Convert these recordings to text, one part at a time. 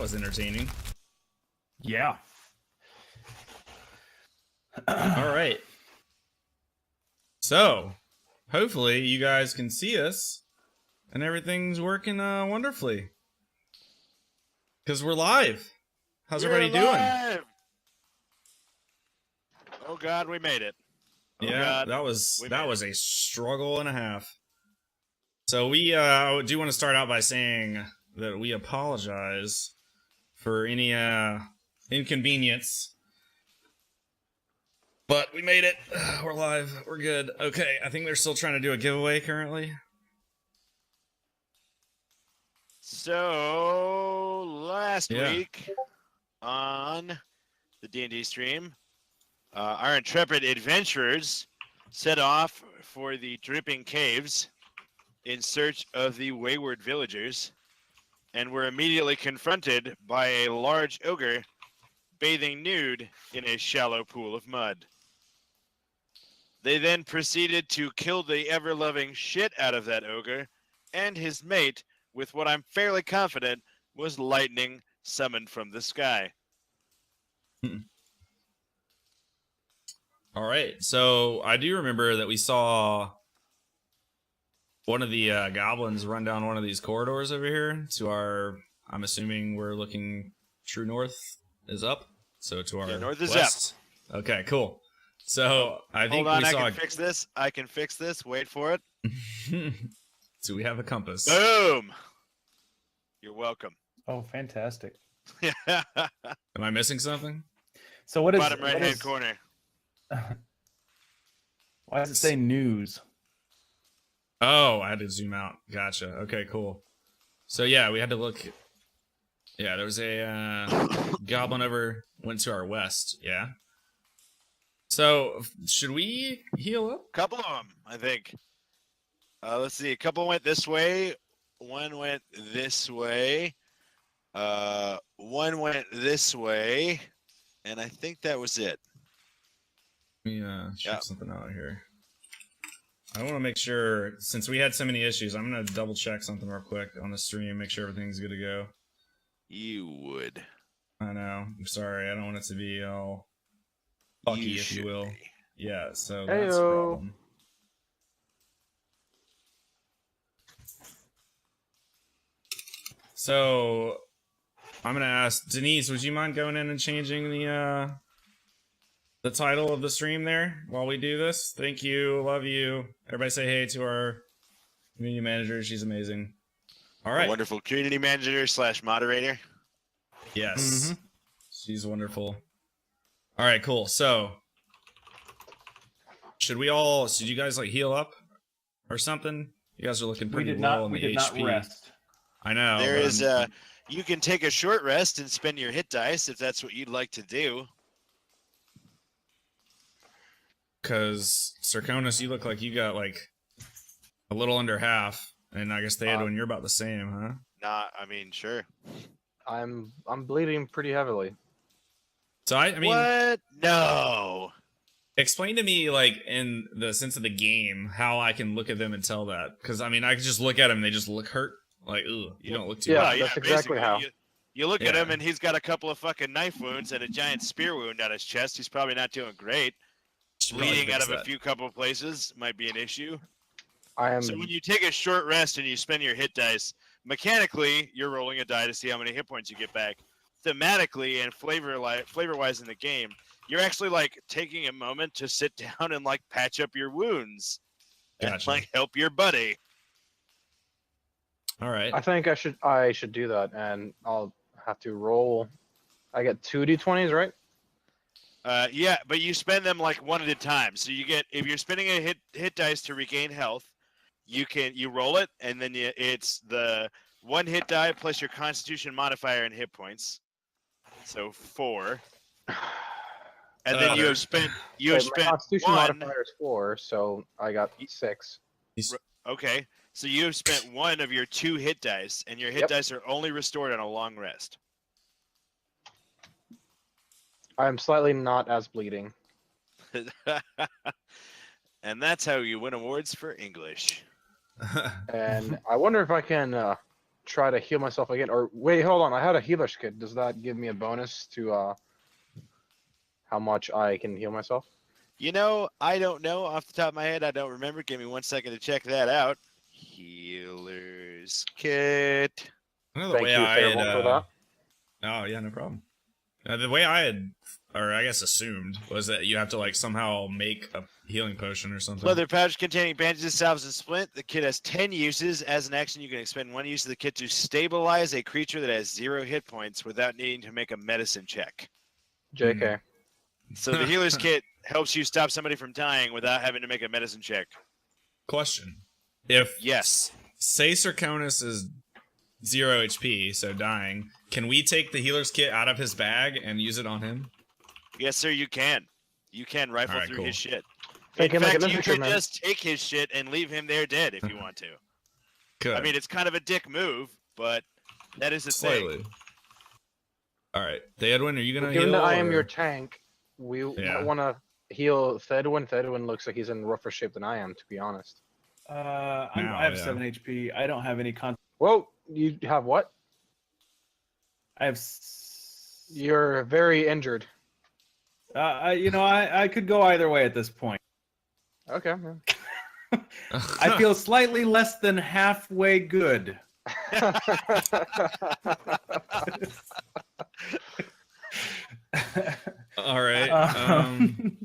was entertaining. Yeah. All right. So, hopefully you guys can see us and everything's working wonderfully. Because we're live. How's everybody doing? Oh God, we made it. Oh Yeah, God, that was a struggle and a half. So we do want to start out by saying that we apologize for any inconvenience. But we made it. We're live. We're good. Okay, I think they're still trying to do a giveaway currently. So last week on the D&D stream, our intrepid adventurers set off for the Dripping Caves in search of the wayward villagers, and were immediately confronted by a large ogre bathing nude in a shallow pool of mud. They then proceeded to kill the ever-loving shit out of that ogre and his mate with what I'm fairly confident was lightning summoned from the sky. All right. So I do remember that we saw one of the goblins run down one of these corridors over here to our, I'm assuming we're looking true north is up. So to our north is west. Up. Okay, cool. So I think Hold on, we saw. I can fix this. I can fix this. Wait for it. So we have a compass. Boom. You're welcome. Oh, fantastic. Am I missing something? So what is bottom right hand corner? Why does it say news? Oh, I had to zoom out. Gotcha. Okay, cool. So yeah, we had to look. Yeah, there was a goblin over went to our west. Yeah. So should we heal up? Couple of them, I think. Let's see. A couple went this way. One went this way. One went this way, and I think that was it. Let me check something out here. I want to make sure, since we had so many issues, I'm going to double check something real quick on the stream, make sure everything's good to go. You would. I know. I'm sorry. I don't want it to be all fucky, if you will. Yeah, so that's a problem. So, I'm going to ask, Denise, would you mind going in and changing the title of the stream there while we do this? Thank you. Love you. Everybody say hey to our community manager. She's amazing. All right. A wonderful community manager / moderator. Yes. Mm-hmm. She's wonderful. All right, cool. So, should you guys like heal up or something? You guys are looking pretty low on the HP. We did not rest. I know. There is you can take a short rest and spend your hit dice if that's what you'd like to do. Because, Circonus, you look like you got, like, a little under half. And I guess Theodore, you're about the same, huh? Nah, I mean, sure. I'm bleeding pretty heavily. So, I mean... What? No! Explain to me, like, in the sense of the game, how I can look at them and tell that. Because, I mean, I can just look at them and they just look hurt. Like, ooh, you don't look too bad. Yeah, that's exactly how. You look at him and he's got a couple of fucking knife wounds and a giant spear wound on his chest. He's probably not doing great. Bleeding out of a few couple of places might be an issue. So when you take a short rest and you spend your hit dice, mechanically you're rolling a die to see how many hit points you get back. Thematically and flavor-wise in the game, you're actually like taking a moment to sit down and like patch up your wounds and like help your buddy. All right. I think I should do that, and I'll have to roll. I get 2 d20s, right? Yeah, but you spend them like one at a time. So you get, if you're spending a hit dice to regain health, you roll it, and then it's the 1 hit die plus your Constitution modifier and hit points. So 4. And then you have spent my Constitution 1. modifier is 4, so I got 6. Okay, so you have spent 1 of your 2 hit dice, and your hit dice are only restored on a long rest. I'm slightly not as bleeding. And that's how you win awards for English. And I wonder if I can try to heal myself again. Or wait, hold on. I had a healer's kit. Does that give me a bonus to how much I can heal myself? You know, I don't know off the top of my head. I don't remember. Give me 1 second to check that out. Healer's kit. I know the Thank way you, I had, Fairwell, for that. Oh yeah, no problem. The way I had, or I guess assumed, was that you have to like somehow make a healing potion or something. Leather pouch containing bandages, salves, and splint. The kit has 10 uses. As an action, you can expend 1 use of the kit to stabilize a creature that has 0 hit points without needing to make a medicine check. JK. So the healer's kit helps you stop somebody from dying without having to make a medicine check. Question: If Yes. say Circonus is 0 HP, so dying, can we take the healer's kit out of his bag and use it on him? Yes, sir, you can. You can rifle Alright, through cool. his shit. Take In him like fact, an you could infantryman. just take his shit and leave him there dead if you want to. Good. I mean, it's kind of a dick move, but that is a thing. slightly. All right, Theodwin, are you gonna Given heal? that I am or- your tank, we Yeah. might want to heal Thedwin. Thedwin looks like he's in rougher shape than I am, to be honest. I Now, have yeah. 7 HP. I don't have any Whoa, you have what? I have. You're very injured. I could go either way at this point. Okay. I feel slightly less than halfway good. All right. Um,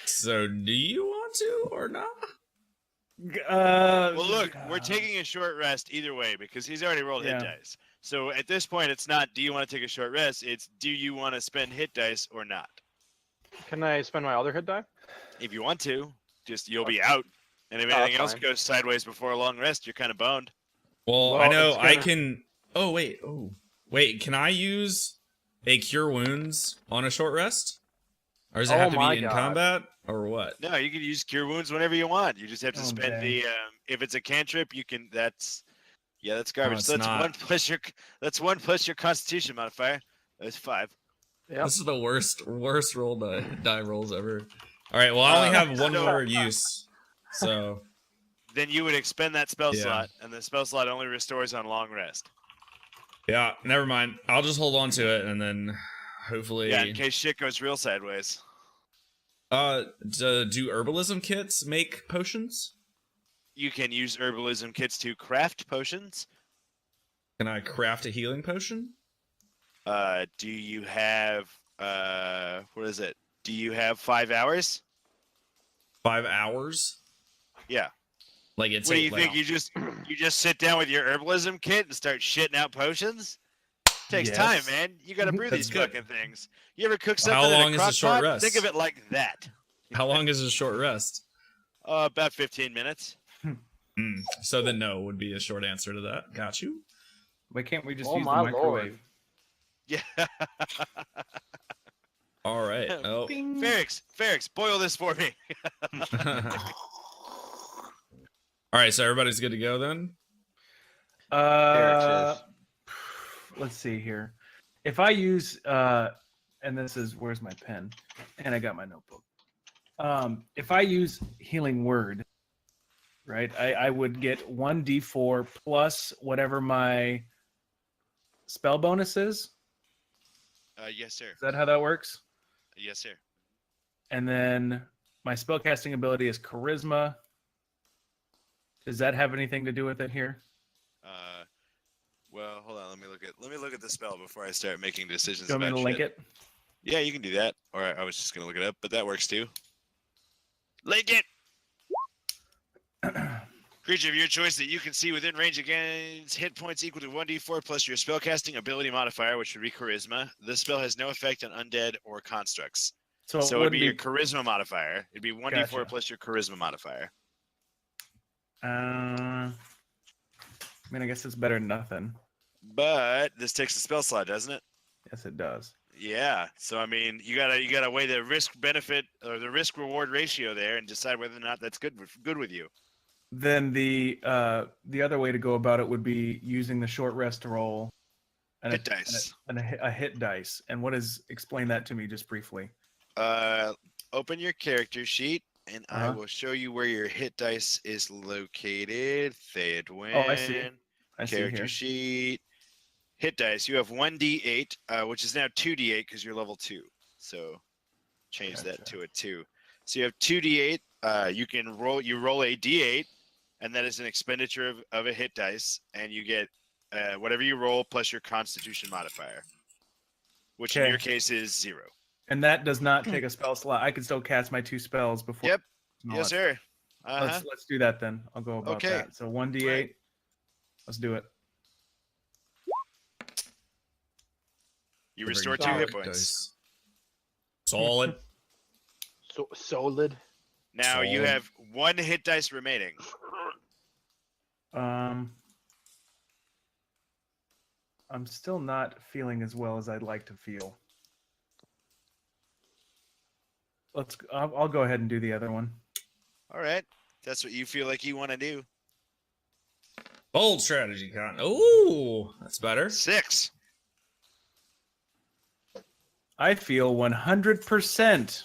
So, do you want to or not? Well, look, we're taking a short rest either way because he's already rolled hit Yeah. dice. So at this point, it's not do you want to take a short rest? It's do you want to spend hit dice or not? Can I spend my other hit die? If you want to, just you'll be out. And if Oh, anything that's else fine. goes sideways before a long rest, you're kind of boned. Well, I Well, know it's I gonna- can. Oh wait. Oh wait. Can I use a cure wounds on a short rest, or does it Oh have to my be in God. combat, or what? No, you can use cure wounds whenever you want. You just have to Oh, spend dang. the if it's a cantrip, you can. That's garbage. it's So that's not. 1 plus your your Constitution modifier. That's 5. Yep. This is the worst roll die rolls ever. All right. Well, I only have one so- more use, so Then you would expend that spell Yeah. slot, and the spell slot only restores on long rest. yeah. Never mind. I'll just hold on to it, and then hopefully. Yeah, in case shit goes real sideways. Do herbalism kits make potions? You can use herbalism kits to craft potions. Can I craft a healing potion? Do you have what is it? Do you have 5 hours? 5 hours? Yeah. Like it's What do you think? You just sit down with your herbalism kit and start shitting out potions? Takes time, Yes. man. You gotta brew That's these good. fucking things. You ever cook How something long in is a a crock short pot? rest? Think of it like that. How long is a short rest? About 15 minutes. So then no would be a short answer to that. Got you. Why can't we just Oh use the my microwave? lord. Yeah. All right. Oh. Bing. Ferrix, boil this for me. All right. So everybody's good to go then. Uh, let's see here. If I use and this is where's my pen? And I got my notebook. If I use healing word, right, I would get 1d4 plus whatever my spell bonus is. Yes, sir. Is that how that works? Yes, sir. And then my spellcasting ability is charisma. Does that have anything to do with it here? Well, hold on. Let me look at the spell before I start making decisions. Do you want me about to link shit. it? Yeah, you can do that. Or I was just gonna look it up, but that works too. Link it. Creature of your choice that you can see within range against hit points equal to 1d4 plus your spellcasting ability modifier, which would be charisma. This spell has no effect on undead or constructs. So it would be your charisma modifier. It'd be 1d4 Gotcha. plus your charisma modifier. I mean, I guess it's better than nothing. But this takes a spell slot, doesn't it? Yes, it does. Yeah. So I mean, you gotta weigh the risk benefit or the risk reward ratio there and decide whether or not that's good with you. Then the other way to go about it would be using the short rest roll and Hit dice. a hit dice. And what is explain that to me just briefly? Open your character sheet, and I Uh-huh. will show you where your hit dice is located. Theodwin. Oh, I see. I see character here. sheet. Hit dice. You have 1d8, which is now 2d8 because you're level 2. So change that Gotcha. to a 2. So you have 2d8. You can roll. You roll a d8, and that is an expenditure of a hit dice, and you get whatever you roll plus your Constitution modifier, which in Okay. your case is 0. And that does not take a spell slot. I can still cast my 2 spells before. Yep. No, Yes, sir. Let's do that then. I'll go about Okay. that. So 1d8. Right. Let's do it. You restore 2 Solid hit points. Dice. Solid. So solid. Now you Solid. have 1 hit dice remaining. I'm still not feeling as well as I'd like to feel. I'll go ahead and do the other one. All right. That's what you feel like you want to do. Bold strategy, Con. Ooh, that's better. 6. I feel 100%.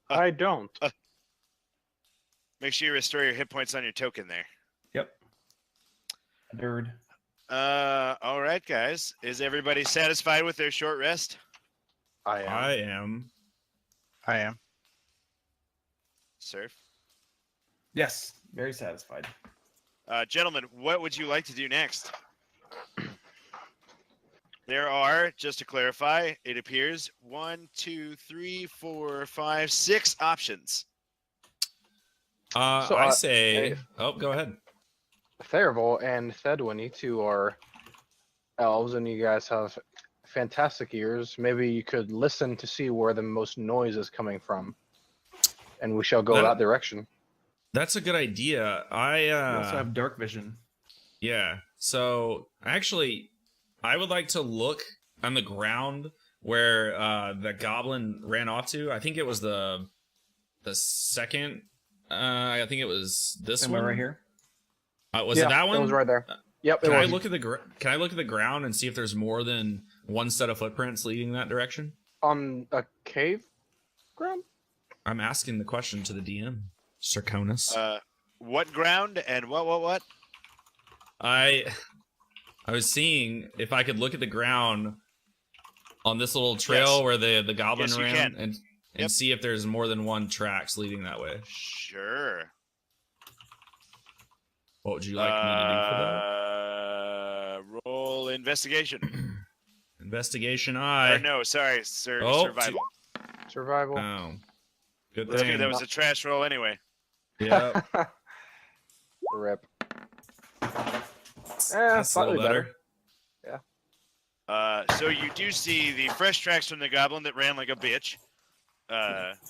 I don't. Make sure you restore your hit points on your token there. Yep. Nerd. All right, guys. Is everybody satisfied with their short rest? I am. I am. I am. Surf. Yes, very satisfied. Gentlemen, what would you like to do next? There are, just to clarify, it appears 1, 2, 3, 4, 5, 6 options. So, I say. hey. Oh, go ahead. Therival and Thedwin, you two are elves, and you guys have fantastic ears. Maybe you could listen to see where the most noise is coming from, and we shall go that direction. That's a good idea. We also have dark vision. Yeah. So actually, I would like to look on the ground where the goblin ran off to. I think it was the second. I think it was this Am one I right here? Was it that one? It was right there. Yep. Can it I was. look at the Can I look at the ground and see if there's more than one set of footprints leading that direction? On a cave ground? I'm asking the question to the DM, Circonus. What ground and what? I was seeing if I could look at the ground on this little trail Yes. where the goblin Yes, you ran can. and Yep. see if there's more than one tracks leading that way. Sure. What would you like me to do for Roll investigation. that? Investigation Or I. no, sorry, sir. Oh, Survival. Survival. Oh. Good That's thing. good. That was a trash roll anyway. Yeah. Rip. That's a Slightly little better. So you do see the fresh tracks from the goblin that ran like a bitch,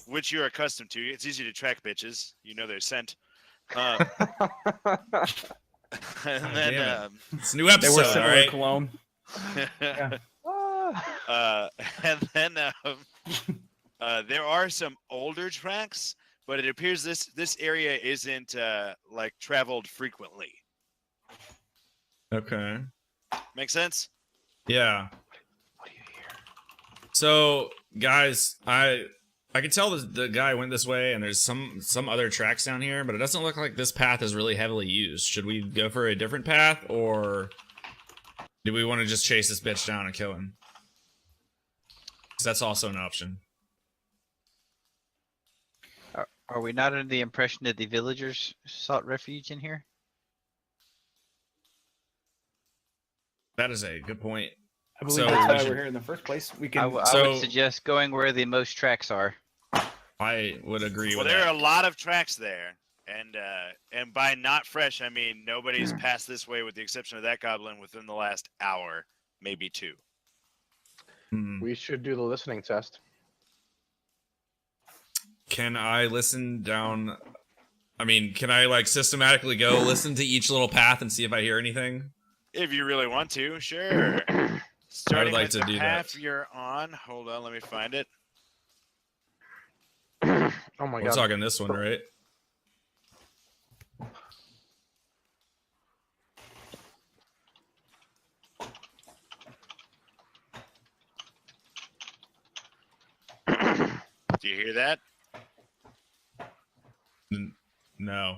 which you're accustomed to. It's easy to track bitches. You know their scent. And then, damn It's a new They episode, were all similar right? cologne. Yeah. and then there are some older tracks, but it appears this area isn't like traveled frequently. Okay. Make sense? Yeah. What do you hear? So, guys, I can tell the guy went this way, and there's some other tracks down here, but it doesn't look like this path is really heavily used. Should we go for a different path, or do we want to just chase this bitch down and kill him? 'Cause that's also an option. Are we not under the impression that the villagers sought refuge in here? That is a good point. I believe So that's we why should- we're here in the first place. We I can. I would suggest going where the most tracks are. I would agree Well, with there that. are a lot of tracks there, and by not fresh, I mean nobody's passed this way with the exception of that goblin within the last hour, maybe 2. Hmm. We should do the listening test. Can I listen down? I mean, can I like systematically go listen to each little path and see if I hear anything? If you really want to, sure. Starting like with to the do path that. you're on. Hold on, let me find it. Oh my We're god. talking this one, right? Do you hear that? No.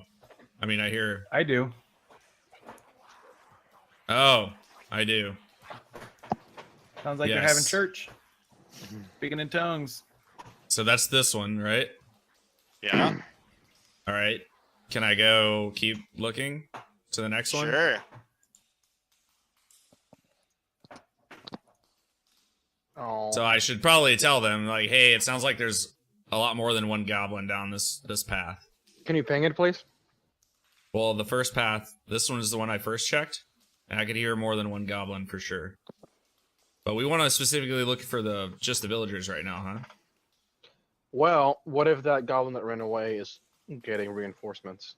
I mean, I hear. I do. Oh, I do. Sounds like they're having Yes. church. Speaking in tongues. So that's this one, right? Yeah. All right. Can I go keep looking to the next one? Sure. Oh, So I should probably tell them, like, hey, it sounds like there's a lot more than one goblin down this path. can you ping it, please? Well, the first path, this one is the one I first checked, and I could hear more than one goblin for sure. But we want to specifically look for just the villagers right now, huh? Well, what if that goblin that ran away is getting reinforcements?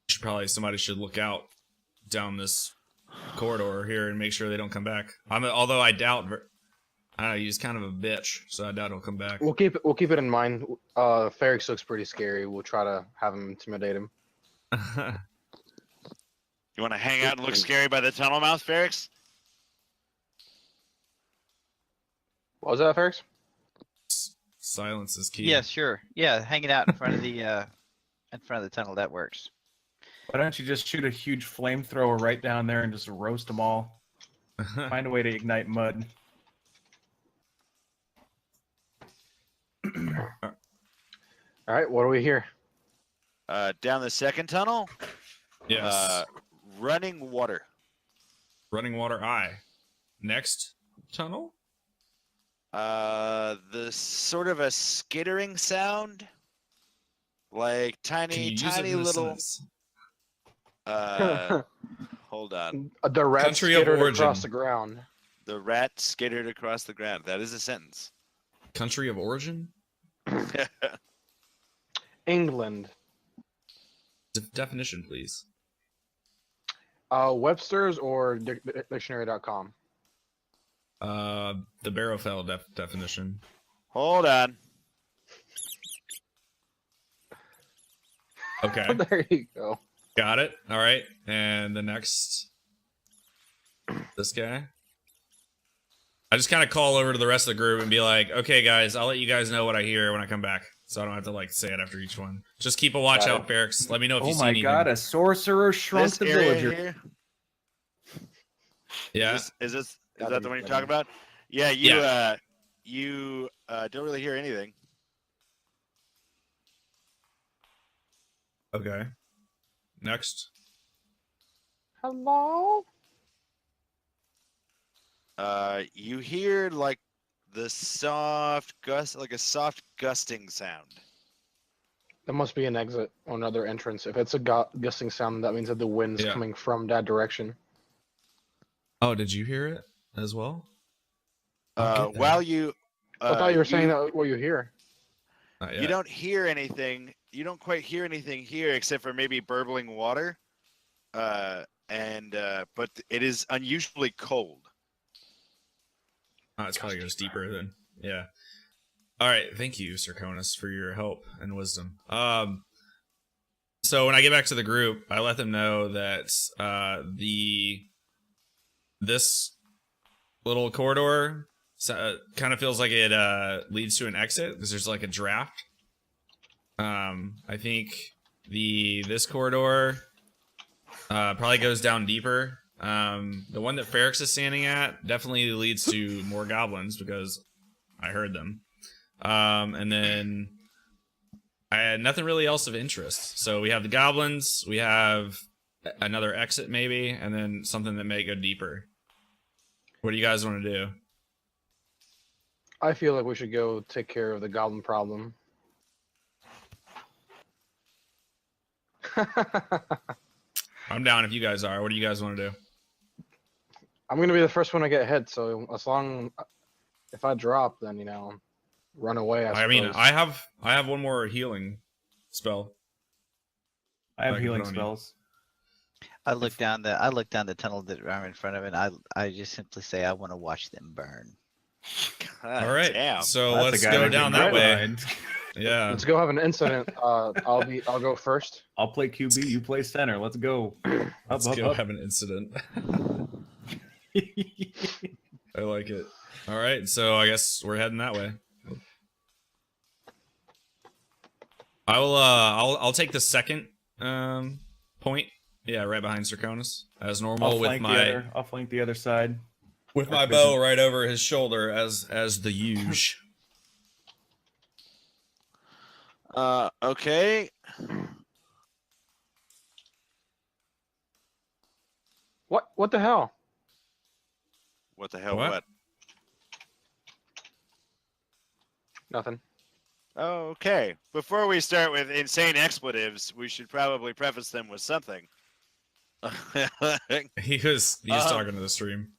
Somebody should look out down this corridor here and make sure they don't come back. Although I doubt, I don't know, he's kind of a bitch, so I doubt he'll come back. We'll keep it in mind. Ferrix looks pretty scary. We'll try to have him intimidate him. You want to hang out and look scary by the tunnel mouth, Ferrix? What was that, Ferrix? Silence is key. Yeah, sure. Yeah, hanging out in front of the tunnel, that works. Why don't you just shoot a huge flamethrower right down there and just roast them all? Find a way to ignite mud. All right, what do we hear? Down the second tunnel, Yes. running water. Running water eye. Next tunnel? The sort of a skittering sound, like Can you tiny, use it tiny in a little. sentence? Hold on. The rat Country of skittered origin. across the ground. The rat skittered across the ground. That is a sentence. Country of origin? England. Definition, please. Webster's or dictionary.com. The Barrowfell definition. Hold on. Okay, There you go. got it. All right, and the next, this guy. I just kind of call over to the rest of the group and be like, "Okay, guys, I'll let you guys know what I hear when I come back, so I don't have to like say it after each one. Just keep a watch Got out, Ferrix. Let me know if you Oh see my anything." god, a sorcerer shrunk This the area villager. here. Yeah. Is Gotta that be the one you're kidding. talking about? Yeah. You don't really hear anything. Okay. Next. Hello? You hear like the soft gust, like a soft gusting sound. That must be an exit or another entrance. If it's a gusting sound, that means that the wind's Yeah. coming from that direction. Oh, did you hear it as well? I'll get that. While you, I thought you were saying that what you hear. Not you yet. don't hear anything. You don't quite hear anything here except for maybe burbling water. But it is unusually cold. Oh, it probably goes deeper then. Yeah. All right. Thank you, Sirconis, for your help and wisdom. So when I get back to the group, I let them know that this little corridor kind of feels like it leads to an exit because there's like a draft. I think this corridor probably goes down deeper. The one that Ferrix is standing at definitely leads to more goblins because I heard them. And then I had nothing really else of interest. So we have the goblins, we have another exit maybe, and then something that may go deeper. What do you guys want to do? I feel like we should go take care of the goblin problem. I'm down if you guys are. What do you guys want to do? I'm gonna be the first one to get hit, so if I drop, then run away. I mean, suppose. I have one more healing spell. I have I can healing put on you. spells. I look down the tunnel that I'm in front of, and I just simply say I want to watch them burn. God All right, damn. so That's a let's guy go that down can that way. ride. Yeah. Let's go have an incident. I'll go first. I'll play QB, you play center. Let's go. Let's Up, go up, have an incident. I like it. All right, so I guess we're heading that way. I'll take the second point. Yeah, right behind Serconis as normal I'll flank the other side. with my bow right over his shoulder as the huge. Okay. What the hell? What the hell? What? What? Nothing. Okay. Before we start with insane expletives, we should probably preface them with something. He was talking to the stream.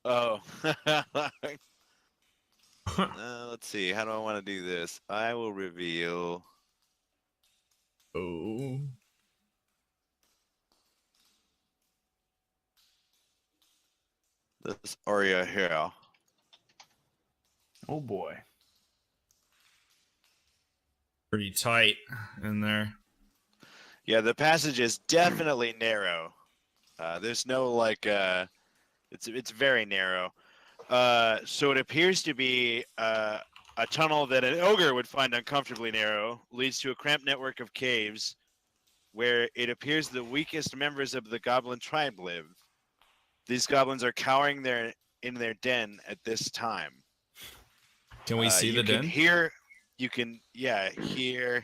Oh. Let's see. How do I want to do this? I will reveal. Oh. This aria here. Oh boy. Pretty tight in there. Yeah, the passage is definitely narrow. There's no like it's very narrow. So it appears to be a tunnel that an ogre would find uncomfortably narrow, leads to a cramped network of caves where it appears the weakest members of the goblin tribe live. These goblins are cowering in their den at this time. Can we see the den? You can hear.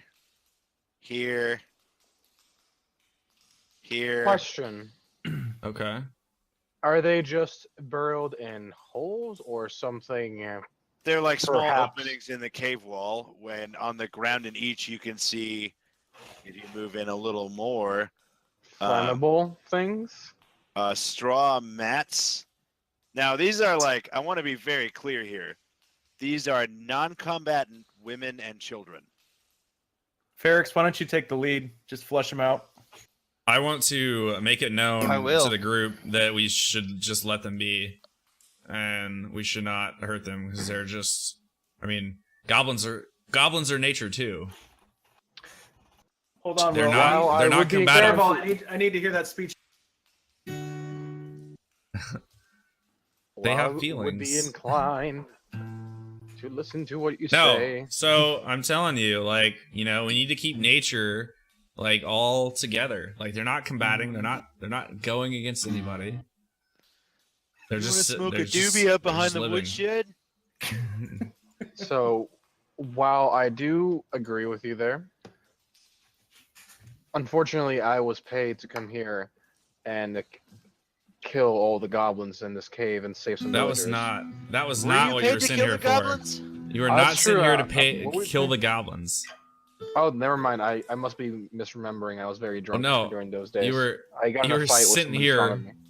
Question. Okay. Are they just burrowed in holes or something? They're like small Perhaps. openings in the cave wall. When on the ground in each, you can see. If you move in a little more, Flammable things? straw mats. Now these are like, I want to be very clear here. These are non-combatant women and children. Ferrix, why don't you take the lead? Just flush them out. I want to make it known I will. to the group that we should just let them be, and we should not hurt them because they're just. I mean, goblins are nature too. Hold on, They're Will. not. They're not combative. Fireball, I need to hear that speech. They have Would be feelings. inclined to listen to what you No, say. so I'm telling you, like, we need to keep nature like all together. Like they're not combating. They're not going against anybody. They're You just want to they're smoke a just- doobie up they're behind just the living. woodshed? So, while I do agree with you there, unfortunately, I was paid to come here and kill all the goblins in this cave and save some That was villagers. not Were what you you paid were to sitting kill here the for. goblins? You were Oh, not that's sitting true. here to What we kill think- the goblins. Oh, never mind. I must be misremembering. I was very drunk no. during those days. You were I got in you a were fight with sitting somebody in front here. of me.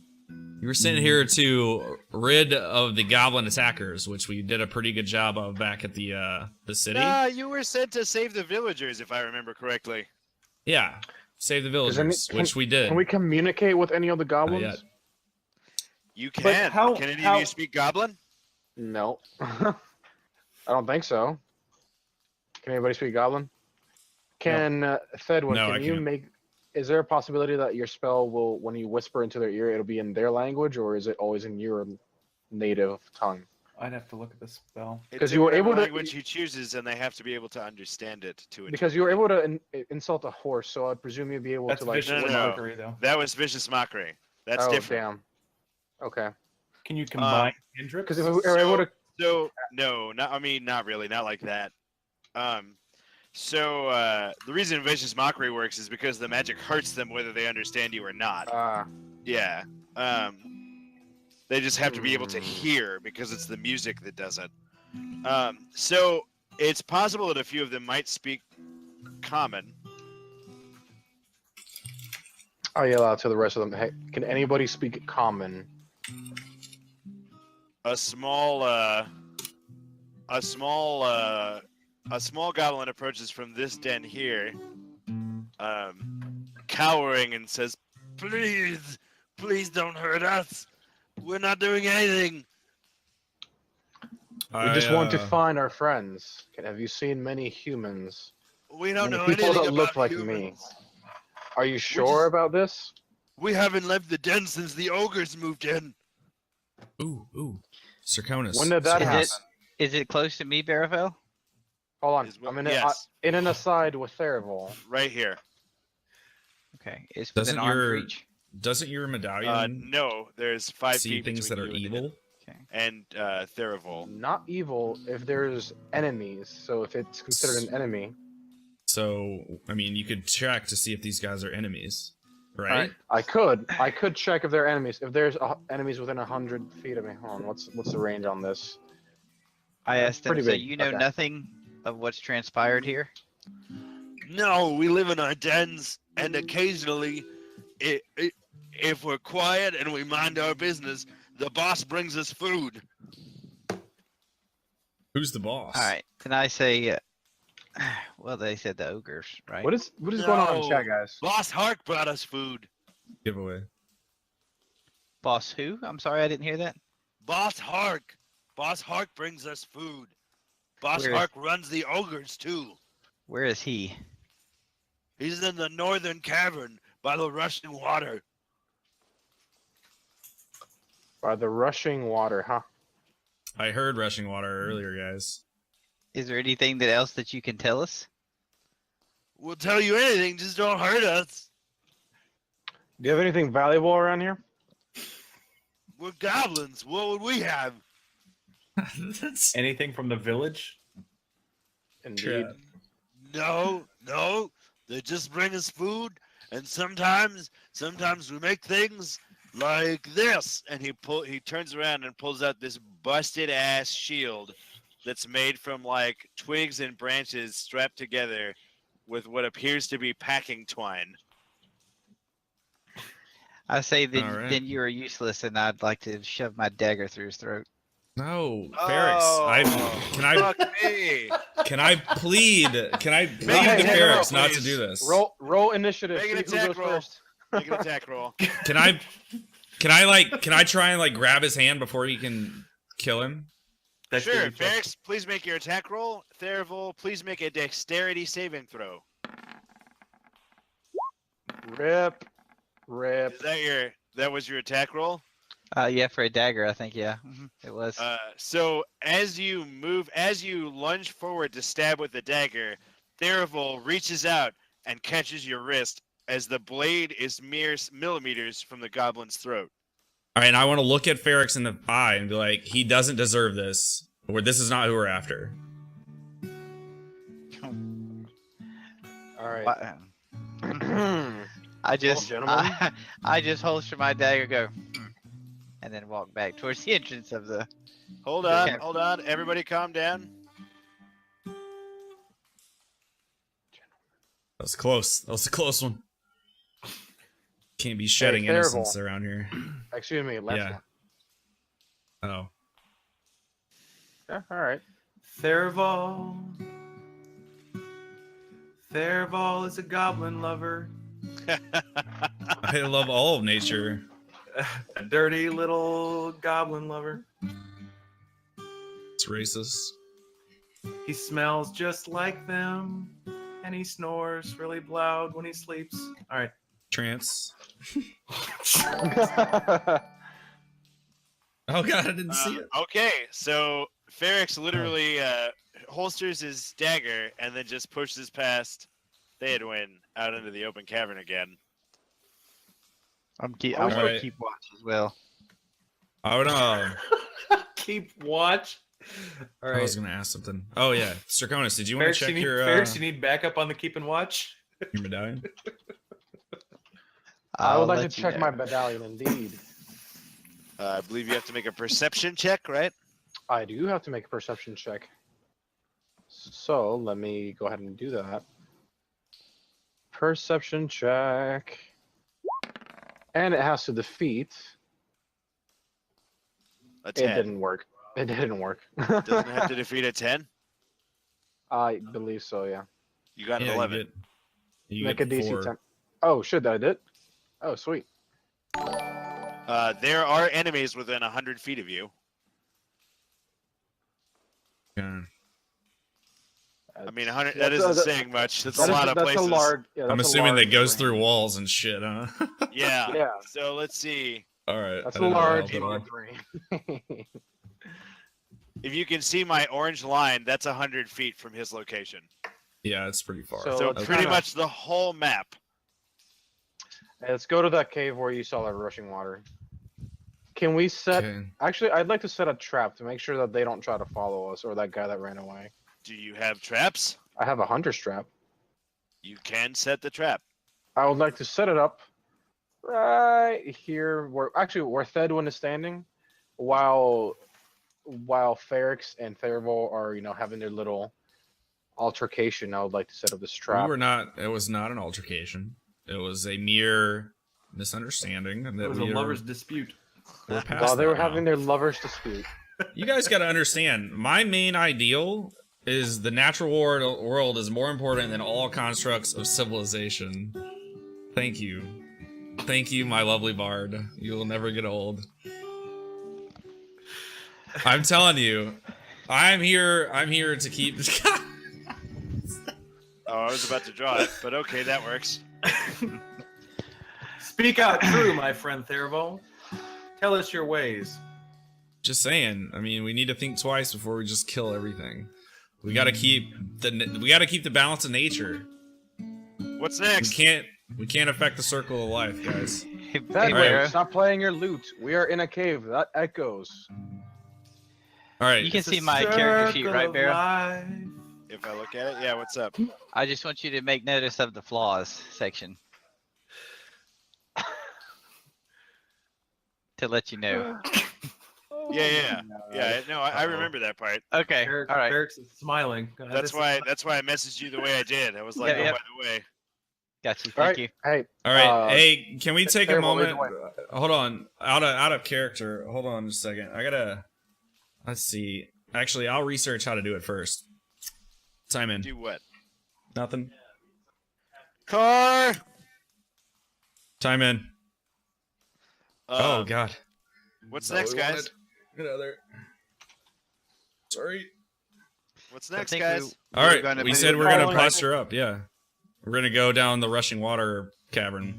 You were sitting here to rid of the goblin attackers, which we did a pretty good job of back at the city. Nah, you were sent to save the villagers, if I remember correctly. Yeah, save the Is any- villagers, which we did. Can we communicate with any of the goblins? yet. You But can. how- Can any how- of you speak goblin? No. I don't think so. Can anybody speak goblin? Can Thedwin, No, can I you can't. make is there a possibility that your spell will, when you whisper into their ear, it'll be in their language, or is it always in your native tongue? I'd have to look at the spell. It's 'Cause in you were whatever able to- language he chooses, and they have to be able to understand it to Because you were able to insult a horse, so I presume you'd be able That's to like. vicious No, no. mockery, though. That was vicious mockery. That's oh different. damn. Okay. Can you combine cantrips? Because if we were able to, So no, not really, not like that. The reason vicious mockery works is because the magic hurts them whether they understand you or not. Yeah. They just have to be able to hear because it's the music that does it. So it's possible that a few of them might speak common. I'll yell out to the rest of them. Hey, can anybody speak common? A small goblin approaches from this den here, cowering and says, "Please, please don't hurt us. We're not doing anything." We just want to find our friends. Have you seen many humans? We don't Many know people anything that about look like humans. me. Are you sure about this? We haven't left the den since the ogres moved in. Ooh, Serconis. When did that Is happen? it- Is it close to me, Baravel? Hold on. Is what- I'm in, yes. in an aside with Therival. Right here. Okay, it's Doesn't within arm's your reach. doesn't your medallion No, there's 5 see feet things that between are you evil? Okay. and Therival. Not evil if there's enemies. So if it's considered an enemy. So I mean, you could check to see if these guys are enemies, right? Alright. I could check if they're enemies. If there's enemies within 100 feet of me. Hold on. What's the range on this? I asked them, pretty so big. you know Okay. nothing of what's transpired here? No, we live in our dens, and occasionally, if we're quiet and we mind our business, the boss brings us food. Who's the boss? All right. Can I say? Well, they said the ogres, right? What is going on in No. chat, guys? Boss Hark brought us food. Giveaway. Boss who? I'm sorry, I didn't hear that. Boss Hark. Boss Hark brings us food. Boss Where is- Hark runs the ogres too. Where is he? He's in the northern cavern by the rushing water. By the rushing water, huh? I heard rushing water earlier, guys. Is there anything else that you can tell us? We'll tell you anything, just don't hurt us. Do you have anything valuable around here? We're goblins. What would we have? That's Anything from the village? Indeed. No. They just bring us food, and sometimes we make things like this. And he turns around and pulls out this busted ass shield that's made from like twigs and branches strapped together with what appears to be packing twine. I say then, All right. then you are useless, and I'd like to shove my dagger through his throat. no, Ferrex. Fuck me. Can I plead? Can I plead Make to an Ferrex attack roll, not to please. do this? Roll initiative. Make an See who attack goes roll. first. Make an attack roll. Can I try and like grab his hand before he can kill him? That's Sure, gonna be check. Ferrex, please make your attack roll. Therival, please make a dexterity saving throw. Rip. Is that was your attack roll? Yeah, for a dagger, I think. Yeah, it was. So as you lunge forward to stab with the dagger, Therival reaches out and catches your wrist as the blade is mere millimeters from the goblin's throat. All right, and I want to look at Ferrex in the eye and be like, he doesn't deserve this, or this is not who we're after. All right. I just, gentlemen. I just holster my dagger, go, and then walk back towards the entrance of the. Hold Okay. on, everybody calm down. That was close. That was a close one. Can't be shedding terrible. innocence around here. Excuse me. Last Yeah. one. Oh. Yeah. All right. Therival. Therival is a goblin lover. I love all of nature. A dirty little goblin lover. It's racist. He smells just like them, and he snores really loud when he sleeps. All right. Trance. Oh god, I didn't see it. Okay, so Ferrex literally holsters his dagger and then just pushes past Theodwin out into the open cavern again. I'm All gonna right. keep watch as well. I would Keep watch. All I was right. gonna ask something. Oh yeah. Straconis, did you want Ferrex, to check you need backup on the keep and watch? your medallion? I would I'll like to let you check know. my medallion. Indeed. I believe you have to make a perception check, right? I do have to make a perception check. So let me go ahead and do that. Perception check. And it has to defeat. A It 10. didn't work. It didn't work. Doesn't have to defeat a 10. I believe so, yeah. You got an Yeah, 11. You Make get a DC 4. 10. Oh, shit, I did? Oh, sweet. There are enemies within 100 feet of you. Yeah. I mean, 100. That That's isn't a- saying much. That's That a is- lot of that's places. A large, yeah, I'm that's a assuming that large goes range. through walls and shit, huh? Yeah. Yeah, So let's see. All right. that's I a didn't know that large, at all. large range. if you can see my orange line, that's 100 feet from his location. Yeah, it's pretty far. So So it's pretty kinda- much the whole map. Let's go to that cave where you saw that rushing water. Can we set? Okay. Actually, I'd like to set a trap to make sure that they don't try to follow us or that guy that ran away. Do you have traps? I have a hunter's trap. You can set the trap. I would like to set it up right here where Thedwin is standing, while Ferrix and Thervol are having their little altercation. I would like to set up this trap. We were not. It was not an altercation. It was a mere misunderstanding, and that It was a lovers' dispute. we're past While they that were now. having their lovers dispute. You guys got to understand. My main ideal is the natural world is more important than all constructs of civilization. Thank you, my lovely bard. You will never get old. I'm telling you, I'm here to keep. Oh, I was about to draw it, but okay, that works. Speak out true, my friend Thervol. Tell us your ways. Just saying. I mean, we need to think twice before we just kill everything. We gotta keep the balance of nature. What's We next? can't affect the circle of life, guys. Hey, Thedwin, Bear, stop playing your lute. We are in a cave. That echoes. All right. you can It's a see my character sheet, circle right, of Bear? life. If I look at it, yeah. What's up? I just want you to make notice of the flaws section. To let you know. Yeah. No, I remember that part. Okay, Eric, all right. Eric's smiling. That's why I messaged you the way I did. I was like, Yeah, oh, yeah. by the way. Got you. All Thank right. you. Hey. All right. Hey, can we take a Thervol, lead moment? the Hold on. Out of character. Hold on just a second. I gotta. Let's see. Actually, I'll research how to do it first. Time in. Do what? Nothing. Car. Time in. Oh God. What's Oh, next, we guys? wanted- Get out of there. Sorry. What's I next, think guys? we All were right. gonna We put said it- we're gonna following- posture up. Yeah. We're gonna go down the rushing water cavern.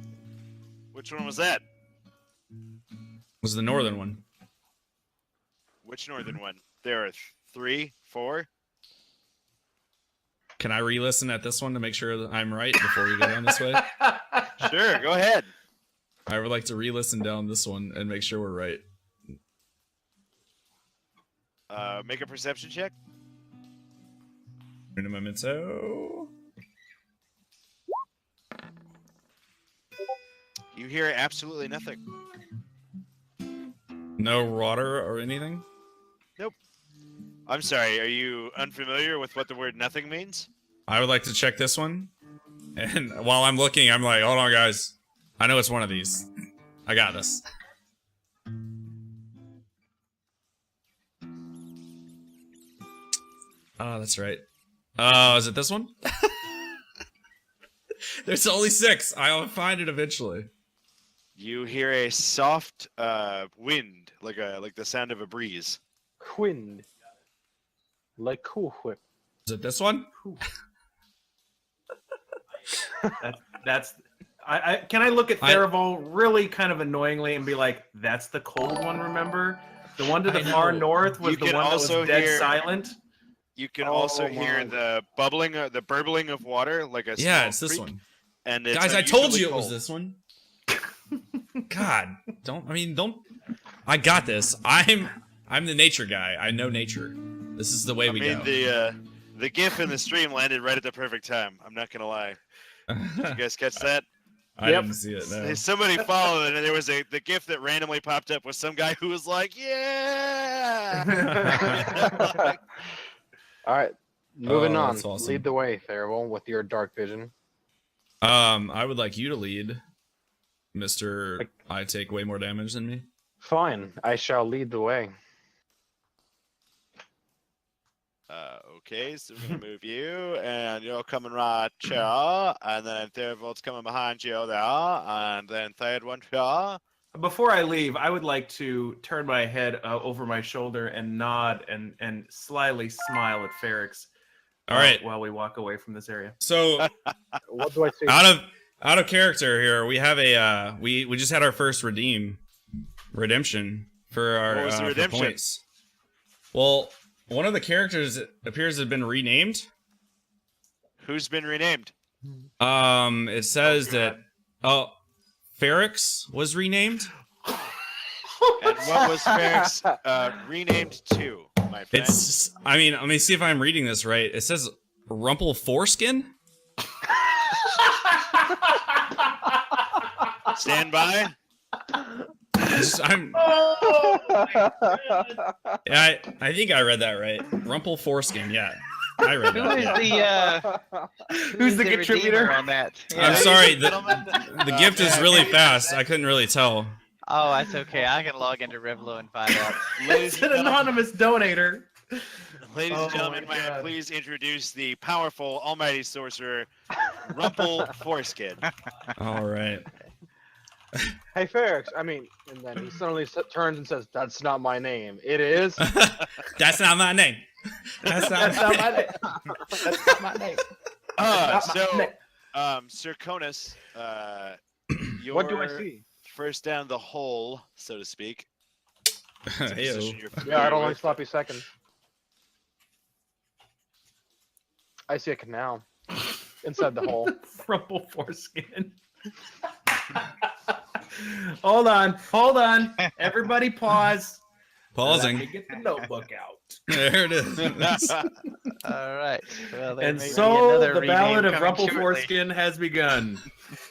Which one was that? Was the northern one? Which northern one? There are 3, 4. Can I re-listen at this one to make sure that I'm right before we go down this way? Sure, go ahead. I would like to re-listen down this one and make sure we're right. Make a perception check. In a memento. You hear absolutely nothing. No water or anything? I'm sorry, are you unfamiliar with what the word nothing means? I would like to check this one. And while I'm looking, I'm like, hold on, guys. I know it's one of these. I got this. Oh, that's right. Is it this one? There's only 6. I'll find it eventually. You hear a soft wind, like the sound of a breeze. Wind. Like Cool Whip. Is it this one? That's. Can I look at I- Thervol really kind of annoyingly and be like, "That's the cold one, remember? The one to the I far know. north was You the can one that was also dead hear- silent." You can Oh also my. hear the burbling of water, like a Yeah, small it's this creek, one. And it's Guys, I told unusually you it was cold. this one. God, don't. I got this. I'm the nature guy. I know nature. This is the way I we mean, go. the GIF in the stream landed right at the perfect time. I'm not gonna lie. Did you guys catch that? I Yep. didn't see it. No. Somebody followed it, and there was the GIF that randomly popped up with some guy who was like, "Yeah." All right. Moving Oh, on. that's awesome. Lead the way, Thervol, with your dark vision. I would like you to lead, Mister. I take way more damage than me. Fine. I shall lead the way. Okay, so we're gonna move you, and you're coming right here, and then Theravolt's coming behind you there, and then third one here. Before I leave, I would like to turn my head over my shoulder and nod and slyly smile at Ferrix. All right. While we walk away from this area. So What do I say? out of character here, we have a we just had our first redemption for our What was the for redemption? points. Well, one of the characters appears to have been renamed. Who's been renamed? It says God. that Ferrix was renamed. And what was Ferrix renamed to, my friend? It's. I mean, let me see if I'm reading this right. It says Rumple Foreskin. Stand by. I'm. Yeah, I think I read that right. Rumple Foreskin. Yeah, I read Who that. is Yeah. Who's the redeemer contributor? on that? I'm Yeah. sorry. ladies and gentlemen, The gift is really fast. I couldn't really tell. Oh, that's okay. I can log into Revlo and find out. Ladies It's and an gentlemen, anonymous donator. ladies and Oh gentlemen, my may I God. please introduce the powerful, almighty sorcerer, Rumple Foreskin. All right. Hey, Ferrix. I mean, and then he suddenly turns and says, "That's not my name. It is." That's not my name. That's not That's my not my name. That's not my name. That's not my name. Sir Conus, you're What do I see? first down the hole, so to speak. It's a Ew. position you're Yeah, familiar I don't like with. sloppy seconds. I see a canal inside the hole. Rumple foreskin. Hold on. Everybody pause. Let me Pausing. get the notebook out. There it is. All right. Well, there And may be so another the rename ballad of coming Rumple shortly. Foreskin has begun.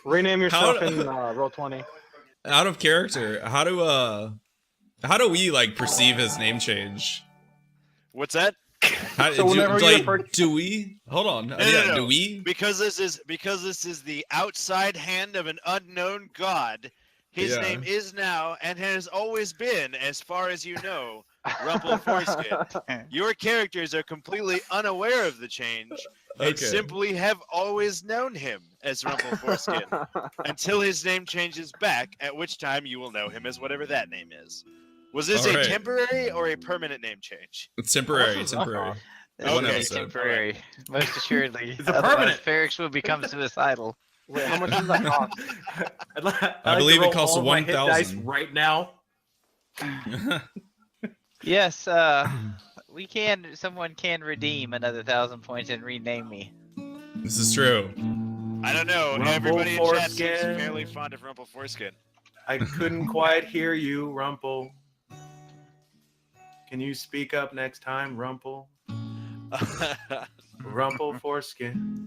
Rename yourself How- in roll 20. Out of character. How do we like perceive his name change? What's that? How, So whenever you refer- do we? Hold on. No, Yeah, no. do we? Because this is the outside hand of an unknown god. His Yeah. name is now and has always been, as far as you know, Rumple Foreskin. Your characters are completely unaware of the change and Okay. simply have always known him as Rumple Foreskin until his name changes back, at which time you will know him as whatever that name is. Was this All a right. temporary or a permanent name change? It's temporary. What's this Temporary. knockoff? This One is episode. temporary, most assuredly. It's a Otherwise, permanent. Ferrix will become suicidal. Wait, how much does that cost? I believe it costs all of my hit dice 1,000. right now. Yes, someone can redeem another 1,000 points and rename me. This is true. I don't know. Rumple Everybody in chat seems Foreskin. fairly fond of Rumple Foreskin. I couldn't quite hear you, Rumple. Can you speak up next time, Rumple? Rumple Foreskin.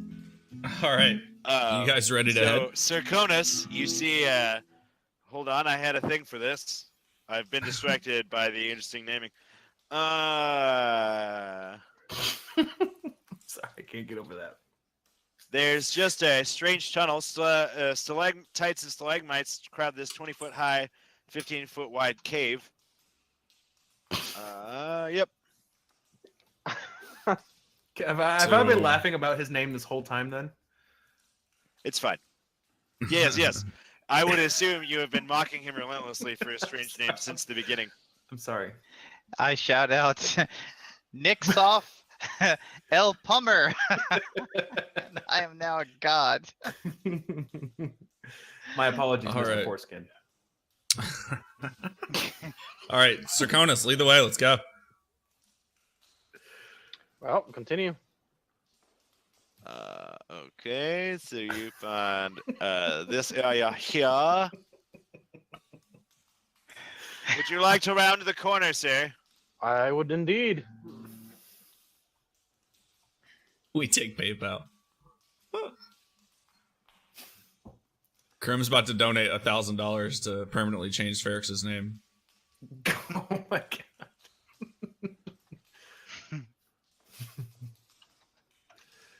All right. You guys ready to head? Sir Conus, you see, hold on, I had a thing for this. I've been distracted by the interesting naming. Sorry, I can't get over that. There's just a strange tunnel. Stalactites and stalagmites crowd this 20-foot high, 15-foot wide cave. Yep. Have I been laughing about his name this whole time then? It's fine. Yes. I would assume you have been mocking him relentlessly for a strange name since the beginning. I'm sorry. I shout out, Nixoff El Pummer. I am now a god. My apologies, All Mr. right. Foreskin. All right, Serconis, lead the way. Let's go. Well, continue. Okay, so you find this area here. Would you like to round the corner, sir? I would indeed. We take PayPal. Krim's about to donate $1,000 to permanently change Ferrix's name. Oh my god.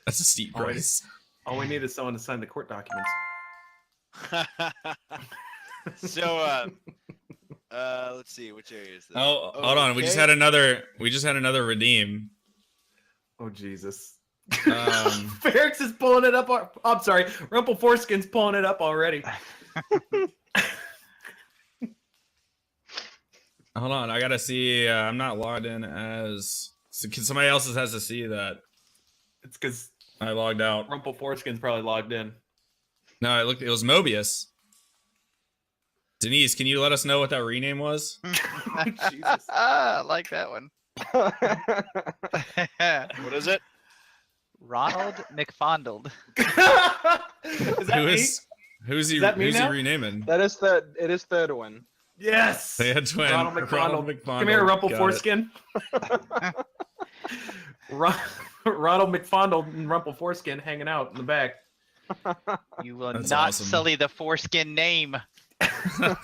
That's a steep Oh, price. All we need is someone to sign the court documents. So, let's see, which area is this? Oh, hold on. We just Okay. had another. We just had another redeem. Oh Jesus. Um, Ferrix is pulling it up. I'm sorry. Rumple Foreskin's pulling it up already. hold on. I gotta see. I'm not logged in as. Somebody else has to see that It's because I logged out. Rumple Foreskin's probably logged in. No, it was Mobius. Denise, can you let us know what that rename was? Jesus. I like that one. What is it? Ronald McFondled. Is that me? Who's he? Is that me Who's he now? renaming? It is third one. Yes. They had twin. Ronald Ronald McFondled. McFondled. Come here, Rumple Got it. Foreskin. Ronald McFondled and Rumple Foreskin hanging out in the back. You will That's not awesome. sully the foreskin name. Gotta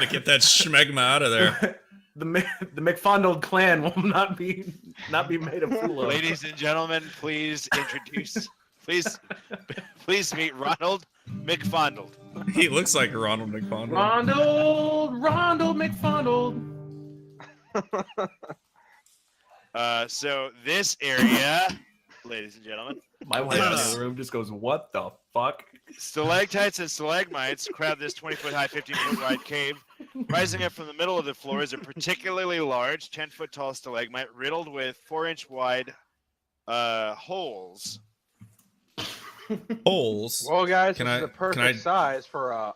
get that schmegma out of there. The McFondled clan will not be made a fool of. Ladies and gentlemen, please meet Ronald McFondled. He looks like Ronald McFondled. Ronald McFondled. So this area, ladies and gentlemen, My wife in the room just goes, "What the fuck?" stalactites and stalagmites crowd this 20-foot high, 15-foot wide cave. Rising up from the middle of the floor is a particularly large 10-foot tall stalagmite riddled with 4-inch wide holes. Holes. Well, guys, Can this I- is the can perfect I- size for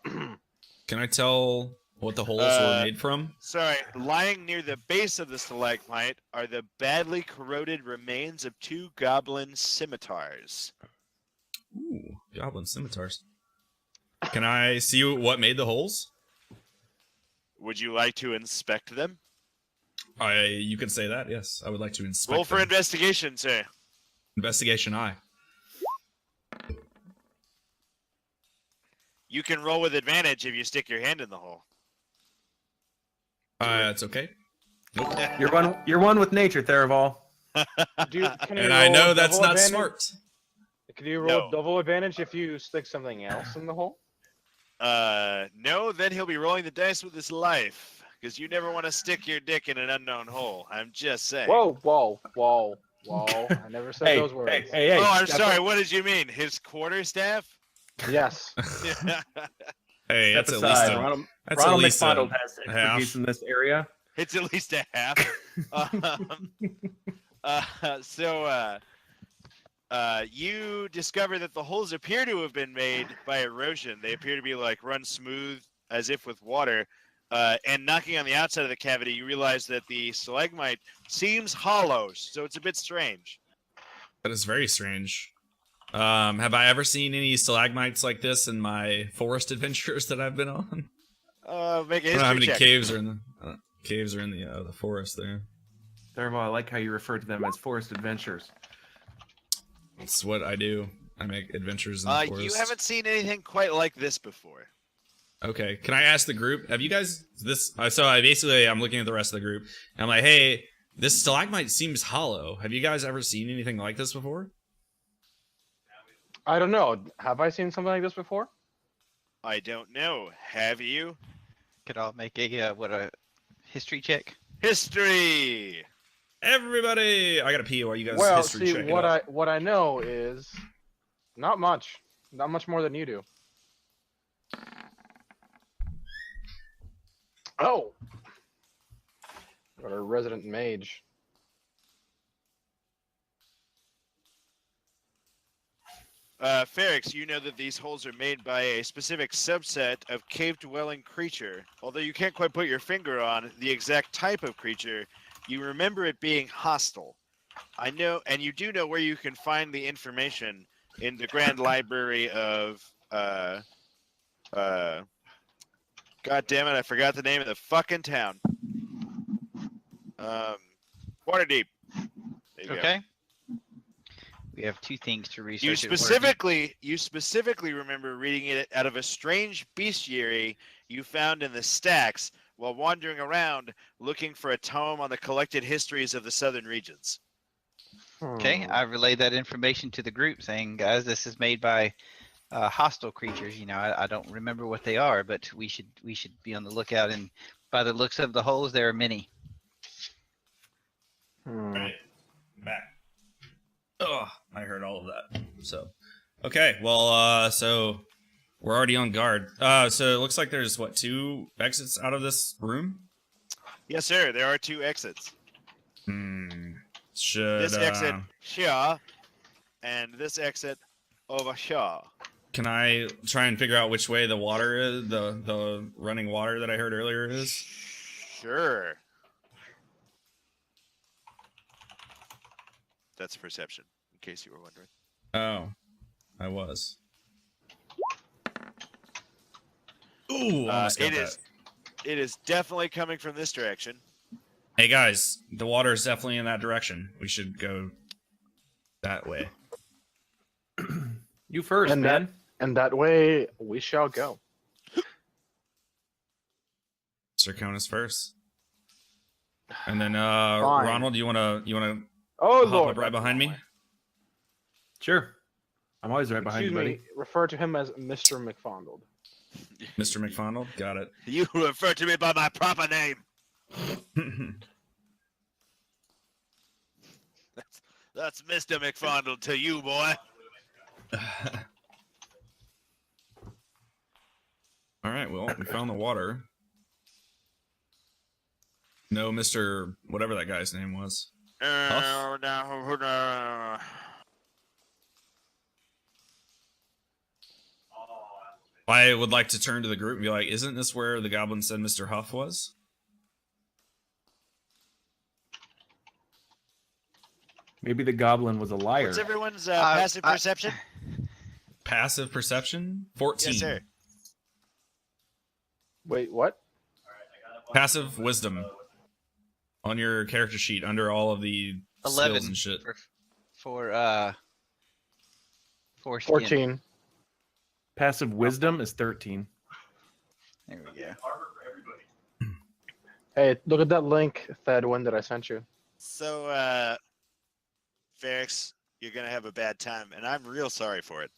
Can I tell what the holes were made from? Sorry, lying near the base of the stalagmite are the badly corroded remains of 2 goblin scimitars. Ooh, goblin scimitars. Can I see what made the holes? Would you like to inspect them? You can say that. Yes, I would like to inspect. Roll for them. investigation, sir. Investigation. You can roll with advantage if you stick your hand in the hole. It's okay. You're one with nature, Theraval. can you And I roll know a that's double not advantage? smart. Can you roll No. double advantage if you stick something else in the hole? No, then he'll be rolling the dice with his life. Because you never want to stick your dick in an unknown hole. I'm just saying. Whoa. I never said Hey, those words. hey. Oh, I'm step sorry. up- What did you mean? His quarterstaff? Yes. Hey, Step that's at aside. least a, Ronald, that's at Ronald least a McFondled has half. expertise in this area. It's at least a half. You discover that the holes appear to have been made by erosion. They appear to be like run smooth as if with water. And knocking on the outside of the cavity, you realize that the stalagmite seems hollow, so it's a bit strange. That is very strange. Have I ever seen any stalagmites like this in my forest adventures that I've been on? Make a I don't know how history many check. caves are in the forest there. Theraval, I like how you refer to them as forest adventures. That's what I do. I make adventures in the forest. You haven't seen anything quite like this before. Okay, can I ask the group? Have you guys I'm looking at the rest of the group. And I'm like, hey, this stalagmite seems hollow. Have you guys ever seen anything like this before? I don't know. Have I seen something like this before? I don't know. Have you? Could all make a history check? History. Everybody, I gotta pee while you guys Well, history see, check. what I know is not much more than you do. Oh, got a resident mage. Ferrix, you know that these holes are made by a specific subset of cave-dwelling creature. Although you can't quite put your finger on the exact type of creature, you remember it being hostile. I know, and you do know where you can find the information in the Grand Library of, God damn it, I forgot the name of the fucking town. Waterdeep. There you go. Okay. We have 2 things to research. You at specifically remember reading it out of a strange bestiary you found in the stacks while wandering around looking for a tome on the collected histories of the southern regions. Okay, I relayed that information to the group, saying, "Guys, this is made by hostile creatures. You know, I don't remember what they are, but we should be on the lookout. And by the looks of the holes, there are many." Right. Back. Oh, I heard all of that. So, okay. Well, so we're already on guard. So it looks like there's 2 exits out of this room. Yes, sir. There are 2 exits. Should This exit here, and this exit over here. Can I try and figure out which way the water is, the running water that I heard earlier is? Sure. That's perception, in case you were wondering. Oh, I was. Ooh, almost got that. It is definitely coming from this direction. Hey guys, the water is definitely in that direction. We should go that way. You first, And man. And that way we shall go. Sir Conus first. And then Fine. Ronald, you wanna Oh hop Lord, up right that's behind the me? wrong way. Sure. I'm always right behind Excuse you, buddy. me. Refer to him as Mr. McFondled. Mr. McFondle, got it. You refer to me by my proper name. That's Mr. McFondle to you, boy. All right, well, we found the water. No, Mr. whatever that guy's name was. I would like to turn to the group and be like, isn't this where the goblin said Mr. Huff was? Maybe the goblin was a liar. What's everyone's passive perception? Passive perception? 14. Yes, sir. Wait, what? Passive wisdom. On your character sheet, under all of the skills 11 and shit. for skin. 14. Passive wisdom is 13. There we go. Hey, look at that link, Thedwin, that I sent you. So, Ferrix, you're gonna have a bad time, and I'm real sorry for it.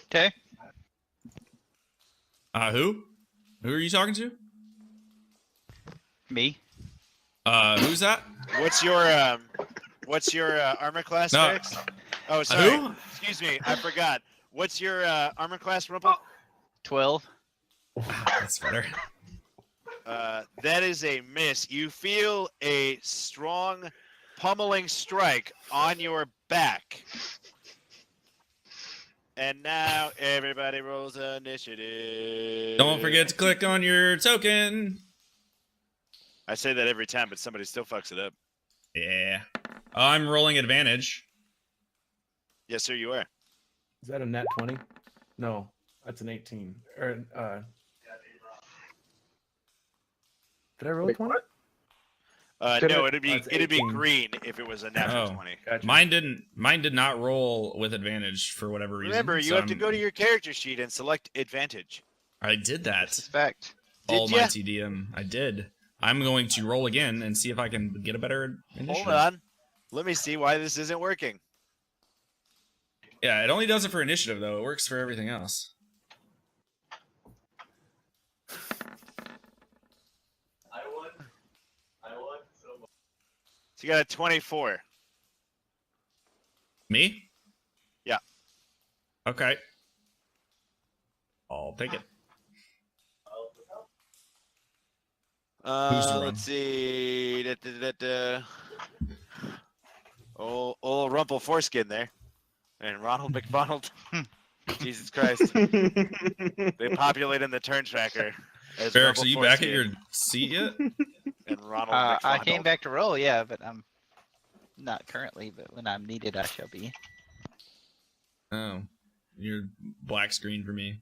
Okay. Who? Who are you talking to? Me. Who's that? What's your armor class, No. Ferrix? Oh, sorry. Who? Excuse me, I forgot. What's your armor class, Rumple? 12. That's better. That is a miss. You feel a strong pummeling strike on your back. And now everybody rolls initiative. Don't forget to click on your token. I say that every time, but somebody still fucks it up. Yeah. I'm rolling advantage. Yes, sir, you are. Is that a nat 20? No, that's an 18. Or, did I roll Wait, 20? what? No, it'd be That's it'd be 18. green if it was a natural Oh. 20. Gotcha. Mine did not roll with advantage for whatever reason. Remember, you so have to I'm- go to your character sheet and select advantage. I did that. Suspect. Did ya? Almighty DM. I did. I'm going to roll again and see if I can get a better initiative. Hold on. Let me see why this isn't working. Yeah, it only does it for initiative though. It works for everything else. So you got a 24. Me? Yeah. Okay. I'll take it. Who's to run? Let's see. Old Rumple Foreskin there. And Ronald McDonald. Jesus Christ. They populate in the turn tracker. As Ferrix, Rumple are you back at Foreskin your seat yet? and Ronald I McDonald. came back to roll, yeah, but I'm not currently. But when I'm needed, I shall be. Oh. You're black screen for me.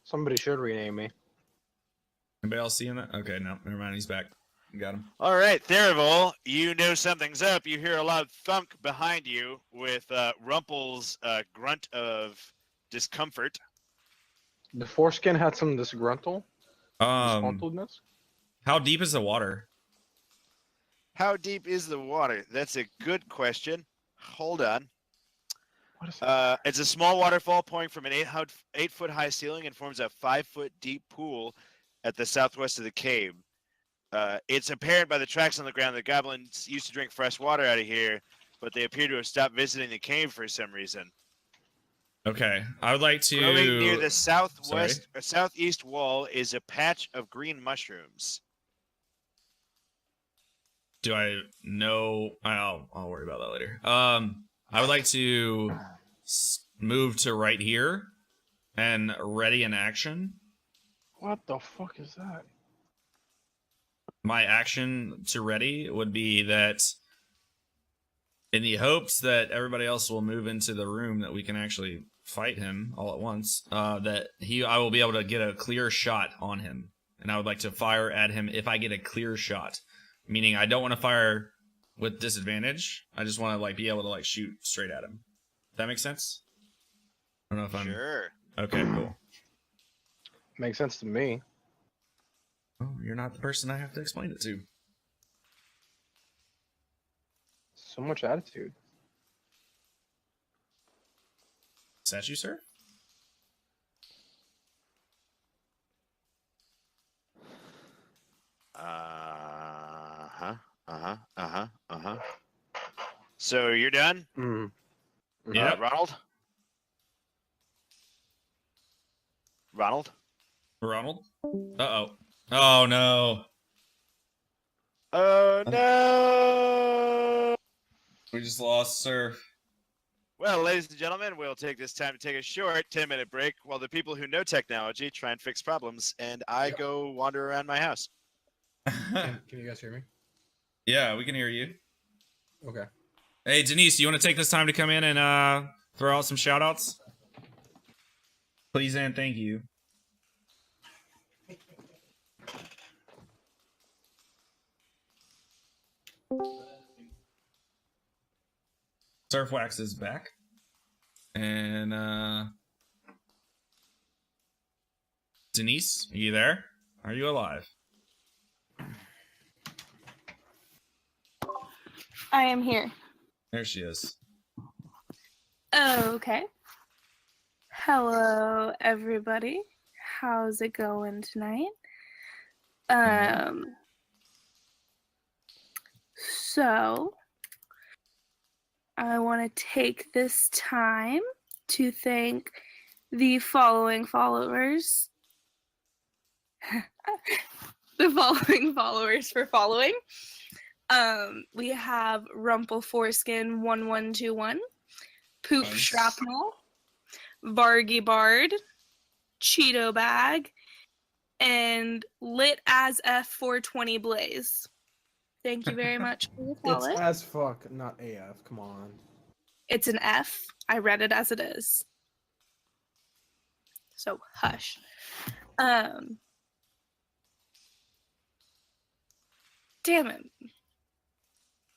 Somebody should rename me. Anybody else seeing that? Okay, no, never mind. He's back. Got him. All right, Therival, you know something's up. You hear a loud thunk behind you with Rumple's grunt of discomfort. The foreskin had some disgruntled. Disgruntledness. How deep is the water? How deep is the water? That's a good question. Hold on. What is that? It's a small waterfall pouring from an 8-foot high ceiling and forms a 5-foot deep pool at the southwest of the cave. It's apparent by the tracks on the ground that goblins used to drink fresh water out of here, but they appear to have stopped visiting the cave for some reason. Okay, I would like to. Growing near the southeast wall is a patch of green mushrooms. Do I know? I'll worry about that later. I would like to move to right here and ready in action. What the fuck is that? my action to ready would be that, in the hopes that everybody else will move into the room that we can actually fight him all at once, that I will be able to get a clear shot on him, and I would like to fire at him if I get a clear shot, meaning I don't want to fire with disadvantage. I just want to like be able to like shoot straight at him. Does that make sense? I don't know if I'm Sure. okay. Cool. Makes sense to me. Oh, you're not the person I have to explain it to. So much attitude. Is that you, sir? So you're done? Mm. Yeah. Ronald? Ronald? Ronald? Uh-oh. Oh, no. Oh, no! We just lost Sir. Well, ladies and gentlemen, we'll take this time to take a short 10-minute break while the people who know technology try and fix problems, and I go wander around my house. Can you guys hear me? Yeah, we can hear you. Okay. Hey, Denise, you want to take this time to come in and throw out some shout-outs? Please and thank you. Surfwax is back. And Denise, are you there? Are you alive? I am here. There she is. Okay. Hello, everybody. How's it going tonight? So I want to take this time to thank the following followers. The following followers for following. We have Rumple Foreskin 1121, Poop Nice. Shrapnel, Vargy Bard, Cheeto Bag, and Lit as F420 Blaze. Thank you very much for your It's follow. as fuck, not AF. Come on. It's an F. I read it as it is. So hush. Damn it.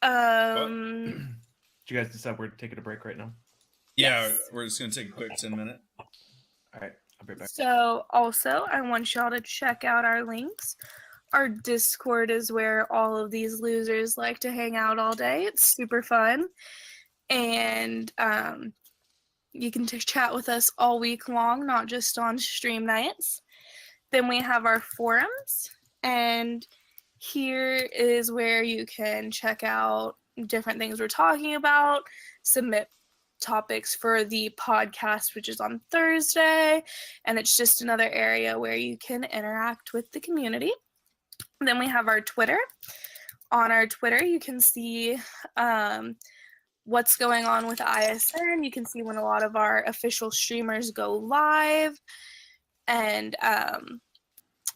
Did you guys decide we're taking a break right now? Yeah, Yes. we're just going to take a quick 10-minute. All right, I'll be back. So also, I want y'all to check out our links. Our Discord is where all of these losers like to hang out all day. It's super fun. And you can chat with us all week long, not just on stream nights. Then we have our forums. And here is where you can check out different things we're talking about, submit topics for the podcast, which is on Thursday. And it's just another area where you can interact with the community. Then we have our Twitter. On our Twitter, you can see what's going on with ISN. You can see when a lot of our official streamers go live. And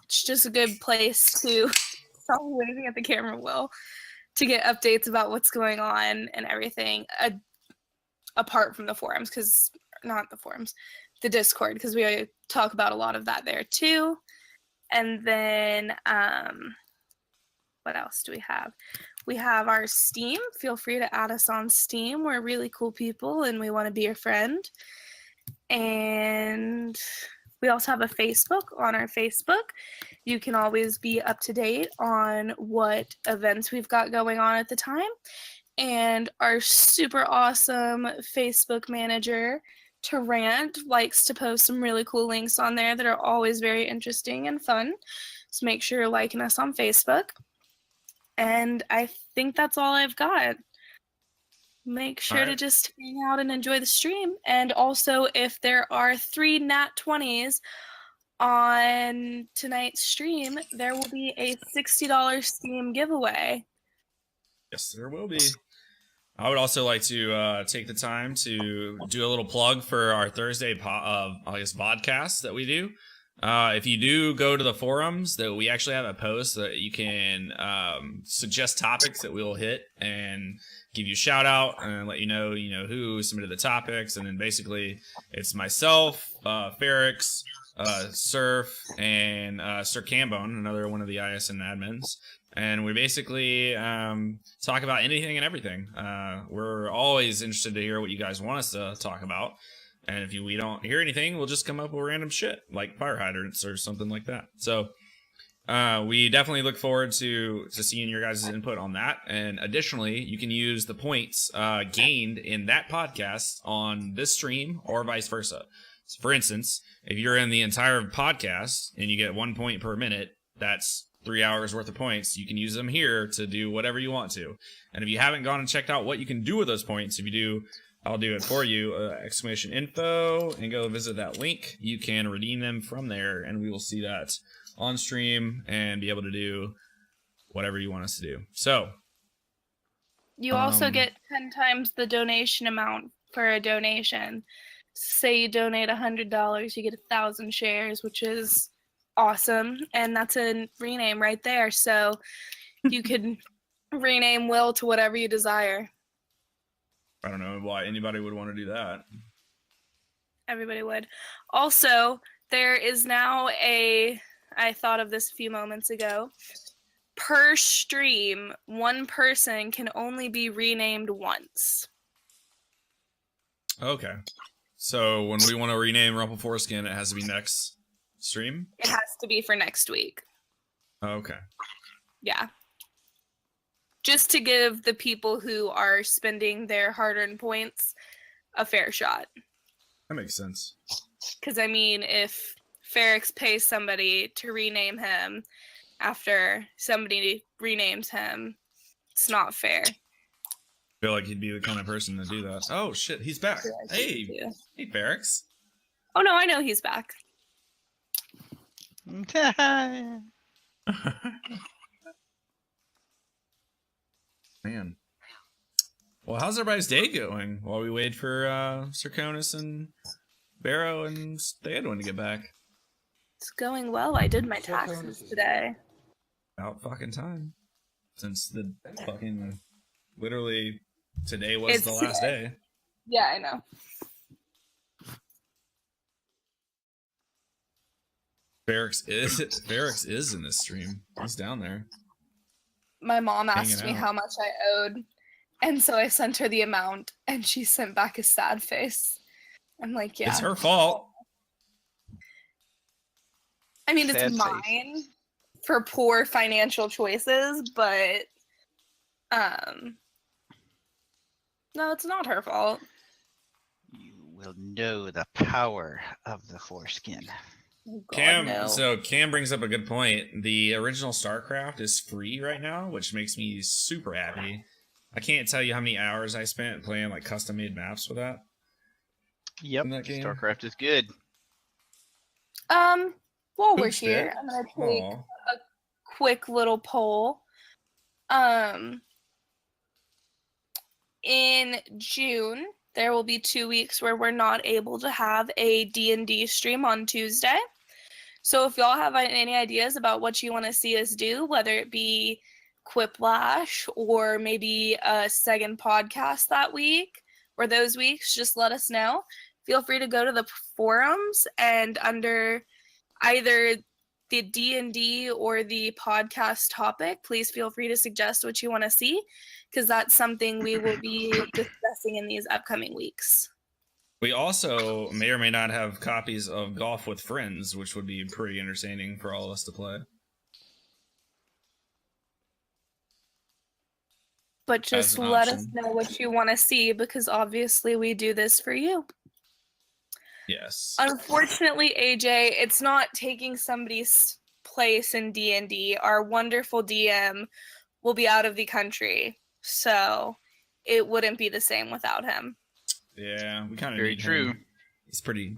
it's just a good place to stop waving at the camera, Will, to get updates about what's going on and everything, apart from the forums, because not the forums, the Discord, because we talk about a lot of that there too. And then what else do we have? We have our Steam. Feel free to add us on Steam. We're really cool people and we want to be your friend. And we also have a Facebook. On our Facebook, you can always be up to date on what events we've got going on at the time. And our super awesome Facebook manager, Tarrant, likes to post some really cool links on there that are always very interesting and fun. So make sure you're liking us on Facebook. And I think that's all I've got. Make sure to just hang out and enjoy the stream. And also, if there are 3 Nat 20s on tonight's stream, there will be a $60 Steam giveaway. Yes, there will be. I would also like to take the time to do a little plug for our Thursday, podcast that we do. If you do go to the forums, that we actually have a post that you can suggest topics that we'll hit and give you a shout out and let you know who submitted the topics, and then basically it's myself, Ferrix, Surf, and Sir Cambone, another one of the ISN admins, and we basically talk about anything and everything. We're always interested to hear what you guys want us to talk about. And if we don't hear anything, we'll just come up with random shit like fire hydrants or something like that. So we definitely look forward to seeing your guys' input on that. And additionally, you can use the points gained in that podcast on this stream or vice versa. So for instance, if you're in the entire podcast and you get 1 point per minute, that's 3 hours worth of points. You can use them here to do whatever you want to. And if you haven't gone and checked out what you can do with those points, if you do, I'll do it for you, exclamation info, and go visit that link. You can redeem them from there, and we will see that on stream and be able to do whatever you want us to do. So You also get 10 times the donation amount for a donation. Say you donate $100, you get 1,000 shares, which is awesome, and that's a rename right there. So you could rename Will to whatever you desire. I don't know why anybody would want to do that. Everybody would. Also, there is now I thought of this a few moments ago. Per stream, one person can only be renamed once. Okay. So when we want to rename Rumple Foreskin, it has to be next stream? It has to be for next week. Okay. Yeah. Just to give the people who are spending their hard-earned points a fair shot. That makes sense. Because, I mean, if Ferrix pays somebody to rename him after somebody renames him, it's not fair. I feel like he'd be the kind of person to do that. Oh, shit, he's back. Hey, Ferrix. Oh, no, I know he's back. Man. Well, how's everybody's day going while we wait for Circonus and Barrow and Theodwin to get back? It's going well. I did my taxes today. About fucking time. Since the fucking literally today was It's the last day. Yeah, I know. Ferrix is in this stream. He's down there. My mom Hanging asked me out. how much I owed, and so I sent her the amount, and she sent back a sad face. I'm like, yeah. It's her fault. I mean, it's Sad face. mine for poor financial choices, but no, it's not her fault. You will know the power of the foreskin. Oh, God, Cam, no. so Cam brings up a good point. The original StarCraft is free right now, which makes me super happy. I can't tell you how many hours I spent playing like custom made maps with that. Yep, In that game? StarCraft is good. While we're Oops, here, Vic. I'm gonna take Aw. quick little poll. In June, there will be 2 weeks where we're not able to have a D&D stream on Tuesday. So if y'all have any ideas about what you want to see us do, whether it be Quiplash or maybe a second podcast that week or those weeks, just let us know. Feel free to go to the forums, and under either the D&D or the podcast topic, please feel free to suggest what you want to see, because that's something we will be discussing in these upcoming weeks. We also may or may not have copies of Golf with Friends, which would be pretty entertaining for all of us to play. But just an let us option. know what you want to see, because obviously we do this for you. Yes. Unfortunately, AJ, it's not taking somebody's place in D&D. Our wonderful DM will be out of the country, so it wouldn't be the same without him. Yeah, we kind of Very need true. him. He's pretty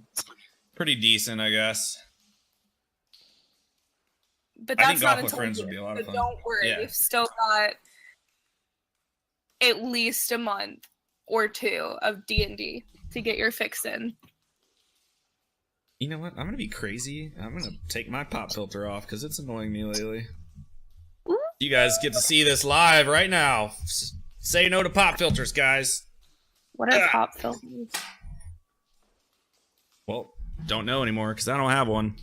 decent, I guess. But I that's think not Golf with until Friends June, would be a lot of so fun. don't worry. Yeah. We've still got at least a month or two of D&D to get your fix in. You know what? I'm gonna be crazy. I'm gonna take my pop filter off because it's annoying me lately. Ooh. You guys get to see this live right now. Say no to pop filters, guys. What are pop filters? Well, don't know anymore because I don't have one.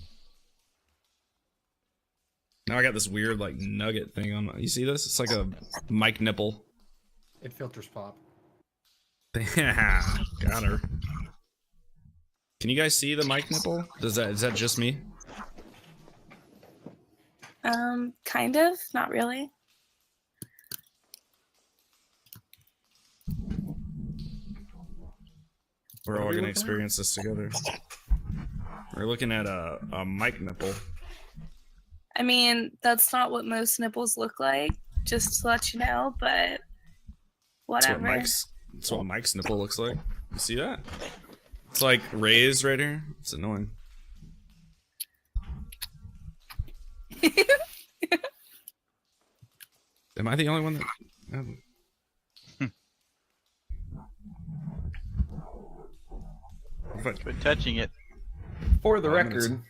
Now I got this weird like nugget thing on. You see this? It's like a mic nipple. It filters pop. Yeah, got her. Can you guys see the mic nipple? Is that just me? Kind of, not really. We're all gonna experience this together. We're looking at a mic nipple. I mean, that's not what most nipples look like, just to let you know, but whatever. That's what Mike's nipple looks like. You see that? It's like raised right here. It's annoying. Am I the only one that... Quit touching it. For the Oh, I'm gonna record,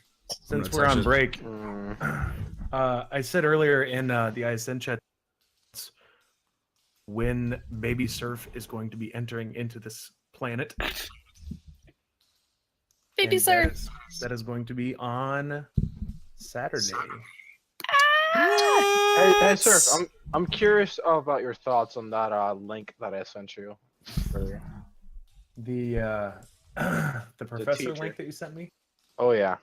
since gonna we're touch on it. break, I said earlier in the ISN chat when Baby Surf is going to be entering into this planet. Baby And Surf. that is going to be on Saturday. Hey, Surf, I'm curious about your thoughts on that link that I sent you. earlier. The professor teacher. link that you sent me. Oh yeah.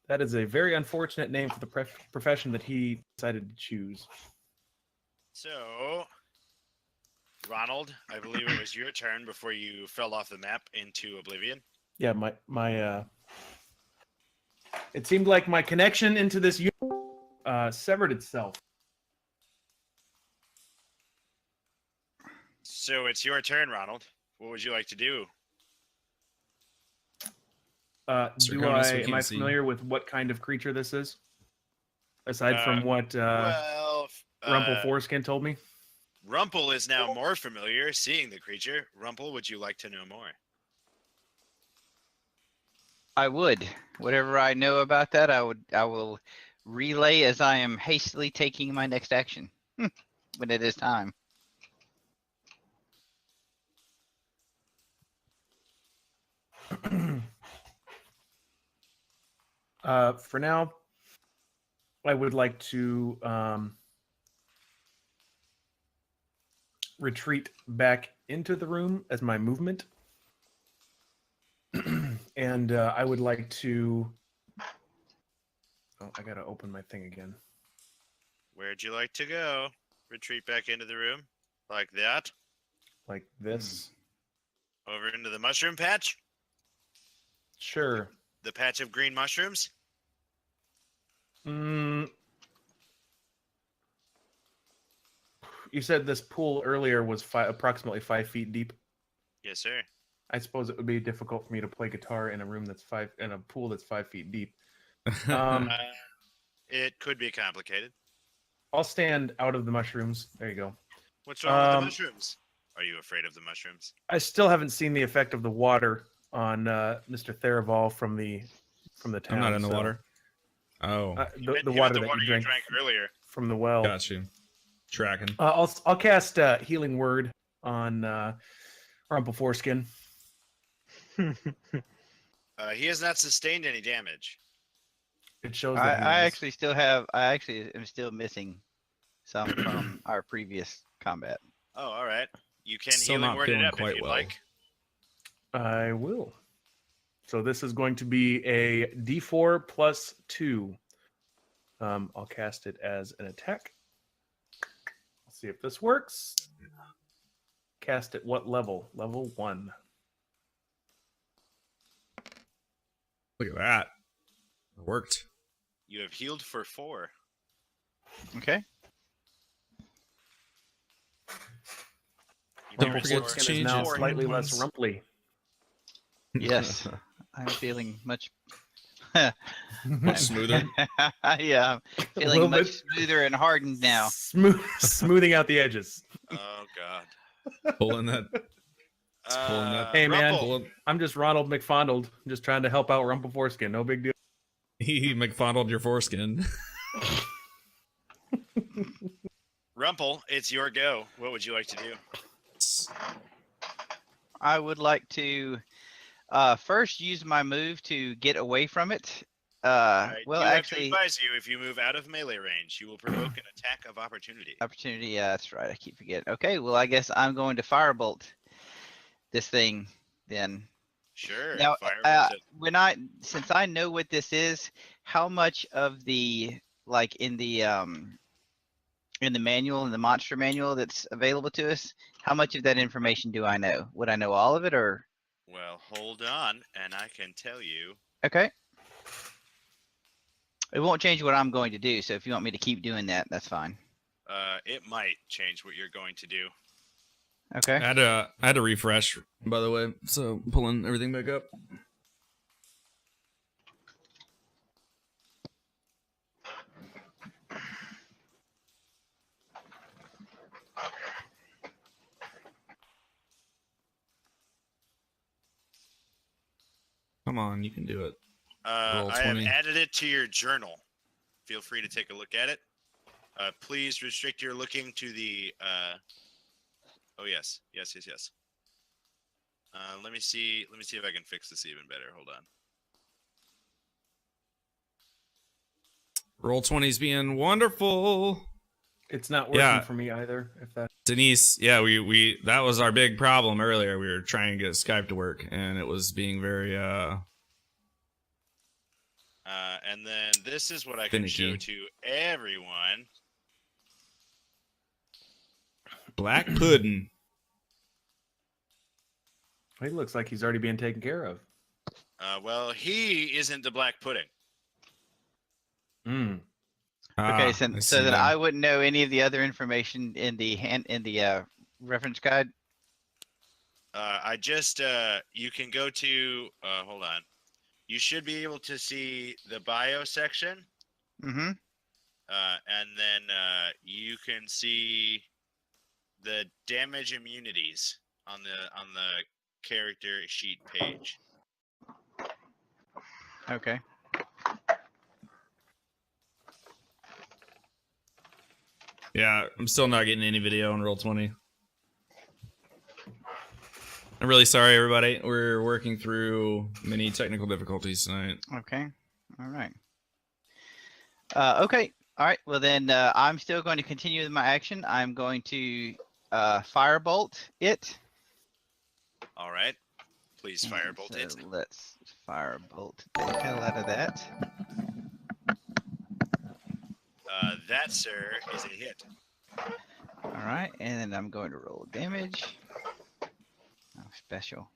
That is a very unfortunate name for the profession that he decided to choose. So, Ronald, I believe it was your turn before you fell off the map into oblivion. Yeah, my it seemed like my connection into this severed itself. So it's your turn, Ronald. What would you like to do? Sir Jonas, we Am I can't see. familiar with what kind of creature this is? Aside from what Well, Rumple Foreskin told me. Rumple is now more familiar seeing the creature. Rumple, would you like to know more? I would. Whatever I know about that, I will relay as I am hastily taking my next action when it is time. For now, I would like to retreat back into the room as my movement. And I would like to... Oh, I gotta open my thing again. Where'd you like to go? Retreat back into the room? Like that? Like this. Over into the mushroom patch? Sure. The patch of green mushrooms? You said this pool earlier was approximately 5 feet deep. Yes, sir. I suppose it would be difficult for me to play guitar in a room that's in a pool that's 5 feet deep. It could be complicated. I'll stand out of the mushrooms. There you go. What's wrong with the mushrooms? Are you afraid of the mushrooms? I still haven't seen the effect of the water on Mr. Theraval from the town. I'm not in the so, water. Oh, the water that you drank earlier. from the well. got you. Tracking. I'll cast Healing Word on Rumple Foreskin. He has not sustained any damage. It shows I that actually am still missing some from our previous combat. Oh, all right. You can Still healing not word it feeling up quite if you'd well. like. I will. So this is going to be a D4 plus 2. I'll cast it as an attack. Let's see if this works. Cast at what level? Level 1. Look at that. It worked. You have healed for 4. Okay. Don't Your forget four- to Foreskin change is now it. slightly less rumply. Yes. I'm feeling much. Much smoother. Yeah, I'm A feeling little much bit. smoother and hardened now. Smoothing out the edges. Oh, God. Pulling that pulling up. Hey, man. Rumple. Pull up. I'm just Ronald McFondled, just trying to help out Rumple Foreskin. No big deal. He McFondled your foreskin. Rumple, it's your go. What would you like to do? I would like to first use my move to get away from it. I Well, do have to actually, advise you, if you move out of melee range, you will provoke an attack of opportunity. opportunity. Yeah, that's right. I keep forgetting. Okay, well, I guess I'm going to firebolt this thing then. Sure. Now, Firebolt it. when I since I know what this is, how much of the like in the manual, in the monster manual that's available to us, how much of that information do I know? Would I know all of it, or? Well, hold on, and I can tell you. Okay. It won't change what I'm going to do, so if you want me to keep doing that, that's fine. It might change what you're going to do. Okay. I had to refresh, by the way, so pulling everything back up. Come on, you can do it. Roll I have 20. added it to your journal. Feel free to take a look at it. Please restrict your looking to the. Oh yes. Let me see. Let me see if I can fix this even better. Hold on. Roll 20's being wonderful. It's not working Yeah. for me either. If that. Denise, yeah, we that was our big problem earlier. We were trying to get Skype to work, and it was being very And then this is what I can show finicky. to everyone. Black pudding. He looks like he's already being taken care of. Well, he isn't the black pudding. Mm. Okay, I so see that now. I wouldn't know any of the other information in the reference guide. I just you can go to hold on. You should be able to see the bio section, Mm-hmm. and then you can see the damage immunities on the character sheet page. Okay. Yeah, I'm still not getting any video on Roll20. I'm really sorry, everybody. We're working through many technical difficulties tonight. Okay. All right. Okay. All right. Well, then I'm still going to continue with my action. I'm going to firebolt it. All right, please firebolt So it. let's firebolt the hell out of that. That, sir, is a hit. All right, and then I'm going to roll damage. Oh, special.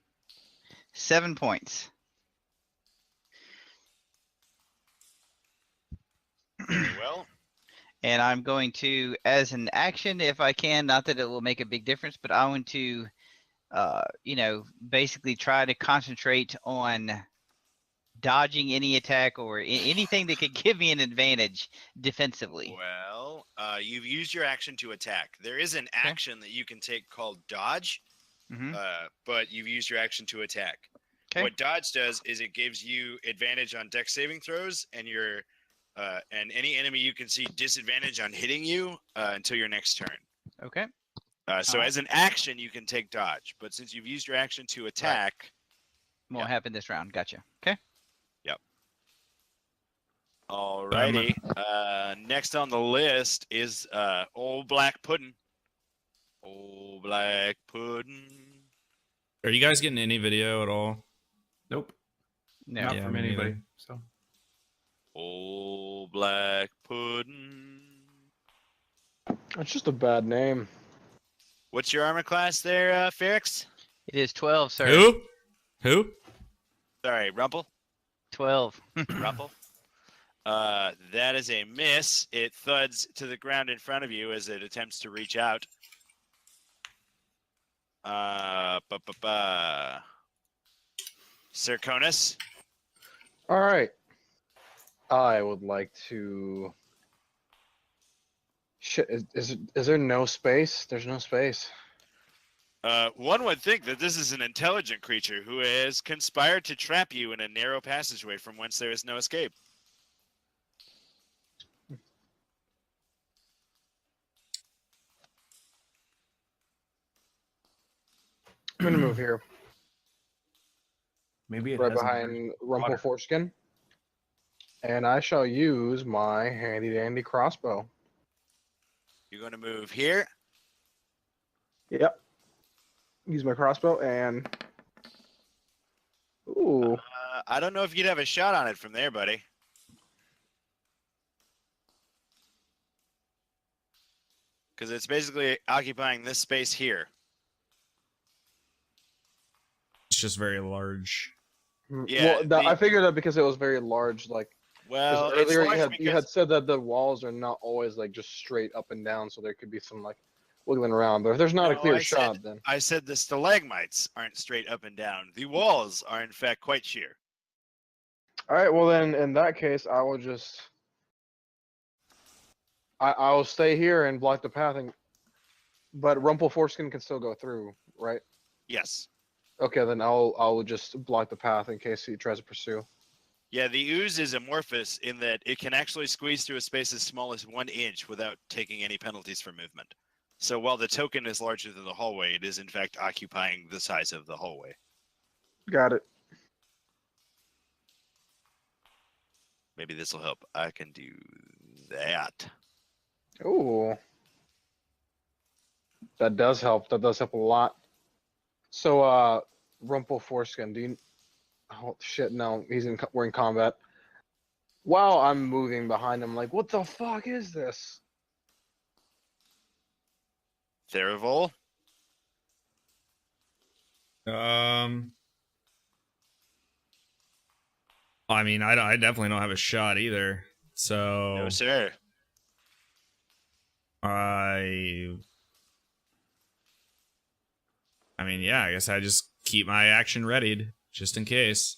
7 points. Very well. And I'm going to, as an action, if I can, not that it will make a big difference, but I want to, basically try to concentrate on dodging any attack or anything that could give me an advantage defensively. Well, you've used your action to attack. There is an action that you can take called dodge, Mhm. but you've used your action to attack. Okay. What dodge does is it gives you advantage on dex saving throws, and and any enemy you can see disadvantage on hitting you until your next turn. Okay. So Alright. as an action, you can take dodge, but since you've used your action to attack, Won't happen this round. Gotcha. Okay. alrighty. Next on the list is old black pudding. Old black pudding. Are you guys getting any video at all? Nope. No. Not Yeah, from me neither. anybody. So. Old black pudding. It's just a bad name. What's your armor class there, Ferrix? It is 12, sir. Who? Sorry, Rumple. 12. Rumple. That is a miss. It thuds to the ground in front of you as it attempts to reach out. Circonus. All right. I would like to. Shit, is there no space? There's no space. One would think that this is an intelligent creature who has conspired to trap you in a narrow passageway from whence there is no escape. I'm gonna move here, Maybe it right hasn't behind Rumple water. Foreskin, and I shall use my handy dandy crossbow. You're going to move here. Yep. Use my crossbow and. Ooh. I don't know if you'd have a shot on it from there, buddy. Because it's basically occupying this space here. It's just very large. Yeah, Well, I figured that because it was very large. Like 'cause Well, it's earlier, large you had because said that the walls are not always like just straight up and down, so there could be some like wiggling around. But if there's not a No, clear I said- shot, then I said the stalagmites aren't straight up and down. The walls are, in fact, quite sheer. all right. Well, then in that case, I will just. I will stay here and block the path, but Rumple Foreskin can still go through, right? Yes. Okay, then I'll just block the path in case he tries to pursue. Yeah, the ooze is amorphous in that it can actually squeeze through a space as small as 1 inch without taking any penalties for movement. So while the token is larger than the hallway, it is in fact occupying the size of the hallway. Got it. Maybe this will help. I can do that. Ooh. That does help. That does help a lot. So, Rumple Foreskin, do you? Oh shit! No, we're in combat. While I'm moving behind him, like, what the fuck is this? Therivol? I mean, I definitely don't have a shot either. So No, sir. I mean, yeah, I guess I just keep my action readied just in case.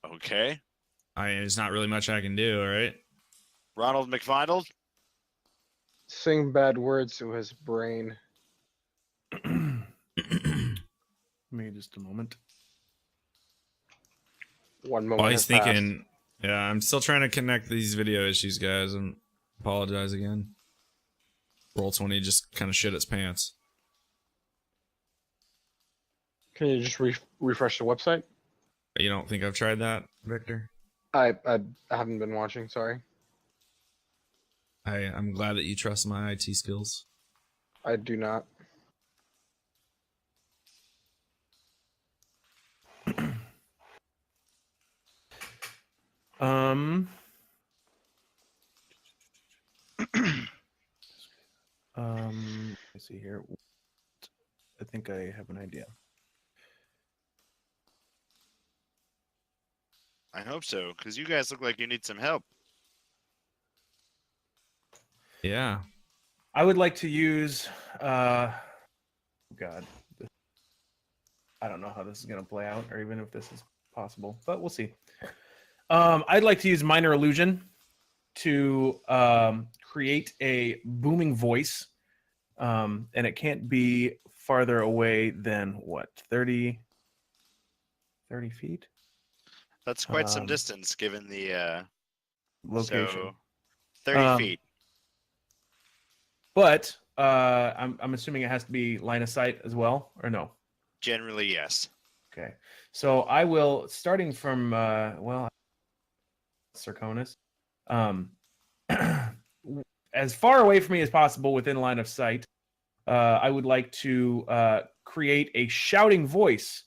Okay. There's not really much I can do, all right? Ronald McFindle? Sing bad words to his brain. Maybe just a moment. One moment. While he's has passed. thinking, yeah, I'm still trying to connect these video issues, guys, and apologize again. Roll20 just kind of shit its pants. Can you just refresh the website? You don't think I've tried that, Victor? I haven't been watching. Sorry. I'm glad that you trust my IT skills. I do not. Let's see here. I think I have an idea. I hope so, because you guys look like you need some help. Yeah. I would like to use. God, I don't know how this is going to play out, or even if this is possible, but we'll see. I'd like to use minor illusion to create a booming voice, and it can't be farther away than what 30 feet That's quite some distance, given the location. So 30 feet. But I'm assuming it has to be line of sight as well, or no? Generally, yes. Okay, so I will, starting from Sarkonis, as far away from me as possible within line of sight. I would like to create a shouting voice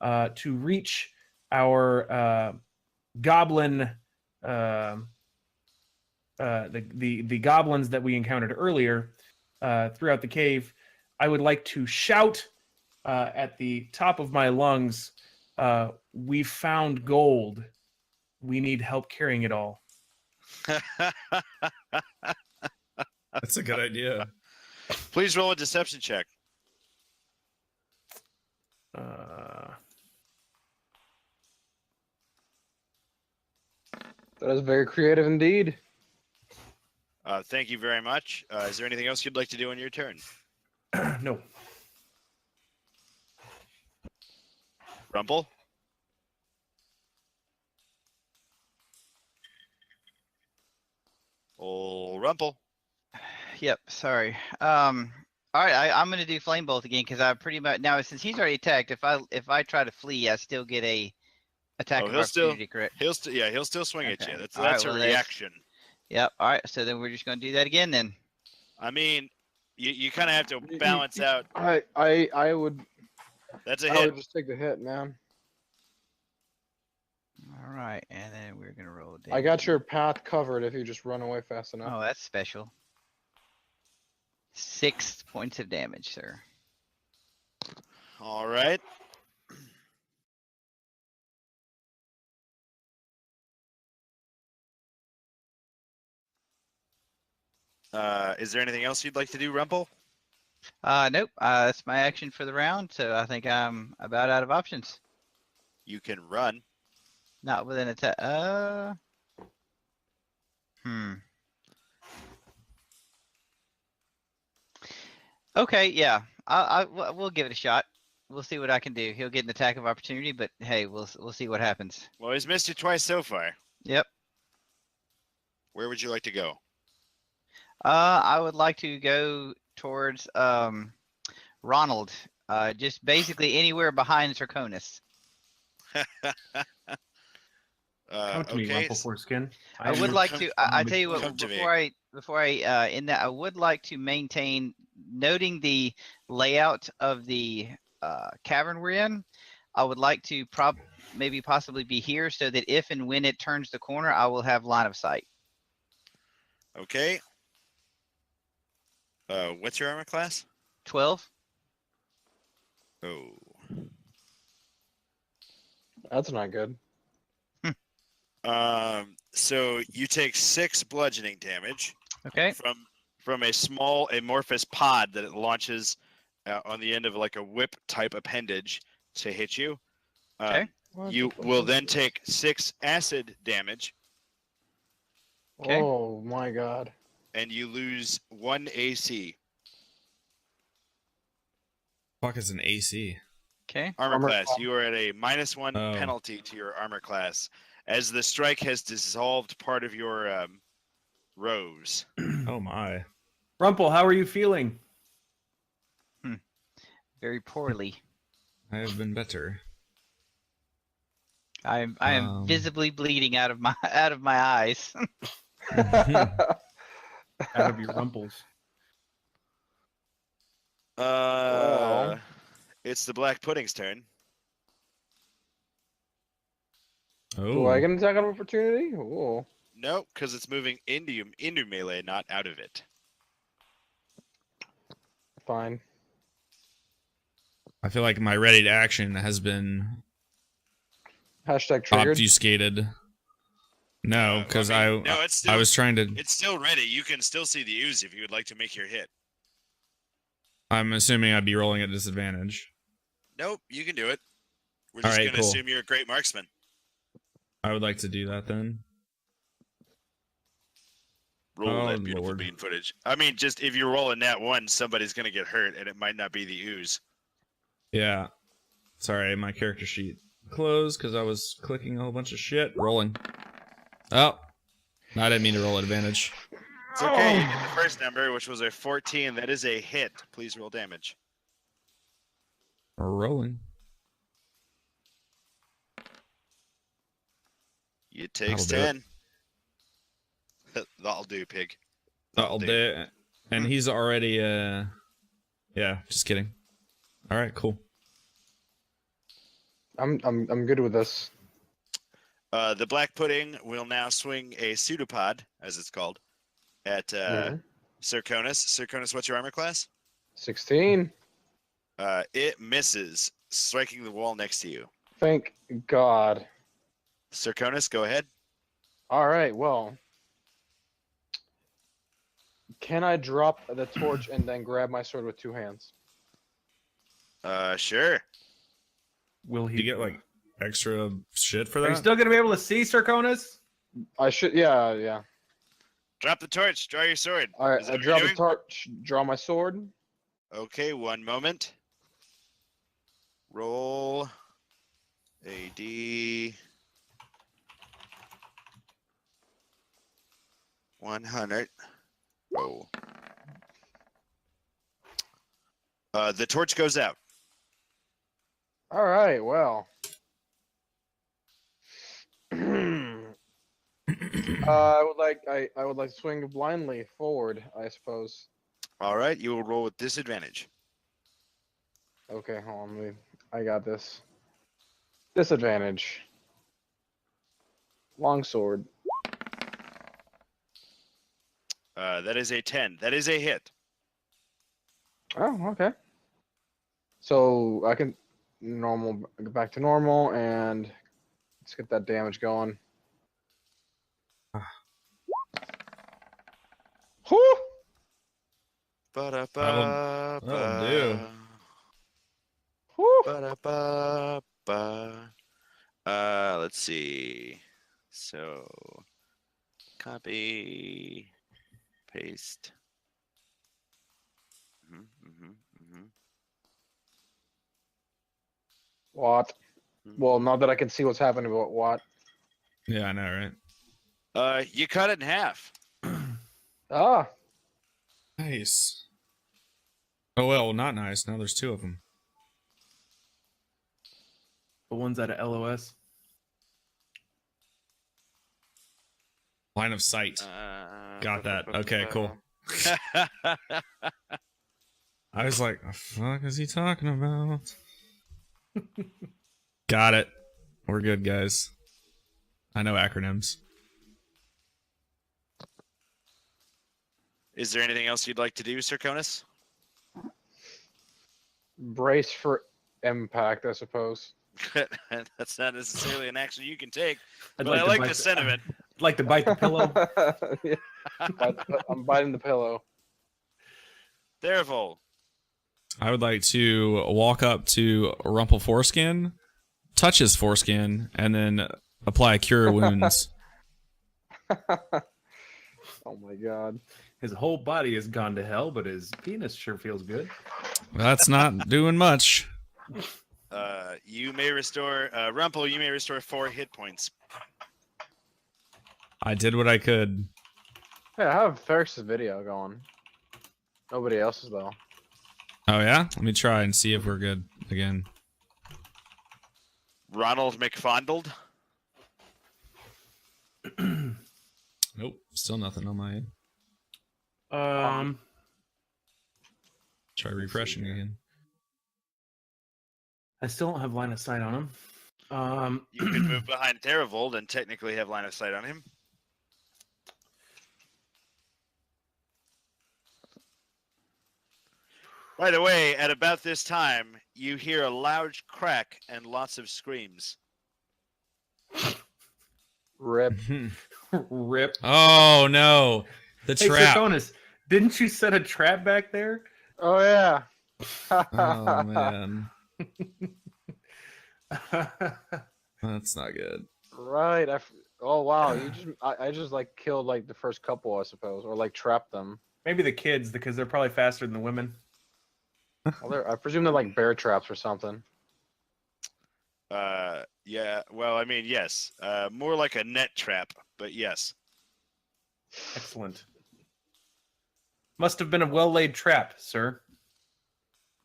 to reach our goblin, the goblins that we encountered earlier throughout the cave. I would like to shout at the top of my lungs, "We found gold. We need help carrying it all." That's a good idea. Please roll a deception check. That is very creative indeed. Thank you very much. Is there anything else you'd like to do on your turn? No. Rumple. Old Rumple. Yep. Sorry. All right. I'm gonna do flame bolt again because I pretty much now since he's already attacked. If I try to flee, I still get a attack Oh, of he'll still- opportunity. Correct. He'll still swing at Okay. you. That's All right, that's well, a that's- reaction. Yep. All right. So then we're just gonna do that again then. I mean, you kind of have to balance out. I would That's a I hit. would just take the hit, man. All right, and then we're gonna roll. I got damage. your path covered if you just run away fast enough. Oh, that's special. 6 points of damage, sir. All right. Is there anything else you'd like to do, Rumple? Nope. That's my action for the round. So I think I'm about out of options. You can run. Not with an attack. Okay, yeah. We'll give it a shot. We'll see what I can do. He'll get an attack of opportunity, but hey, we'll see what happens. Well, he's missed you twice so far. Yep. Where would you like to go? I would like to go towards Ronald. Just basically anywhere behind Zirconis. Come to me, okay. Rumple Foreskin. I would like come- to. I tell you come what. to me. Before I end that, I would like to maintain, noting the layout of the cavern we're in. I would like to maybe possibly be here so that if and when it turns the corner, I will have line of sight. Okay. What's your armor class? 12. Oh. That's not good. So you take 6 bludgeoning damage Okay. from a small amorphous pod that it launches on the end of like a whip type appendage to hit you. Okay. You will then take 6 acid damage, Okay. Oh my god. and you lose 1 AC. Fuck is an AC? Okay. Armor Armor class. class. You are at a -1 Oh. penalty to your armor class, as the strike has dissolved part of your rose. Oh my. Rumple, how are you feeling? Very poorly. I have been better. I am visibly bleeding out of my eyes. Out of your rumples. Well. It's the Black Pudding's turn. Do I Oh. get an attack of opportunity? Oh. Nope, because it's moving into melee, not out of it. Fine. I feel like my ready to action has been Hashtag triggered. obfuscated. No, because no, it's still, I was trying to. It's still ready. You can still see the ooze if you would like to make your hit. I'm assuming I'd be rolling at disadvantage. Nope, you can do it. We're All just right, gonna cool. assume you're a great marksman. I would like to do that then. Roll Oh, that beautiful Lord. bean footage. I mean, just if you roll a nat 1, somebody's gonna get hurt, and it might not be the ooze. Yeah. Sorry, my character sheet closed because I was clicking a whole bunch of shit. Rolling. Oh. I didn't mean to roll advantage. It's okay. You get the first number, which was a 14. That is a hit. Please roll damage. Rolling. It takes That'll do 10. That'll do, pig. That'll do it. And he's already yeah, just kidding. Alright, cool. I'm good with this. The Black Pudding will now swing a pseudopod, as it's called, at Mhm. Zirconis. Zirconis, what's your armor class? 16. It misses, striking the wall next to you. Thank God. Zirconis, go ahead. All right, well. Can I drop the torch and then grab my sword with 2 hands? Sure. Will Do he you get like extra shit for Are you that? still gonna be able to see Zirconis? I should, yeah. Drop the torch. Draw your sword. All right, Is that I what you're drop the doing? torch, draw my sword. Okay, one moment. Roll AD 100. Oh. The torch goes out. All right. Well. I would like to swing blindly forward, I suppose. All right, you will roll with disadvantage. Okay, hold on. I got this. Disadvantage. Longsword. That is a 10. That is a hit. Oh, okay. So I can go back to normal, and let's get that damage going. Whew! Ba-da-ba, That'll do. Whew! ba-da-ba-ba. Let's see. So, copy, paste. What? Well, now that I can see what's happening, but what? Yeah, I know, right? You cut it in half. Ah, Nice. Oh well, not nice. Now there's two of them. The ones out of LOS. Line of sight. Got that. Okay, cool. I was like, the fuck is he talking about? Got it. We're good, guys. I know acronyms. Is there anything else you'd like to do, Sir Conus? brace for impact, I suppose. That's not necessarily an action you can take, I'd but I to like bite the sentiment. I'd like to bite the pillow. Yeah. I'm biting the pillow. Derevol. I would like to walk up to Rumple Foreskin, touch his foreskin, and then apply Cure Wounds. Oh my god. His whole body has gone to hell, but his penis sure feels good. That's not doing much. You may restore Rumple. You may restore 4 hit points. I did what I could. Yeah, I have Ferrex's video going. Nobody else's though. Oh yeah? Let me try and see if we're good again. Ronald McFondled. Nope, still nothing on my end. Try refreshing again. I still don't have line of sight on him. You can move behind Derevol and technically have line of sight on him. By the way, at about this time, you hear a loud crack and lots of screams. Rip. Rip. Oh no, the Hey, trap. Serconis, didn't you set a trap back there? Oh yeah. Oh man, that's not good. Right. Oh wow. I just like killed like the first couple, I suppose, or like trapped them. Maybe the kids, because they're probably faster than the women. Well, I presume they're like bear traps or something. Yeah, well, I mean, yes. More like a net trap, but yes. Excellent. Must have been a well-laid trap, sir.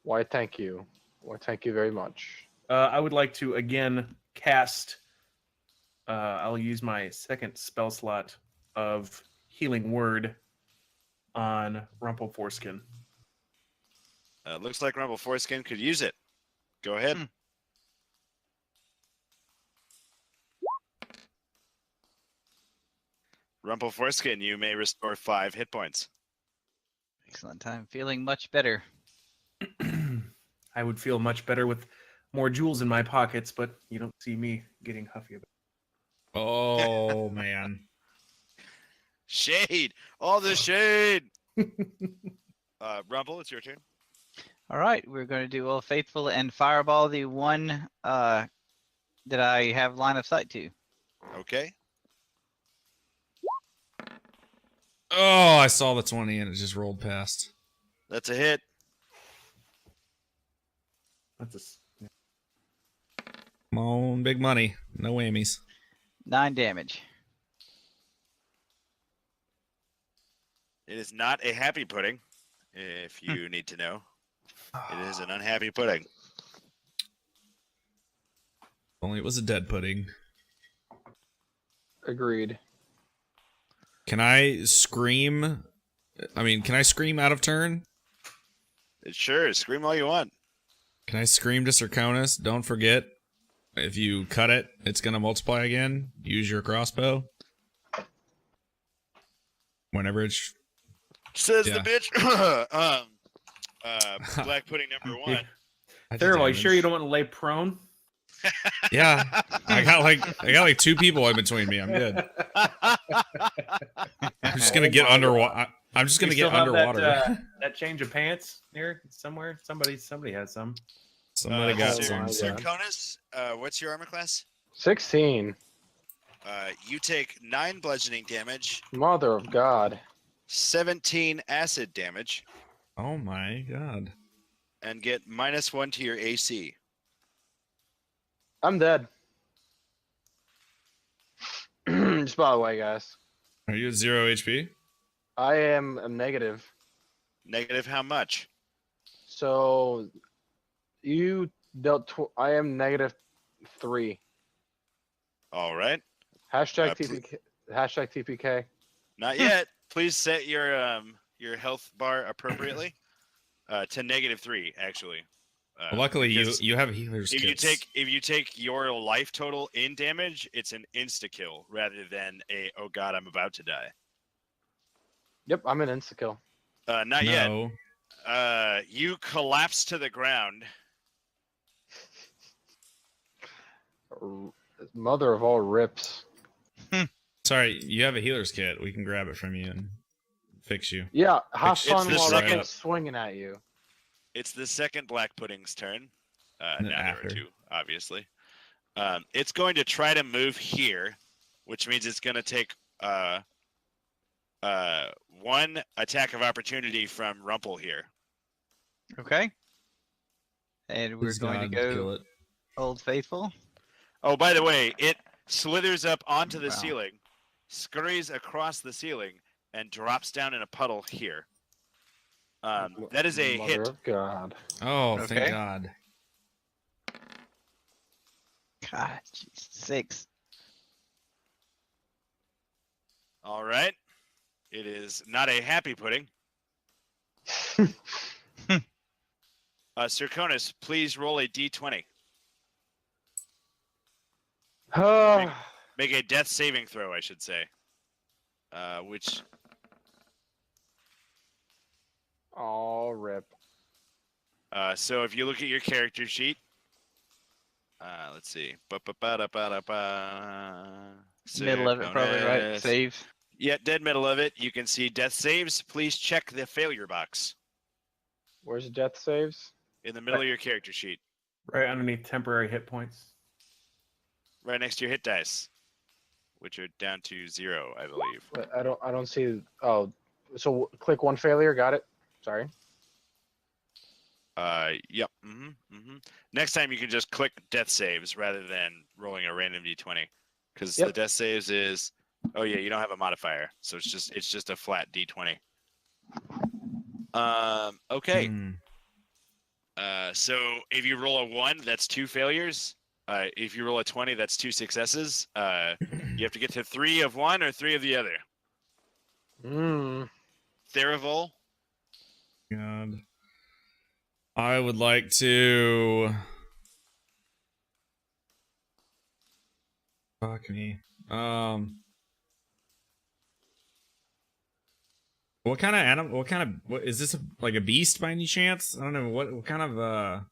Why, thank you. Why, thank you very much. I would like to again cast. I'll use my second spell slot of Healing Word on Rumple Foreskin. Looks like Rumble Foreskin could use it. Go ahead. Rumple Foreskin, you may restore 5 hit points. Excellent. I'm feeling much better. I would feel much better with more jewels in my pockets, but you don't see me getting huffy about it. Oh man. Shade! All the shade! Rumble, it's your turn. All right, we're going to do Old Faithful and Fireball, the one that I have line of sight to. Okay. Oh, I saw the 20 and it just rolled past. That's a hit. That's Come on, big money. No whammies. 9 damage. It is not a happy pudding, if you need to know. It is an unhappy pudding. Only it was a dead pudding. Agreed. Can I scream? Can I scream out of turn? It sure is. Scream all you want. Can I scream to Circonus? Don't forget, if you cut it, it's going to multiply again. Use your crossbow. Whenever it's... Says Yeah. the bitch. Black pudding number 1. I did Thurl, are you sure you damage. don't want to lay prone? Yeah. I got like 2 people in between me. I'm good. I'm just going to get underwater. I'm just going to You get still have underwater. That change of pants here somewhere. Somebody has some. Somebody got oh some. my So. God. Circonus, what's your armor class? 16. You take 9 bludgeoning damage, Mother of God. 17 acid damage, Oh my god. and get -1 to your AC. I'm dead. Just by the way, guys. Are you at 0 HP? I am a negative. Negative how much? So you dealt. I am -3. All right. Hashtag pl- TPK. Hashtag TPK. Not yet. Please set your health bar appropriately to -3. Actually. Well, luckily, because you have healers if kits. you take your life total in damage, it's an insta kill rather than a oh god I'm about to die. Yep, I'm an insta kill. Not yet. No. You collapse to the ground. Mother of all rips. Sorry, you have a healer's kit. We can grab it from you and fix you. Yeah, have It's fun the while second- everyone's swinging at you. It's the second black pudding's turn. And then Now there after. are 2, obviously. It's going to try to move here, which means it's going to take 1 attack of opportunity from Rumple here. Okay. And we're Please going to God, go kill it. Old Faithful. Oh, by the way, it slithers up onto the Wow. ceiling, scurries across the ceiling, and drops down in a puddle here. That is a Mother hit. of God. Oh, Okay. thank God. God, jeez, 6. All right. It is not a happy pudding. Circonus, please roll a d20. Make a death saving throw, I should say. Which Oh, rip. so if you look at your character sheet, let's see. Middle of it, probably, right? Circonus. Save. Yeah, dead middle of it. You can see death saves. Please check the failure box Where's death saves? in the middle of your character sheet, Right underneath temporary hit points. right next to your hit dice, which are down to 0, I believe. But I don't see. Oh, so click 1 failure. Got it. Sorry. Yep. Next time you can just click death saves rather than rolling a random d20, because the Yep. death saves is. Oh yeah, you don't have a modifier, so it's just a flat d20. Okay. Hmm. So if you roll a 1, that's 2 failures. If you roll a 20, that's 2 successes. You have to get to 3 of one or 3 of the other. Theravol. God. I would like to. Fuck me. What kind of animal? What is this? Like a beast by any chance? I don't know. What kind of?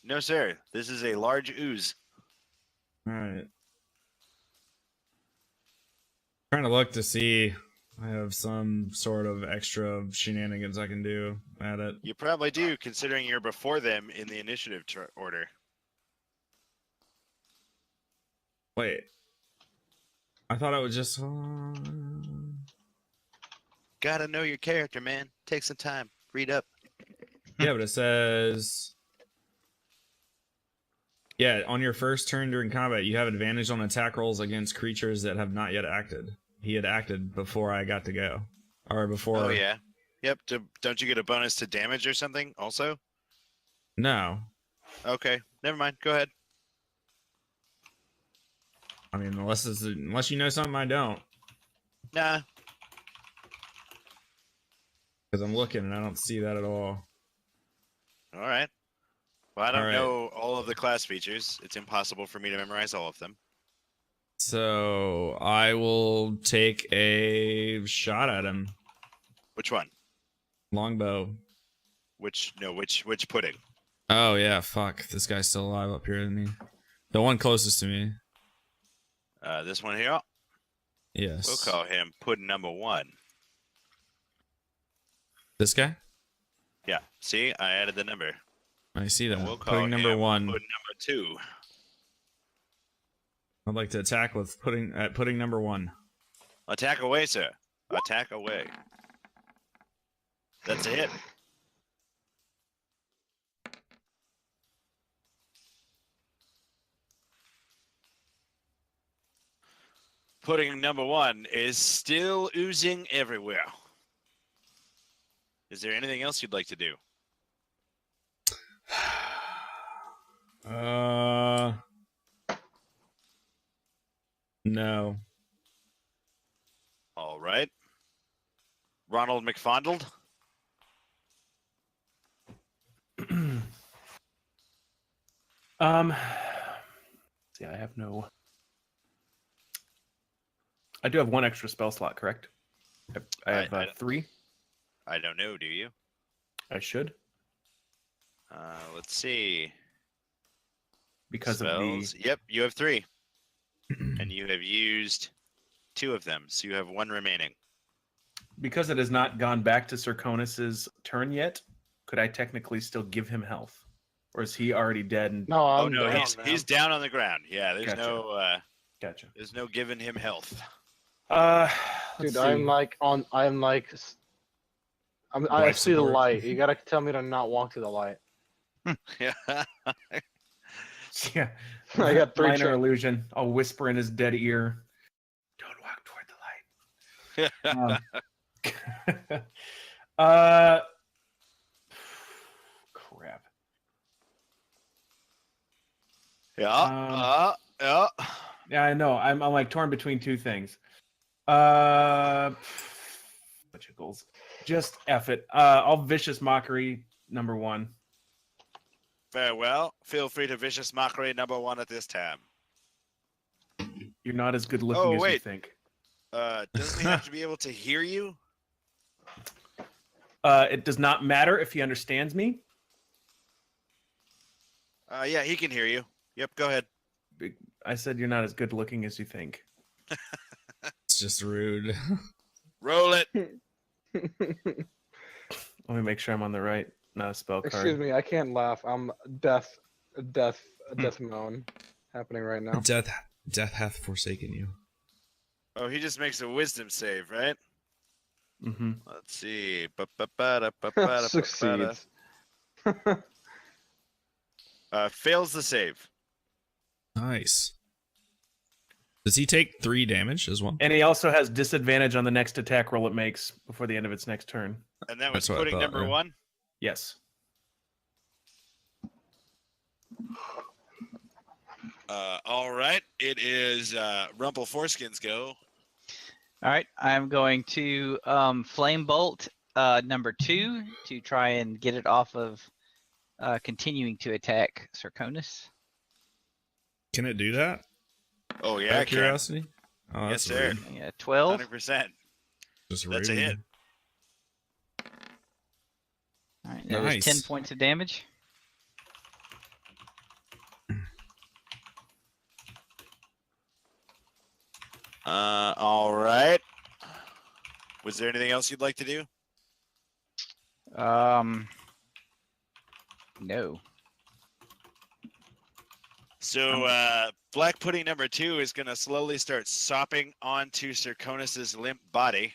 No, sir. This is a large ooze. All right. Trying to look to see. I have some sort of extra shenanigans I can do at it. You probably do, considering you're before them in the initiative order. Wait. I thought I was just. Gotta know your character, man. Take some time. Read up. Yeah, but it says Yeah, on your first turn during combat, you have advantage on attack rolls against creatures that have not yet acted. He had acted before I got to go. Or before... Oh, yeah. Yep. Don't you get a bonus to damage or something also? No. Okay. Never mind. Go ahead. I mean, unless you know something I don't. Nah. Because I'm looking and I don't see that at all. All right. Well, I don't All right. know all of the class features. It's impossible for me to memorize all of them. So I will take a shot at him. Which one? Longbow. Which pudding? Oh yeah, fuck. This guy's still alive up here, isn't he? The one closest to me. This one here. Yes. We'll call him pudding number 1. This guy? Yeah. See, I added the number. I see that. And we'll call Pudding number him 1. pudding number 2. I'd like to attack with pudding number 1. Attack away, sir. Attack away. That's a hit. Pudding number 1 is still oozing everywhere. Is there anything else you'd like to do? No. All right. Ronald McFondled. See, I have no. I do have 1 extra spell slot, correct? I have I 3. I don't know, do you? I should, Let's see. because Spells. of the. Yep, you have 3. And you have used 2 of them, so you have 1 remaining. Because it has not gone back to Serconis's turn yet, could I technically still give him health, or is he already dead? And No, Oh I'm no, down, he's down on the ground. Yeah, there's Gotcha. no gotcha. giving him health. Let's Dude, see. I Life see the support. light. You gotta tell me to not walk to the light. Yeah. Yeah, I got 3 minor check. illusion. I'll whisper in his dead ear. Don't walk toward the light. Crap. Yeah. Yeah. Yeah, I know. I'm like torn between 2 things. Bunch of goals. Just F it. I'll vicious mockery number 1. Very well. Feel free to vicious mockery number 1 at this time. You're not as good looking Oh, as you wait. think. Doesn't he have to be able to hear you? It does not matter if he understands me. Yeah, he can hear you. Yep, go ahead. I said you're not as good looking as you think. It's just rude. Roll it. Let me make sure I'm on the right, not a spell card. Excuse me, I can't laugh. I'm death moan happening right now. Death hath forsaken you. Oh, he just makes a wisdom save, right? Mm-hmm. Let's see. Succeeds. Fails the save. Nice. Does he take 3 damage as well? And he also has disadvantage on the next attack roll it makes before the end of its next turn. And that was That's what I pudding thought, number yeah. 1. Yes. All right. It is Rumple Foreskin's go. All right, I'm going to flame bolt number 2 to try and get it off of continuing to attack Serconis. Can it do that? Oh, Out yeah, of I can. curiosity? Oh, Yes, that's sir. rude. Yeah, 12. 100%. Just That's a rude. hit. All right, that is 10 Nice. points of damage. All right. Was there anything else you'd like to do? No. So black pudding number 2 is going to slowly start sopping onto Serconis's limp body.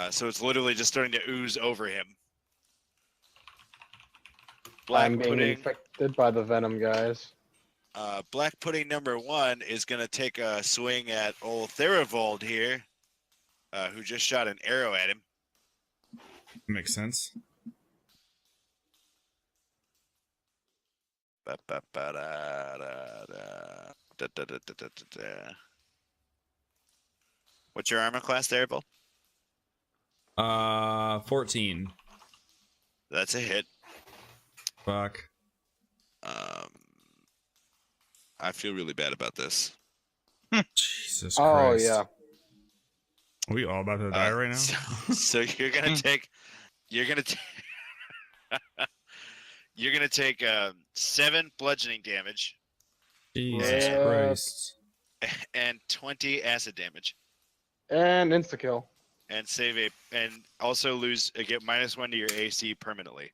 So it's literally just starting to ooze over him. Black I'm being pudding. infected by the venom, guys. Black pudding number 1 is gonna take a swing at old Therivold here, who just shot an arrow at him. Makes sense. What's your armor class, Therivold? 14. That's a hit. Fuck. I feel really bad about this. Jesus Oh Christ. yeah. Are we all about to die right now? So you're gonna take. You're gonna take. You're gonna take 7 bludgeoning damage Jesus Yeah. Christ. and 20 acid damage, And insta kill. and also get -1 to your AC permanently.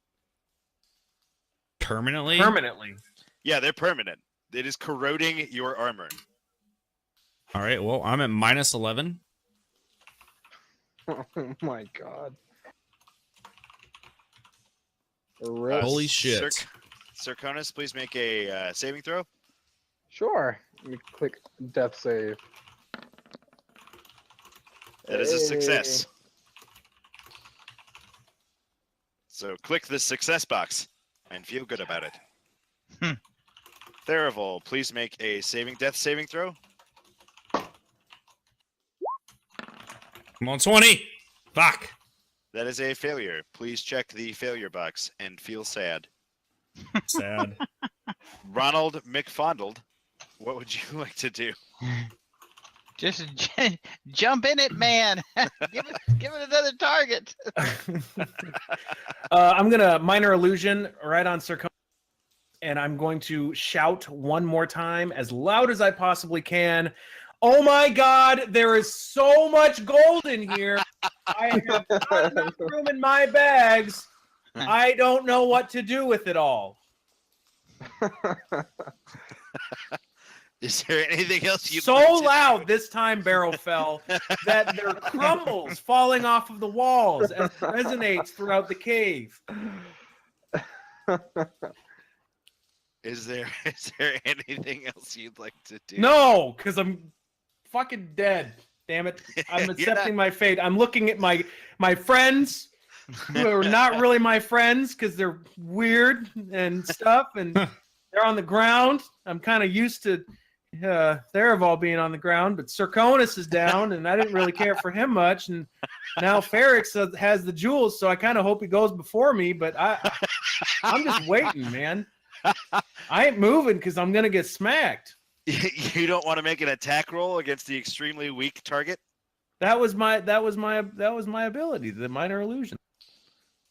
Permanently? Permanently. Yeah, they're permanent. It is corroding your armor. All right, well, I'm at -11. Oh my god. Rip. Holy shit. Circonus, please make a saving throw. Sure. Let me click death save. That is a success. Hey. So click the success box and feel good about it. Therivold, please make a death saving throw. I'm on 20. Fuck. That is a failure. Please check the failure box and feel sad. Sad. Ronald McFondled, what would you like to do? Just jump in it, man. give it another target. I'm gonna minor illusion right on Circumference, and I'm going to shout one more time as loud as I possibly can. Oh my God! There is so much gold in here. I have not enough room in my bags. I don't know what to do with it all. Is there anything else you'd So like to loud this time, Barrel fell, that there crumbles falling off of the walls as it resonates throughout the cave. Is there anything else you'd like to do? No, because I'm fucking dead. Damn it. I'm You're accepting my fate. I'm looking at my friends who are not really my friends because they're weird and stuff, and they're on the ground. I'm kind of used to Therivold being on the ground, but Circonus is down, and I didn't really care for him much. And now Ferrix has the jewels, so I kind of hope he goes before me, but I'm just waiting, man. I ain't moving because I'm gonna get smacked. You don't want to make an attack roll against the extremely weak target? That was my ability, the minor illusion.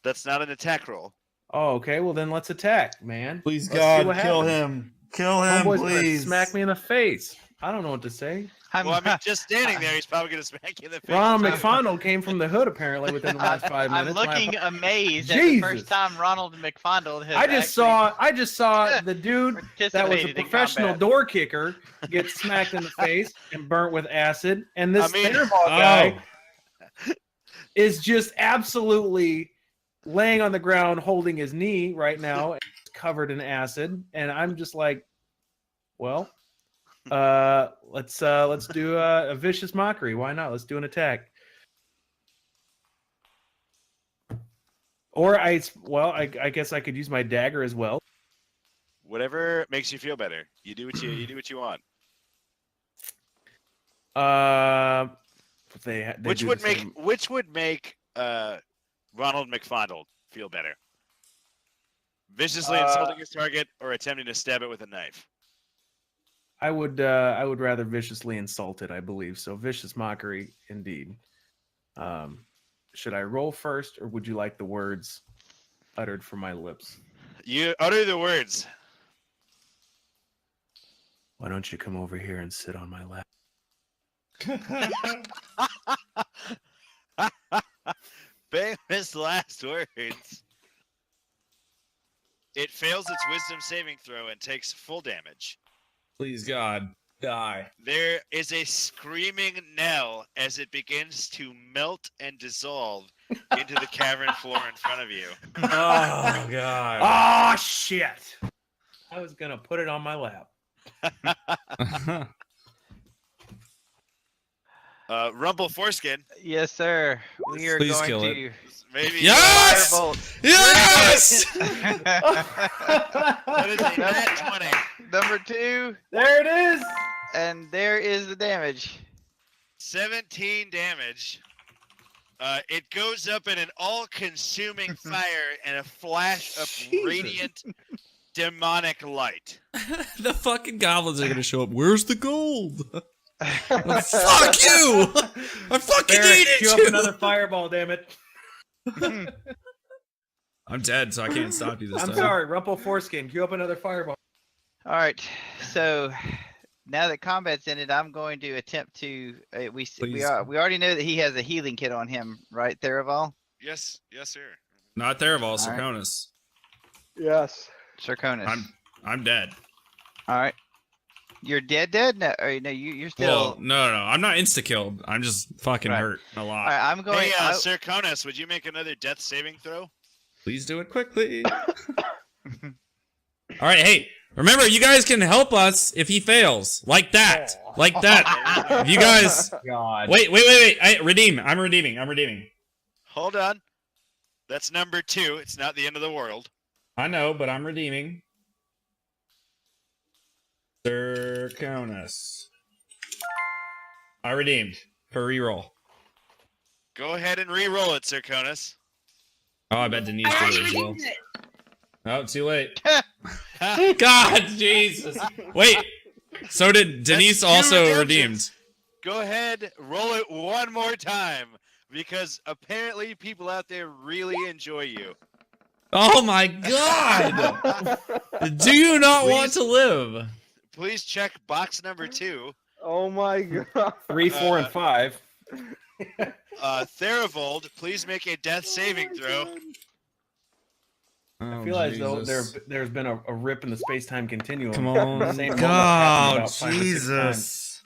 That's not an attack roll. Oh, okay. Well, then let's attack, man. Please, Let's see God, what kill happens. him. Kill him, Homeboy's gonna please. smack me in the face. I don't know what to say. Well, I mean, just standing there, he's probably going to smack you in the face. Ronald McFondle came from the hood apparently within the last 5 I'm minutes. looking amazed at the Jesus. first time Ronald McFondle has I just saw the dude that was a participated in professional combat. door kicker get smacked in the face and burnt with acid, and this I mean- Thunderball guy is just absolutely laying on the ground holding his knee right now, and it's covered in acid, and I'm just like, well, let's do a vicious mockery. Why not? Let's do an attack. Or I guess I could use my dagger as well. Whatever makes you feel better. You do what you want. They Which do would the make same. Ronald McFondle feel better? Viciously insulting his target or attempting to stab it with a knife? I would rather viciously insult it, I believe. So vicious mockery, indeed. Should I roll first, or would you like the words uttered from my lips? You utter the words. Why don't you come over here and sit on my lap? Famous last words. It fails its wisdom saving throw and takes full damage. Please, God, die. There is a screaming knell as it begins to melt and dissolve into the cavern floor in front of you. Oh god. Oh shit! I was gonna put it on my lap. Rumble Foreskin. Yes, sir. We are Please going kill to it. Maybe Yes! firebolt. Yes! That is a nat 20. Number 2, There it is. and there is the damage. 17 damage. It goes up in an all-consuming fire and a flash of Jesus. radiant demonic light. The fucking goblins are gonna show up. Where's the gold? Like, fuck you! I fucking Barrett, needed cue up you! another fireball, damn it. I'm dead, so I can't stop you this I'm time. sorry, Rumple Foreskin, cue up another fireball. All right. So now that combat's ended, I'm going to attempt to. We Please. already know that he has a healing kit on him, right, Theraval? Yes, sir. Not Theraval, All right. Serconis. Yes. Serconis. I'm dead. All right. You're dead. No, or, no, you're still. Well, no, I'm not insta killed. I'm just fucking Right. hurt a lot. All right, I'm going. Hey, Sir Conus, would you make another death saving throw? Please do it quickly. All right, hey, remember, you guys can help us if he fails. Like that. Like that. If you guys. God. Wait. Redeem. I'm redeeming. Hold on. That's number 2. It's not the end of the world. I know, but I'm redeeming. Serconis. I redeemed for reroll. Go ahead and re-roll it, Sir Conus. Oh, I bet Denise I did already it as well. redeemed it. Oh, too late. God, Jesus. Wait. So did Denise two also redemptions. redeemed? Go ahead, roll it one more time, because apparently people out there really enjoy you. Oh my God! Do you not want to live? Please check box number 2. Oh my god. 3, 4, and 5. Therivold, please make a death saving throw. Oh, I feel as though Jesus. there's been a rip in the space-time continuum. Come The on. same moment happened God, about 5 or 6 times. Jesus.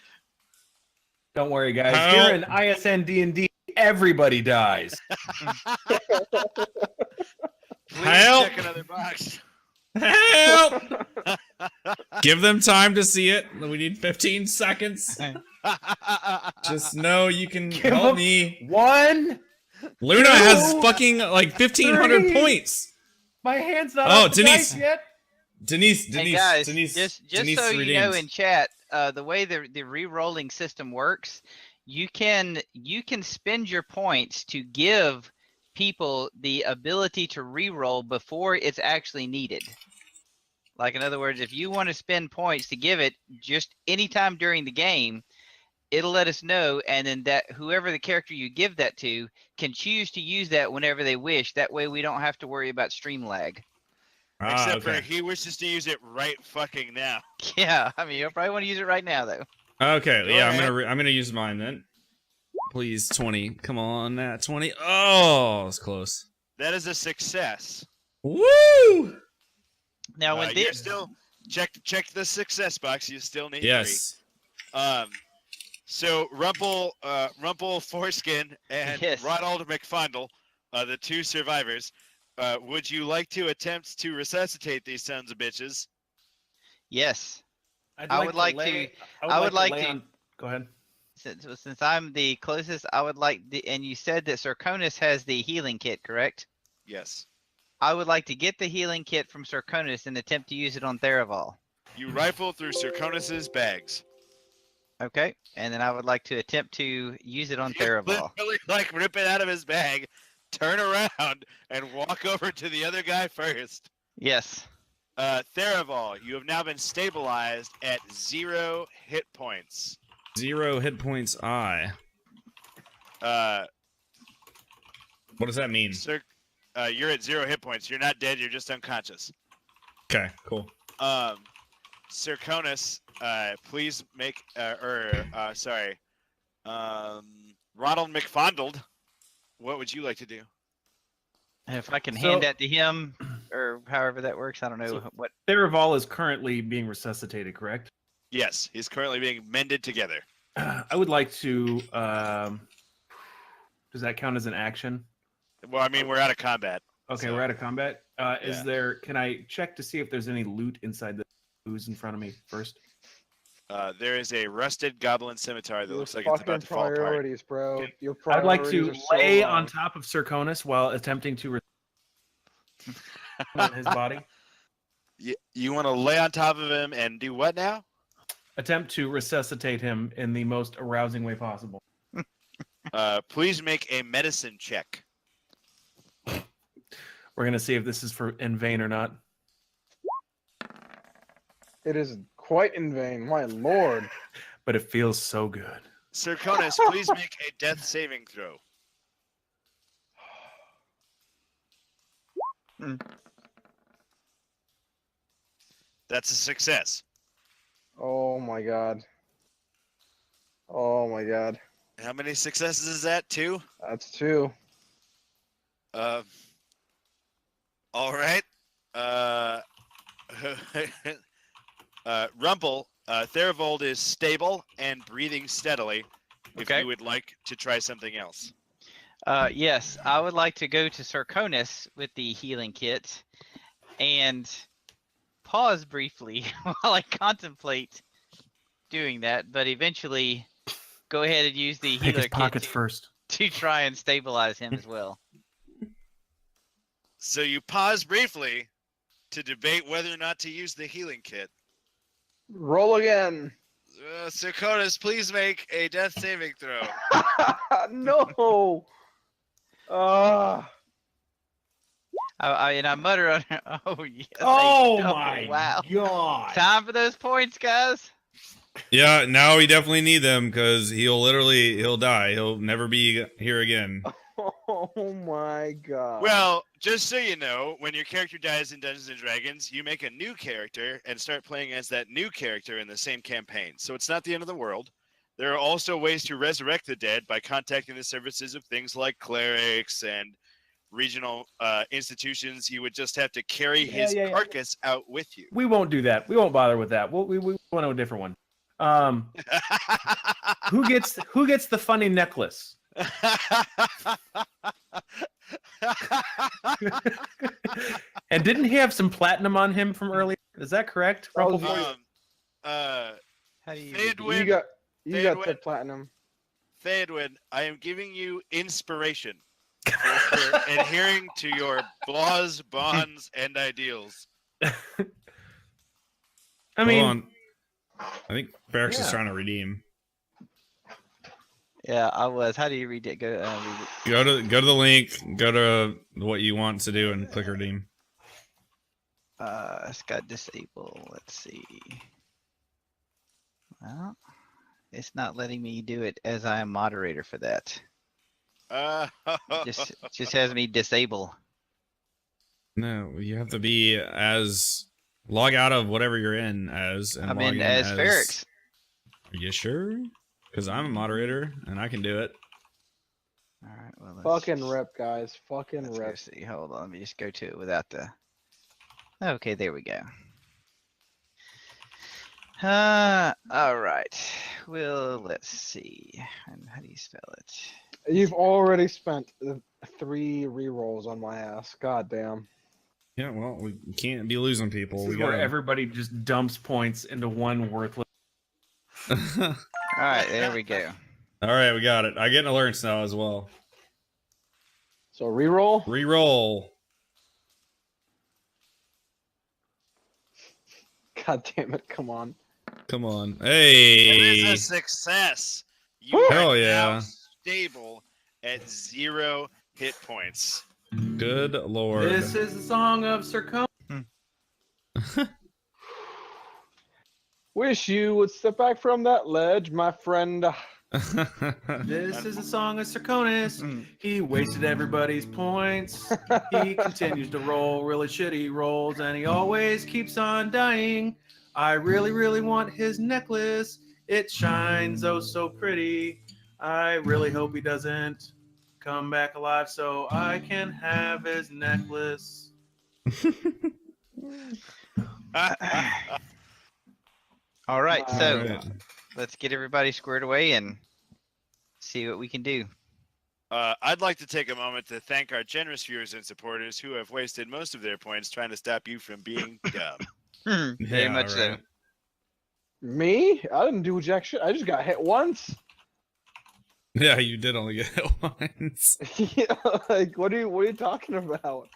Don't worry, guys. Help. Here in ISN D&D, everybody dies. Please Help. check another box. Help! Give them time to see it. We need 15 seconds. Just know you can Give help them- me. 1. Luna has 2, fucking like 1,500 3. points. My hand's not Oh, off the Denise. dice yet. Denise, Hey guys, Denise, just Denise so you know redeemed. in chat, the way the re-rolling system works, you can spend your points to give people the ability to re-roll before it's actually needed. Like, in other words, if you want to spend points to give it just anytime during the game, it'll let us know, and then that whoever the character you give that to can choose to use that whenever they wish. That way we don't have to worry about stream lag. Except okay. for he wishes to use it right fucking now. Yeah, I mean, you'll probably want to use it right now, though. Okay, Go yeah, ahead. I'm gonna use mine then. Please, 20. Come on, that 20. Oh, it's close. That is a success. Woo! Now, when You're this, still check the success box. You still need Yes. 3. So Rumple Foreskin and Yes. Ronald McFondle, the 2 survivors, would you like to attempt to resuscitate these sons of bitches? yes, I'd I would like lay- to- I would like lay to- on- Go ahead. since I'm the closest, I would like and you said that Serconis has the healing kit, correct? Yes. I would like to get the healing kit from Serconis and attempt to use it on Theraval. You rifle through Serconis's bags. Okay, and then I would like to attempt to use it on You Theraval. literally like rip it out of his bag, turn around, and walk over to the other guy first. Yes. Theraval, you have now been stabilized at 0 hit points. 0 hit points. What does that mean? Sir, you're at 0 hit points. You're not dead. You're just unconscious. Okay, cool. Sir Conus, please make, Ronald McFondled, what would you like to do? And if I can So- hand that to him, or however that works, I don't know So- what. Theraval is currently being resuscitated, correct? Yes, he's currently being mended together. I would like to. Does that count as an action? Well, I mean, we're out of combat. Okay, So- we're out of combat. Is Yeah. there? Can I check to see if there's any loot inside the ooze in front of me first? There is a rusted goblin scimitar that Your looks like it's fucking about to fall apart. priorities, bro. Your I'd like priorities to are so lay wrong. on top of Circonus while attempting to on his body. You want to lay on top of him and do what now? Attempt to resuscitate him in the most arousing way possible. Please make a medicine check. We're gonna see if this is for in vain or not. It is quite in vain, my lord. But it feels so good. Circonus, please make a death saving throw. That's a success. Oh my god. Oh my god. How many successes is that? 2? That's 2. All right. Rumple, Therivold is stable and breathing steadily. If Okay. you would like to try something else. Yes, I would like to go to Circonus with the healing kit and pause briefly while I contemplate doing that, but eventually go ahead and use the Pick healer his kit pockets first. to try and stabilize him as well. So you pause briefly to debate whether or not to use the healing kit. Roll again. Circonus, please make a death saving throw. No. I mutter under. Oh yes. a Oh double, my wow! god! Time for those points, guys. Yeah, now we definitely need them because he'll die. He'll never be here again. Oh my god. Well, just so you know, when your character dies in Dungeons and Dragons, you make a new character and start playing as that new character in the same campaign. So it's not the end of the world. There are also ways to resurrect the dead by contacting the services of things like clerics and regional institutions. You would just have to carry his Yeah. carcass out with you. We won't do that. We won't bother with that. We want a different one. Who gets the funny necklace? And didn't he have some platinum on him from earlier? Is that correct? That was Rumplefoot? How do you? Theodwin, you got Theodwin. the platinum. Theodwin, I am giving you inspiration for adhering to your laws, bonds, and ideals. I mean, Hold on. I think Barracks is Yeah. trying to redeem. Yeah, I was. How do you read it? Go. Read it. Go to the link. Go to what you want to do and click redeem. It's got disable. Let's see. Well, it's not letting me do it as I am moderator for that. Just has me disable. No, you have to be as log out of whatever you're in as. And I'm log in as Ferrex. Are you sure? Because I'm a moderator and I can do it. All right. Well, let's Fucking rip, guys. Fucking Let's go rip. see. Hold on. Let me just go to it without the. Okay, there we go. All right. Well, let's see. And how do you spell it? You've already spent 3 rerolls on my ass. God damn. Yeah, well, we can't be losing people. this We is where gotta... everybody just dumps points into one worthless. All right, there we go. All right, we got it. I get alerts now as well. So reroll. Reroll. God damn it! Come on. Come on. It Hey. is a success. You Woo! are Hell now yeah. stable at 0 hit points. Good lord. This is the song of Circon. Wish you would step back from that ledge, my friend. This is a song of Circonus. Mm. He wasted everybody's points. He continues to roll really shitty rolls, and he always keeps on dying. I really, really want his necklace. It shines oh so pretty. I really hope he doesn't come back alive so I can have his necklace. All right, so Alright. let's get everybody squared away and see what we can do. I'd like to take a moment to thank our generous viewers and supporters who have wasted most of their points trying to stop you from being dumb. Very much so. right. Me? I didn't do jack shit. I just got hit once. Yeah, you did only get hit once. Yeah, like what are you talking about?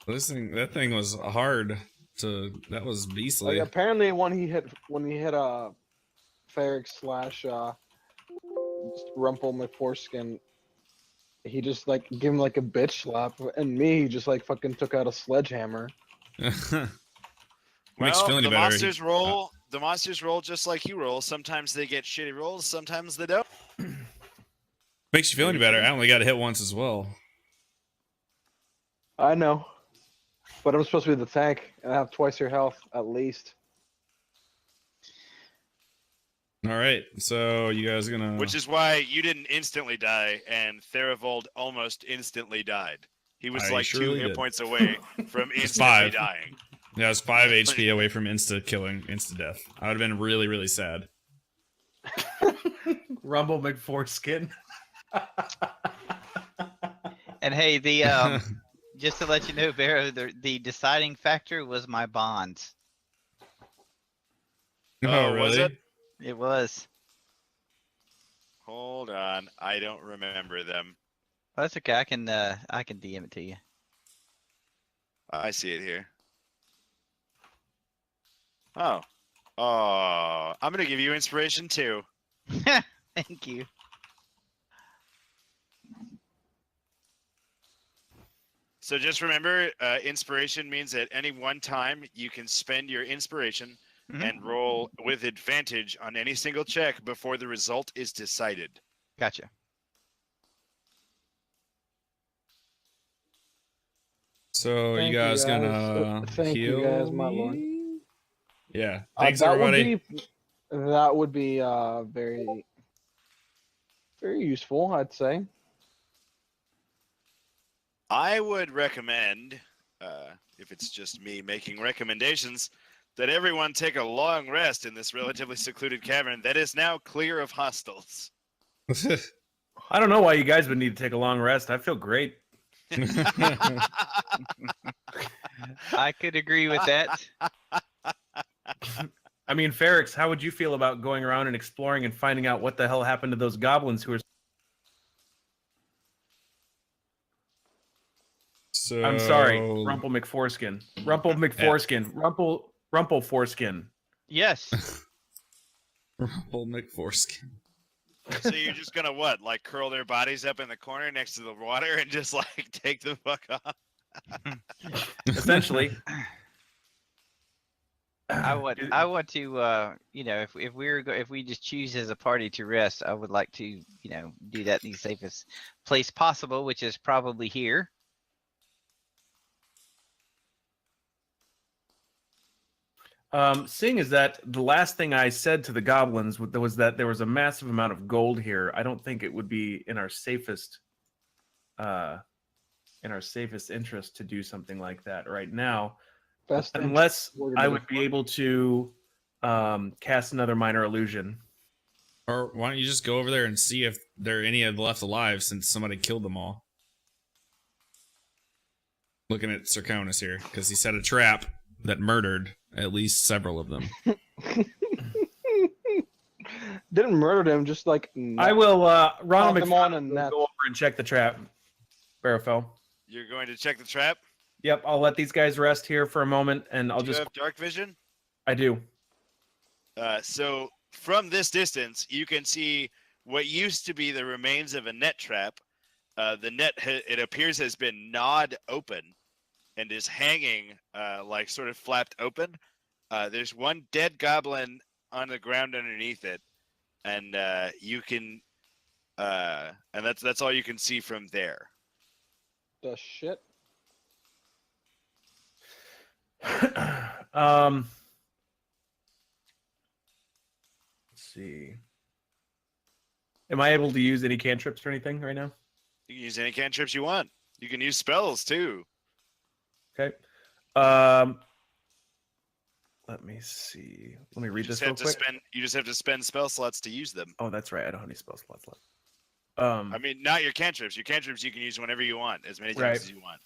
That thing was hard to. That was beastly. Like apparently when he hit Ferric slash Rumple McForeskin, he just like gave him like a bitch slap, and me he just like fucking took out a sledgehammer. Makes you Well, feel any the better. monsters roll. The monsters roll just like you roll. Sometimes they get shitty rolls. Sometimes they don't. Makes you feel any better. I only got hit once as well. I know, but I'm supposed to be the tank, and I have twice your health at least. All right, so you guys gonna? Which is why you didn't instantly die, and Therivold almost instantly died. He was I like surely 2 hit did. points away from It's instantly 5. dying. Yeah, I was 5 HP away from insta death. I would have been really, really sad. Rumble McForeskin. And hey, the just to let you know, Vero, the deciding factor was my bonds. Oh, was it? It was. Hold on, I don't remember them. Well, that's okay. I can DM it to you. I see it here. Oh. Oh, I'm gonna give you inspiration too. Thank you. So just remember, inspiration means at any one time you can spend your inspiration and roll with advantage on any single check before the result is decided. Gotcha. So Thank you you, guys guys. gonna Thank heal you, guys, my lord. me? Yeah. Thanks that everybody. Would be very, very useful, I'd say. I would recommend, if it's just me making recommendations, that everyone take a long rest in this relatively secluded cavern that is now clear of hostiles. I don't know why you guys would need to take a long rest. I feel great. I could agree with that. I mean, Ferrix, how would you feel about going around and exploring and finding out what the hell happened to those goblins who are... So I'm sorry, Rumple McForeskin. Rumple McForeskin. Rumple Foreskin. Yes. Rumple McForeskin. So you're just gonna what? Like curl their bodies up in the corner next to the water and just like take the fuck off? Essentially. I want to, you know, if we just choose as a party to rest, I would like to, you know, do that in the safest place possible, which is probably here. Seeing as that the last thing I said to the goblins was that there was a massive amount of gold here, I don't think it would be in our safest interest to do something like that right now, unless I would be able to cast another minor illusion. Or why don't you just go over there and see if there are any left alive since somebody killed them all? Looking at Circonus here, because he set a trap that murdered at least several of them. Didn't murder them, just like I will Ronald them on McFarlane and will net. go over and check the trap. Barrowfell. You're going to check the trap? Yep, I'll let these guys rest here for a moment, and I'll Do you just. have dark vision? I do. So from this distance, you can see what used to be the remains of a net trap. The net, it appears, has been gnawed open and is hanging like sort of flapped open. There's one dead goblin on the ground underneath it, and you can, and that's all you can see from there. The shit. Let's see. Am I able to use any cantrips or anything right now? You can use any cantrips you want. You can use spells too. Okay. Let me see. Let me read You just this real have to quick. spend. You just have to spend spell slots to use them. Oh, that's right. I don't have any spell slots left. I mean, not your cantrips. Your cantrips you can use whenever you want, as many times Right. as you want.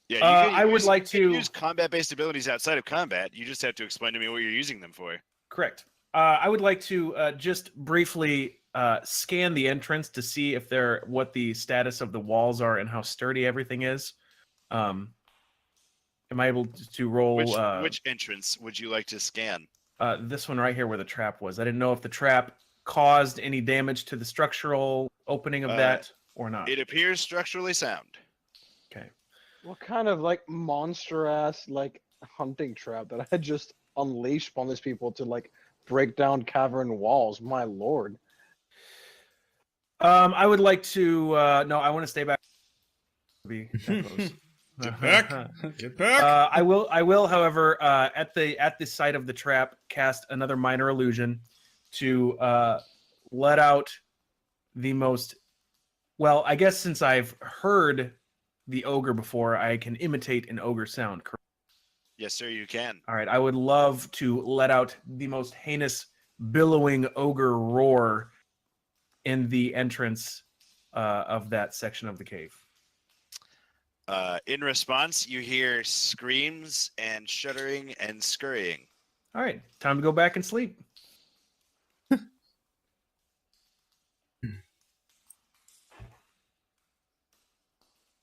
Yeah, you I would like you can to use combat-based abilities outside of combat. You just have to explain to me what you're using them for. correct. I would like to just briefly scan the entrance to see if what the status of the walls are and how sturdy everything is. Am I able to roll Which entrance would you like to scan? this one right here where the trap was? I didn't know if the trap caused any damage to the structural opening of that or not. It appears structurally sound. Okay. What kind of like monster ass like hunting trap that I just unleashed upon these people to like break down cavern walls? My lord. I would like to. No, I want to stay back. Be that close. Get back. Get back. I will, however, at the site of the trap, cast another minor illusion to let out the most. Well, I guess since I've heard the ogre before, I can imitate an ogre sound. Correct? Yes, sir, you can. All right, I would love to let out the most heinous, billowing ogre roar in the entrance of that section of the cave. In response, you hear screams and shuddering and scurrying. All right, time to go back and sleep.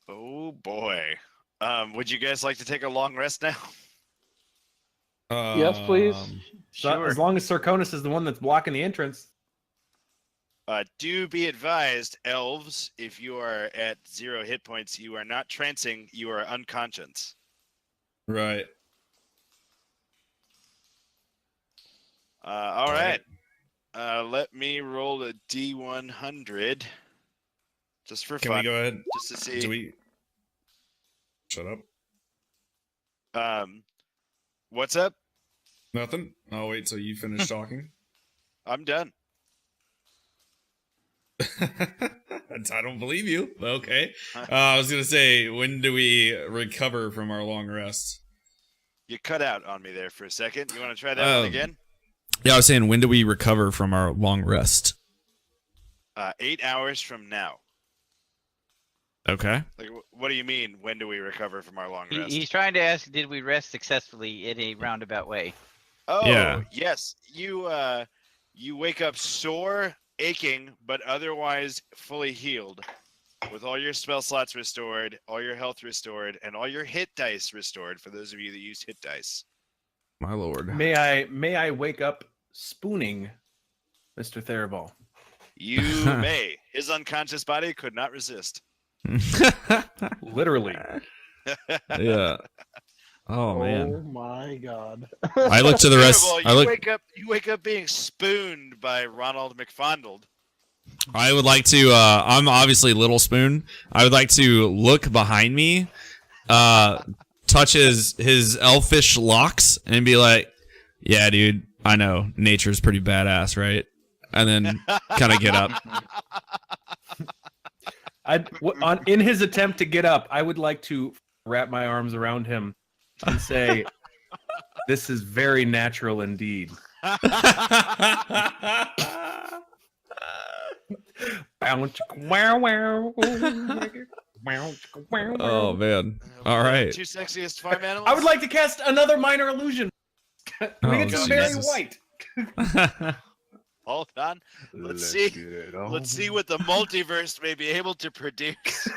Oh boy. Would you guys like to take a long rest now? Yes, please. So, as long as Sarkonis is the one that's blocking the entrance. Do be advised, elves, if you are at 0 hit points, you are not trancing, you are unconscious. Right. All right. Let me roll a D100 just for Can fun. we go ahead? Just to see. Do we? Shut up. What's up? Nothing. I'll wait till you finish talking. I'm done. I don't believe you. But okay. I was gonna say, when do we recover from our long rest? You cut out on me there for a second. You want to try that one again? Yeah, I was saying, when do we recover from our long rest? 8 hours from now. Okay. Like, what do you mean? When do we recover from our long rest? He's trying to ask, did we rest successfully in a roundabout way? Oh, Yeah. yes. You wake up sore, aching, but otherwise fully healed, with all your spell slots restored, all your health restored, and all your hit dice restored. For those of you that use hit dice. My lord. May I wake up spooning Mr. Theraball? You may. His unconscious body could not resist. Literally. Yeah. Oh Oh man. my god. I look to the rest. Terrible. You wake up being spooned by Ronald McFondled. I would like to. I'm obviously Little Spoon. I would like to look behind me, touch his elfish locks, and be like, "Yeah, dude, I know nature's pretty badass, right?" And then kind of get up. In his attempt to get up, I would like to wrap my arms around him and say, "This is very natural indeed." Oh man! All right. Two sexiest farm animals. I would like to cast another minor illusion. Make it very Jesus. white. Hold on. Let's see. Let's see what the multiverse may be able to produce.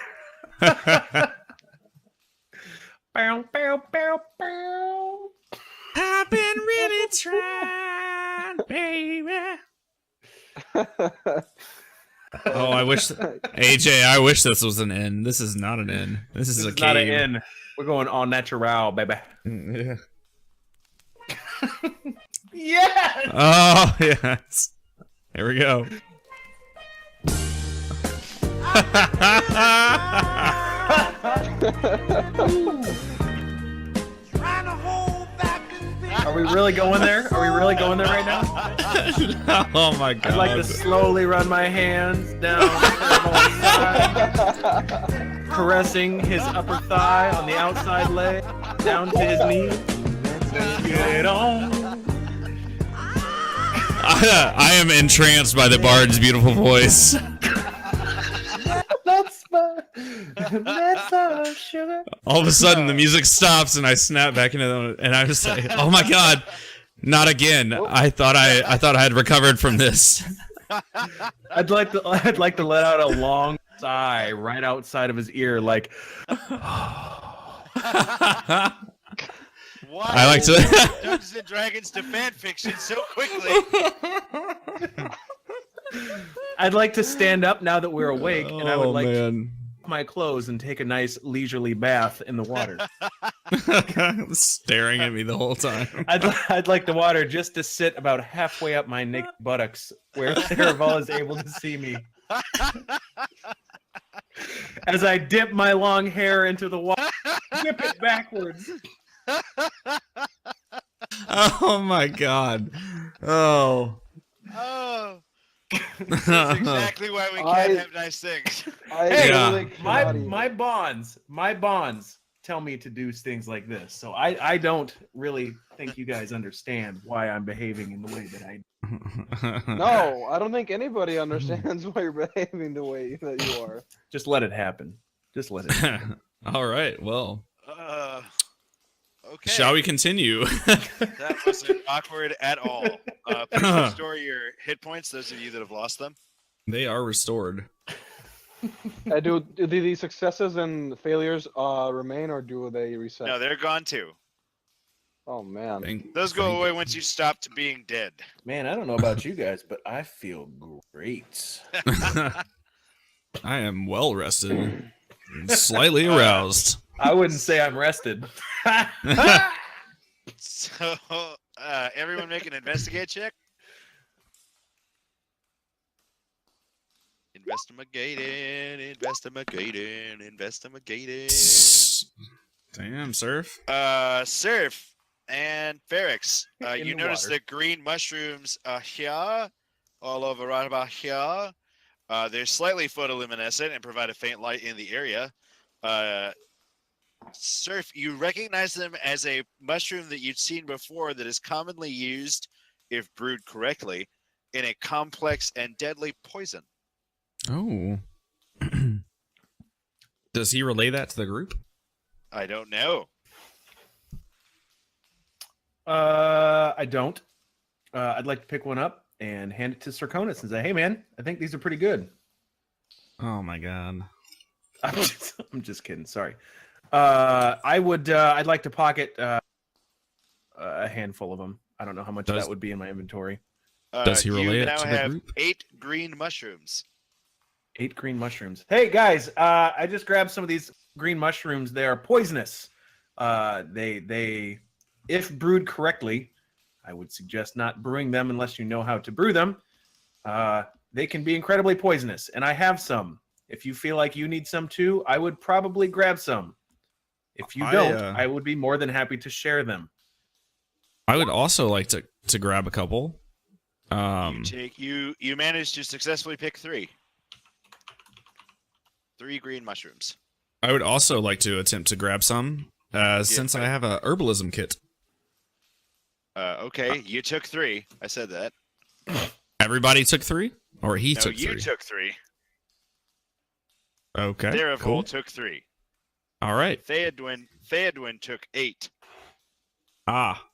Bow, bow, bow, bow. I've been really trying, baby. Oh, I wish AJ. I wish this was an N. This is not an N. This is a It's not an cave. N. We're going all natural, baby. Yeah. Yes. Oh yes. Here we go. Are we really going there? Are we really going there right now? Oh my god. I'd like to slowly run my hands down Therbal's side, caressing his upper thigh on the outside leg, down to his knee. Let's get on. I am entranced by the bard's beautiful voice. That's sugar. All of a sudden, the music stops, and I snap back into them, and I was like, "Oh my god, not again!" I thought I had recovered from this. I'd like to let out a long sigh right outside of his ear, like. Why I like to- Dungeons and Dragons to fan fiction so quickly? I'd like to stand up now that we're awake, and I would like to man. put my clothes and take a nice leisurely bath in the water. Staring at me the whole time. I'd like the water just to sit about halfway up my naked buttocks, where Theraval is able to see me. As I dip my long hair into the water, whip it backwards. Oh my god. Oh. Oh, this is exactly why we can't have nice things. Hey, Yeah. my bonds tell me to do things like this. So I don't really think you guys understand why I'm behaving in the way that I. No, I don't think anybody understands why you're behaving the way that you are. Just let it happen. Just let it happen. All right. Well, Okay. shall we continue? That wasn't awkward at all. Please restore your hit points, those of you that have lost them. They are restored. Do these successes and failures remain, or do they reset? No, they're gone too. Oh man. Those go away once you stopped being dead. Man, I don't know about you guys, but I feel great. I am well rested, and slightly aroused. I wouldn't say I'm rested. So, everyone make an investigate check. Investigating. Damn, Surf. Surf and Ferrix, In you the notice water. the green mushrooms here, all over right about here. They're slightly photoluminescent and provide a faint light in the area. Surf, you recognize them as a mushroom that you'd seen before that is commonly used, if brewed correctly, in a complex and deadly poison. Oh. Does he relay that to the group? I don't know. I don't. I'd like to pick one up and hand it to Circonus and say, "Hey, man, I think these are pretty good." Oh my god. I'm just kidding. Sorry. I'd like to pocket a handful of them. I don't know how much that would be in my inventory. Does he relay you it now to the have group? 8 green mushrooms. 8 green mushrooms. Hey guys, I just grabbed some of these green mushrooms. They are poisonous. They, if brewed correctly, I would suggest not brewing them unless you know how to brew them. They can be incredibly poisonous, and I have some. If you feel like you need some too, I would probably grab some. If you don't, I would be more than happy to share them. I would also like to grab a couple. You managed to successfully pick 3. 3 green mushrooms. I would also like to attempt to grab some, since I have a herbalism kit. Okay, you took 3. I said that. Everybody took 3, or he No, took 3. you took 3. Okay, Theravol cool. took 3. All right. Theodwin took 8. Ah.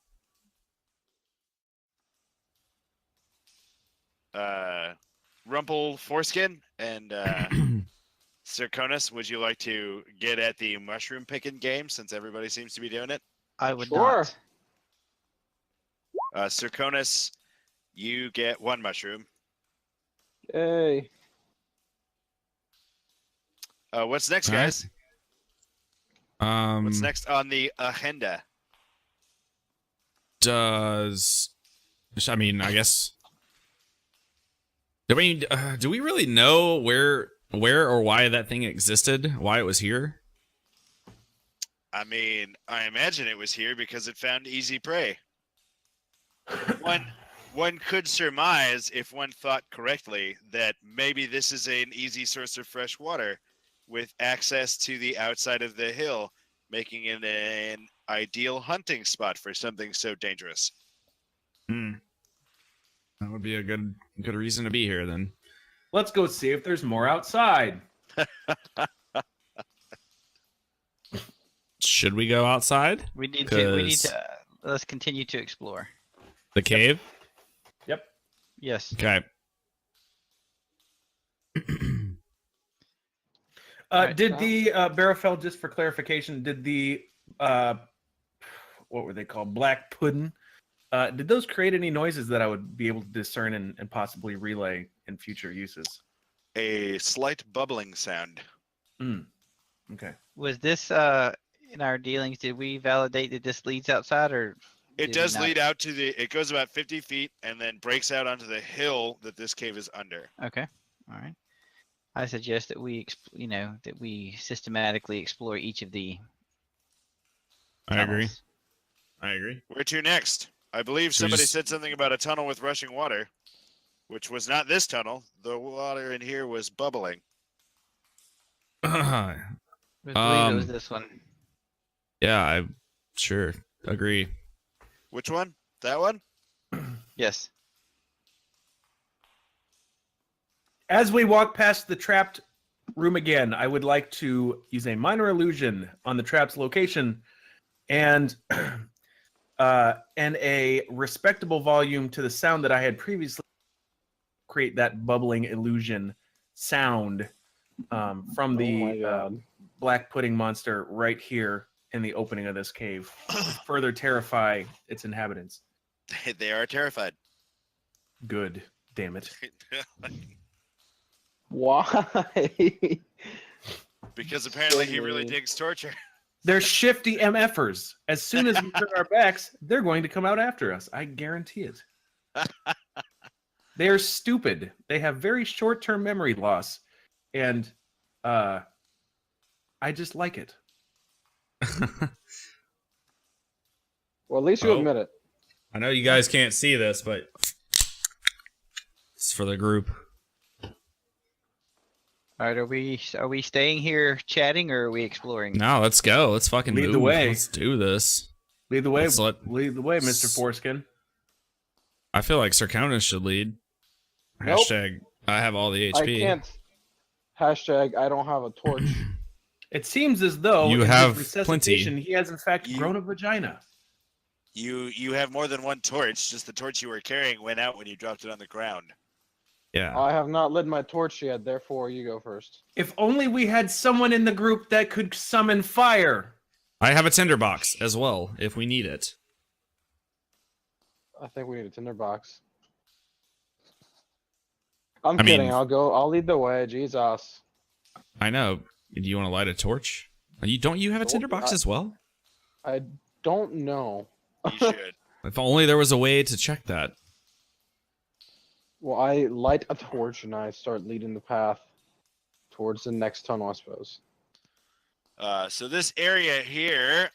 Rumple Foreskin and Circonus, would you like to get at the mushroom picking game since everybody seems to be doing it? I would Sure. not. Circonus, you get 1 mushroom. Yay. What's next, All right. guys? What's next on the agenda? I guess. Do we really know where or why that thing existed? Why it was here? I mean, I imagine it was here because it found easy prey. One could surmise, if one thought correctly, that maybe this is an easy source of fresh water with access to the outside of the hill, making it an ideal hunting spot for something so dangerous. That would be a good reason to be here then. Let's go see if there's more outside. Should we go outside? We need to. 'Cause- Let's continue to explore. The cave? Yep. Yes. Okay. Right. Did the Barrowfell, just for clarification, did the what were they called? Black pudding. Did those create any noises that I would be able to discern and possibly relay in future uses? A slight bubbling sound. Okay. Was this in our dealings? Did we validate that this leads outside, or It did we does not? lead out to the. It goes about 50 feet and then breaks out onto the hill that this cave is under. Okay. All right. I suggest that we, that we systematically explore each of the. I agree. tunnels. I agree. Where to next? I believe Should we somebody just- said something about a tunnel with rushing water, which was not this tunnel. The water in here was bubbling. I believe it was this one. Yeah, I sure agree. Which one? That one? Yes. As we walk past the trapped room again, I would like to use a minor illusion on the trap's location and a respectable volume to the sound that I had previously create that bubbling illusion sound from Oh my the God. black pudding monster right here in the opening of this cave to further terrify its inhabitants. They are terrified. Good. Damn it. Why? Because apparently he really Silly. digs torture. They're shifty MFers. As soon as we turn our backs, they're going to come out after us. I guarantee it. They are stupid. They have very short-term memory loss. And I just like it. Well, at least you Oh. admit it. I know you guys can't see this, but it's for the group. All right. Are we staying here chatting, or are we exploring? No, let's go. Let's fucking Lead the move. way. Let's do this. Lead the way, Let's let- Mr. Foreskin. I feel like Sir Conan should lead. Nope. Hashtag I have all the HP. I can't. Hashtag I don't have a torch. It seems as though You in his have resuscitation, he has in fact You- grown a vagina. You have more than one torch. Just the torch you were carrying went out when you dropped it on the ground. Yeah. I have not lit my torch yet, therefore you go first. If only we had someone in the group that could summon fire. I have a tinderbox as well if we need it. I think we need a tinderbox. I'm I mean- kidding. I'll lead the way. Jesus. I know. Do you want to light a torch? Don't you have a Nope, tinderbox as well? I don't know. You should. If only there was a way to check that. Well, I light a torch and I start leading the path towards the next tunnel, I suppose. So this area here,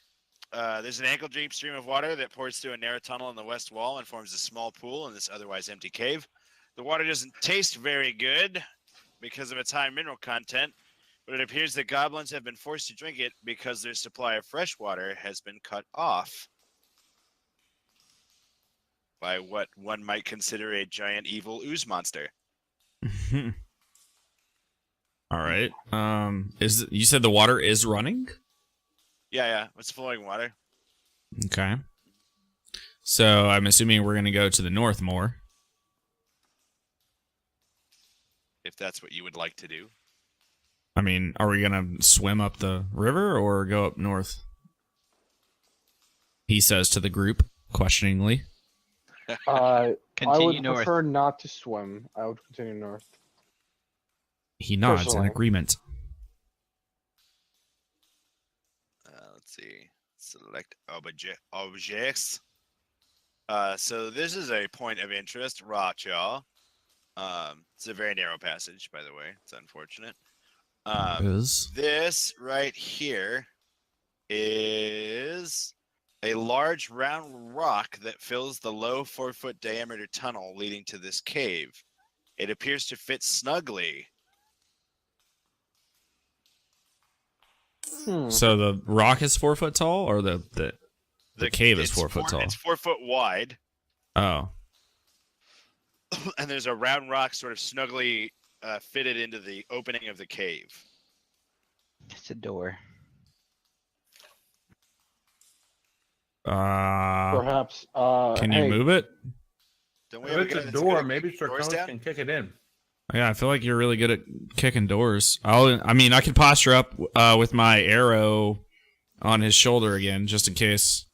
there's an ankle-deep stream of water that pours through a narrow tunnel in the west wall and forms a small pool in this otherwise empty cave. The water doesn't taste very good because of its high mineral content, but it appears that goblins have been forced to drink it because their supply of fresh water has been cut off by what one might consider a giant evil ooze monster. All right. You said the water is running? Yeah, it's flowing water. Okay. So I'm assuming we're gonna go to the north more. If that's what you would like to do. I mean, are we gonna swim up the river or go up north? He says to the group questioningly. I Continue would north. prefer not to swim. I would continue north. He nods in Personally. agreement. Let's see. Select objects. So this is a point of interest, Racha. It's a very narrow passage, by the way. It's unfortunate. Is This right here is a large round rock that fills the low 4-foot diameter tunnel leading to this cave. It appears to fit snugly. so the rock is 4 foot tall, or the cave is it's 4 foot tall? It's 4 foot wide. Oh, and there's a round rock sort of snugly fitted into the opening of the cave. It's a door. Perhaps. Can you Hey, move it? Don't we If have it's guy a that's door, good at maybe kicking doors Sarkonis down? can kick it in. Yeah, I feel like you're really good at kicking doors. I mean, I can posture up with my arrow on his shoulder again, just in case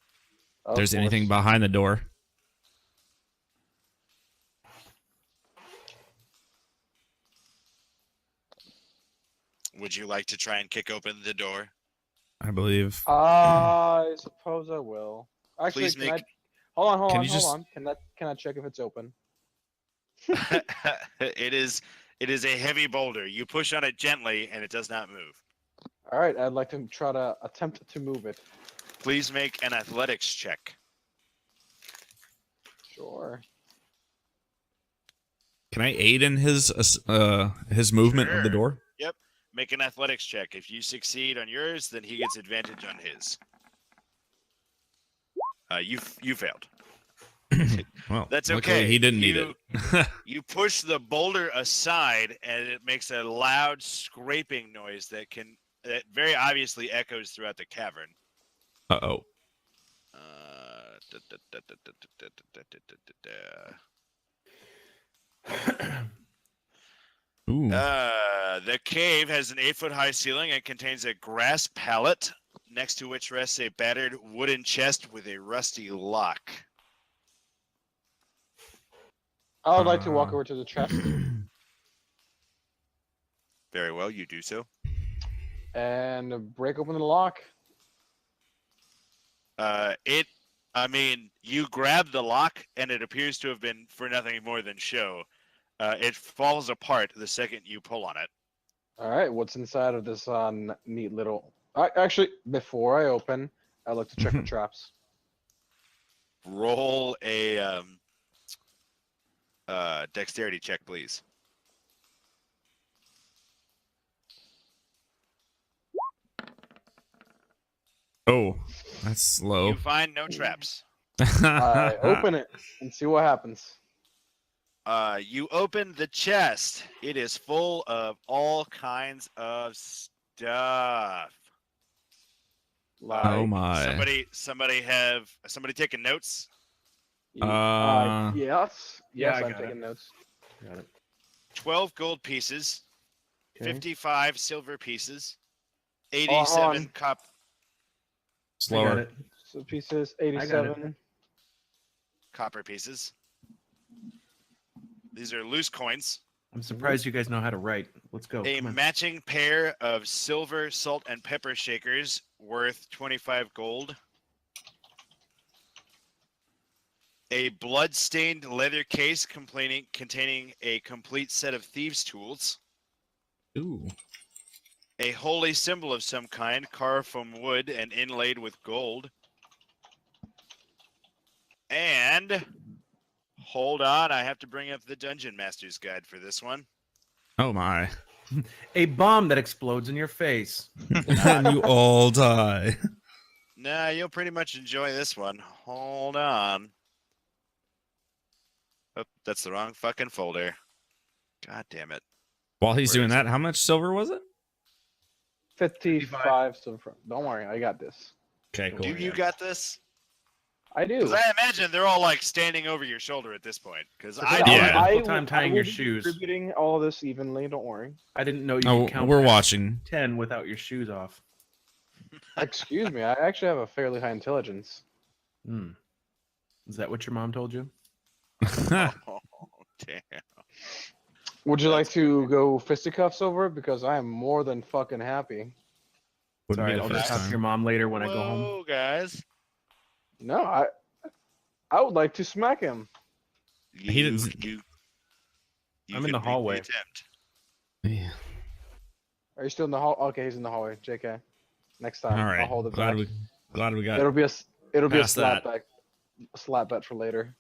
of there's anything course. behind the door. Would you like to try and kick open the door? I believe. I suppose I will. Actually, Please can I? make- Hold Can on, you hold just- on. Can I check if it's open? It is a heavy boulder. You push on it gently, and it does not move. All right, I'd like to try to attempt to move it. Please make an athletics check. Sure. Can I aid in his movement of the Sure. door? Make an athletics check. If you succeed on yours, then he gets advantage on his. You failed. Well, That's luckily okay. he didn't need it. You push the boulder aside, and it makes a loud scraping noise that very obviously echoes throughout the cavern. Uh-oh. Ooh. The cave has an 8-foot high ceiling and contains a grass pallet, next to which rests a battered wooden chest with a rusty lock. I would like to walk over to the chest Very well, you do so. and break open the lock. You grab the lock, and it appears to have been for nothing more than show. It falls apart the second you pull on it. All right, what's inside of this neat little? Actually, before I open, I look to check for traps. Roll a dexterity check, please. Oh, that's slow. You find no traps. I open it and see what happens. You open the chest. It is full of all kinds of stuff. Oh my. Somebody taking notes? Yes. Yeah, Yes, I I'm got it. taking notes. Got it. 12 gold pieces, Okay. 55 silver pieces, hold 87 on. I got Slower. it. So pieces, got it. 87. copper pieces. These are loose coins. I'm surprised you guys know how to write. Let's go. A Come on. matching pair of silver salt and pepper shakers worth 25 gold. A blood-stained leather case containing a complete set of thieves' tools. Ooh. A holy symbol of some kind carved from wood and inlaid with gold. And hold on, I have to bring up the Dungeon Master's Guide for this one. Oh my. A bomb that explodes in your face. And you all die. Nah, you'll pretty much enjoy this one. Hold on. Oh, that's the wrong fucking folder. God damn it. While he's Where doing is that, how much silver was it? 55 silver. Don't worry, I got this. Okay, cool. Do you got this? I do. Because I imagine they're all like standing over your shoulder at this point. Because I Yeah. do. Yeah. Difficult time tying will your be shoes. Distributing all this evenly. Don't worry. I didn't know you Oh, could count we're past watching. 10 without your shoes off. Excuse me. I actually have a fairly high intelligence. Hmm. Is that what your mom told you? Oh, damn. Would you like to go fisticuffs over it? Because I am more than fucking happy. Wouldn't Sorry, be the I'll first just talk to time. your mom later when I go Whoa, home. guys. No, I would like to smack him. He didn't- You I'm in can the make hallway. attempt. Yeah. Are you still in the hall? Okay, he's in the hallway. JK. Next time, All right. I'll hold it Glad back. we got It'll be a past slap that. back, a slap bet for later.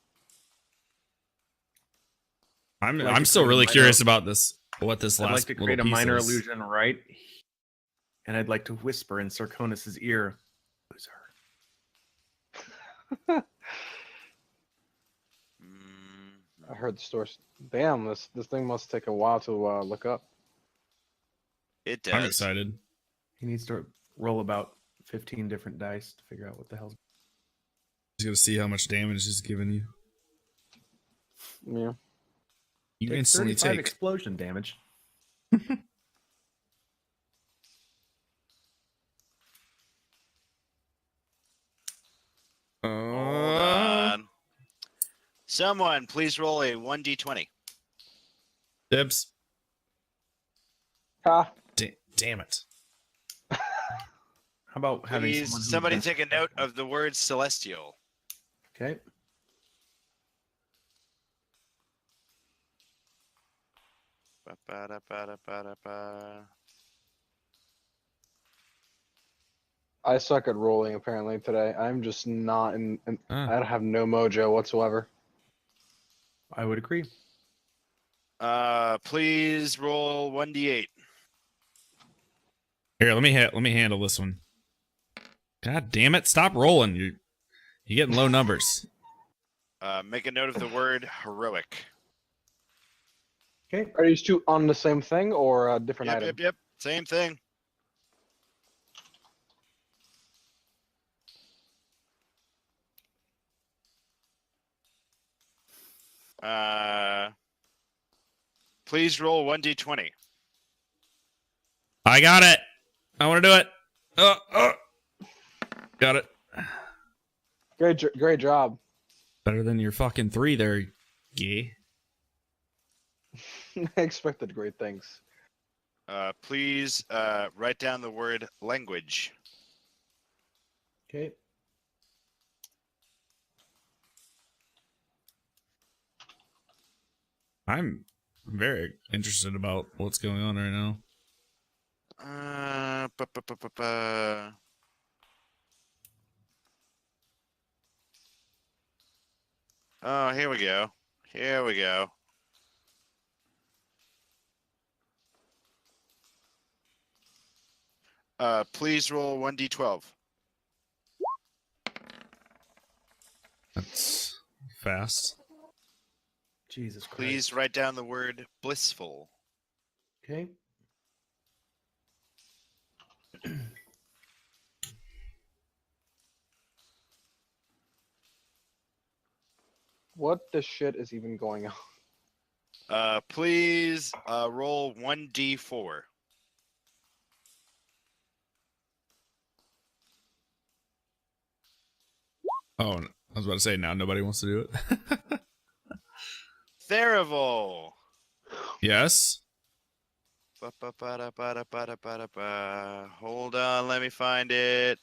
I'm I'd like I'm to still create a really minor- curious about this. What this last I'd like to little create a piece minor is. illusion, right? And I'd like to whisper in Sarkonis's ear, loser. I heard the story. Damn, this thing must take a while to look up. It does. I'm excited. He needs to roll about 15 different dice to figure out what the hell's. Just gonna see how much damage is giving you. Yeah. You Takes instantly 35 take. explosion damage. Hold on. Someone, please roll a 1d20. Dibs. Ha. Damn it. How about having Please, someone who's somebody been- take a note of the word celestial. Okay. Ba-ba-da-ba-da-ba-da-ba. I suck at rolling apparently today. I'm just not in. Ah. I have no mojo whatsoever. I would agree. Please roll 1d8. Here, let me handle this one. God damn it! Stop rolling. You're getting low numbers. Make a note of the word heroic. Okay. Are these two on the same thing or a different Yep, item? yep, yep. Same thing. Please roll 1d20. I got it. I want to do it. Got it. Great job. Better than your fucking 3 there, gay. I expected great things. Please write down the word language. Okay. I'm very interested about what's going on right now. Ba-ba-ba-ba-ba. Oh, here we go. Here we go. Please roll 1d12. That's fast. Jesus Christ. Please write down the word blissful. Okay. What the shit is even going on? Please roll 1d4. Oh, I was about to say now nobody wants to do it. Therival. Yes. Ba-ba-ba-da-ba-da-ba-da-ba-da-ba. Hold on, let me find it.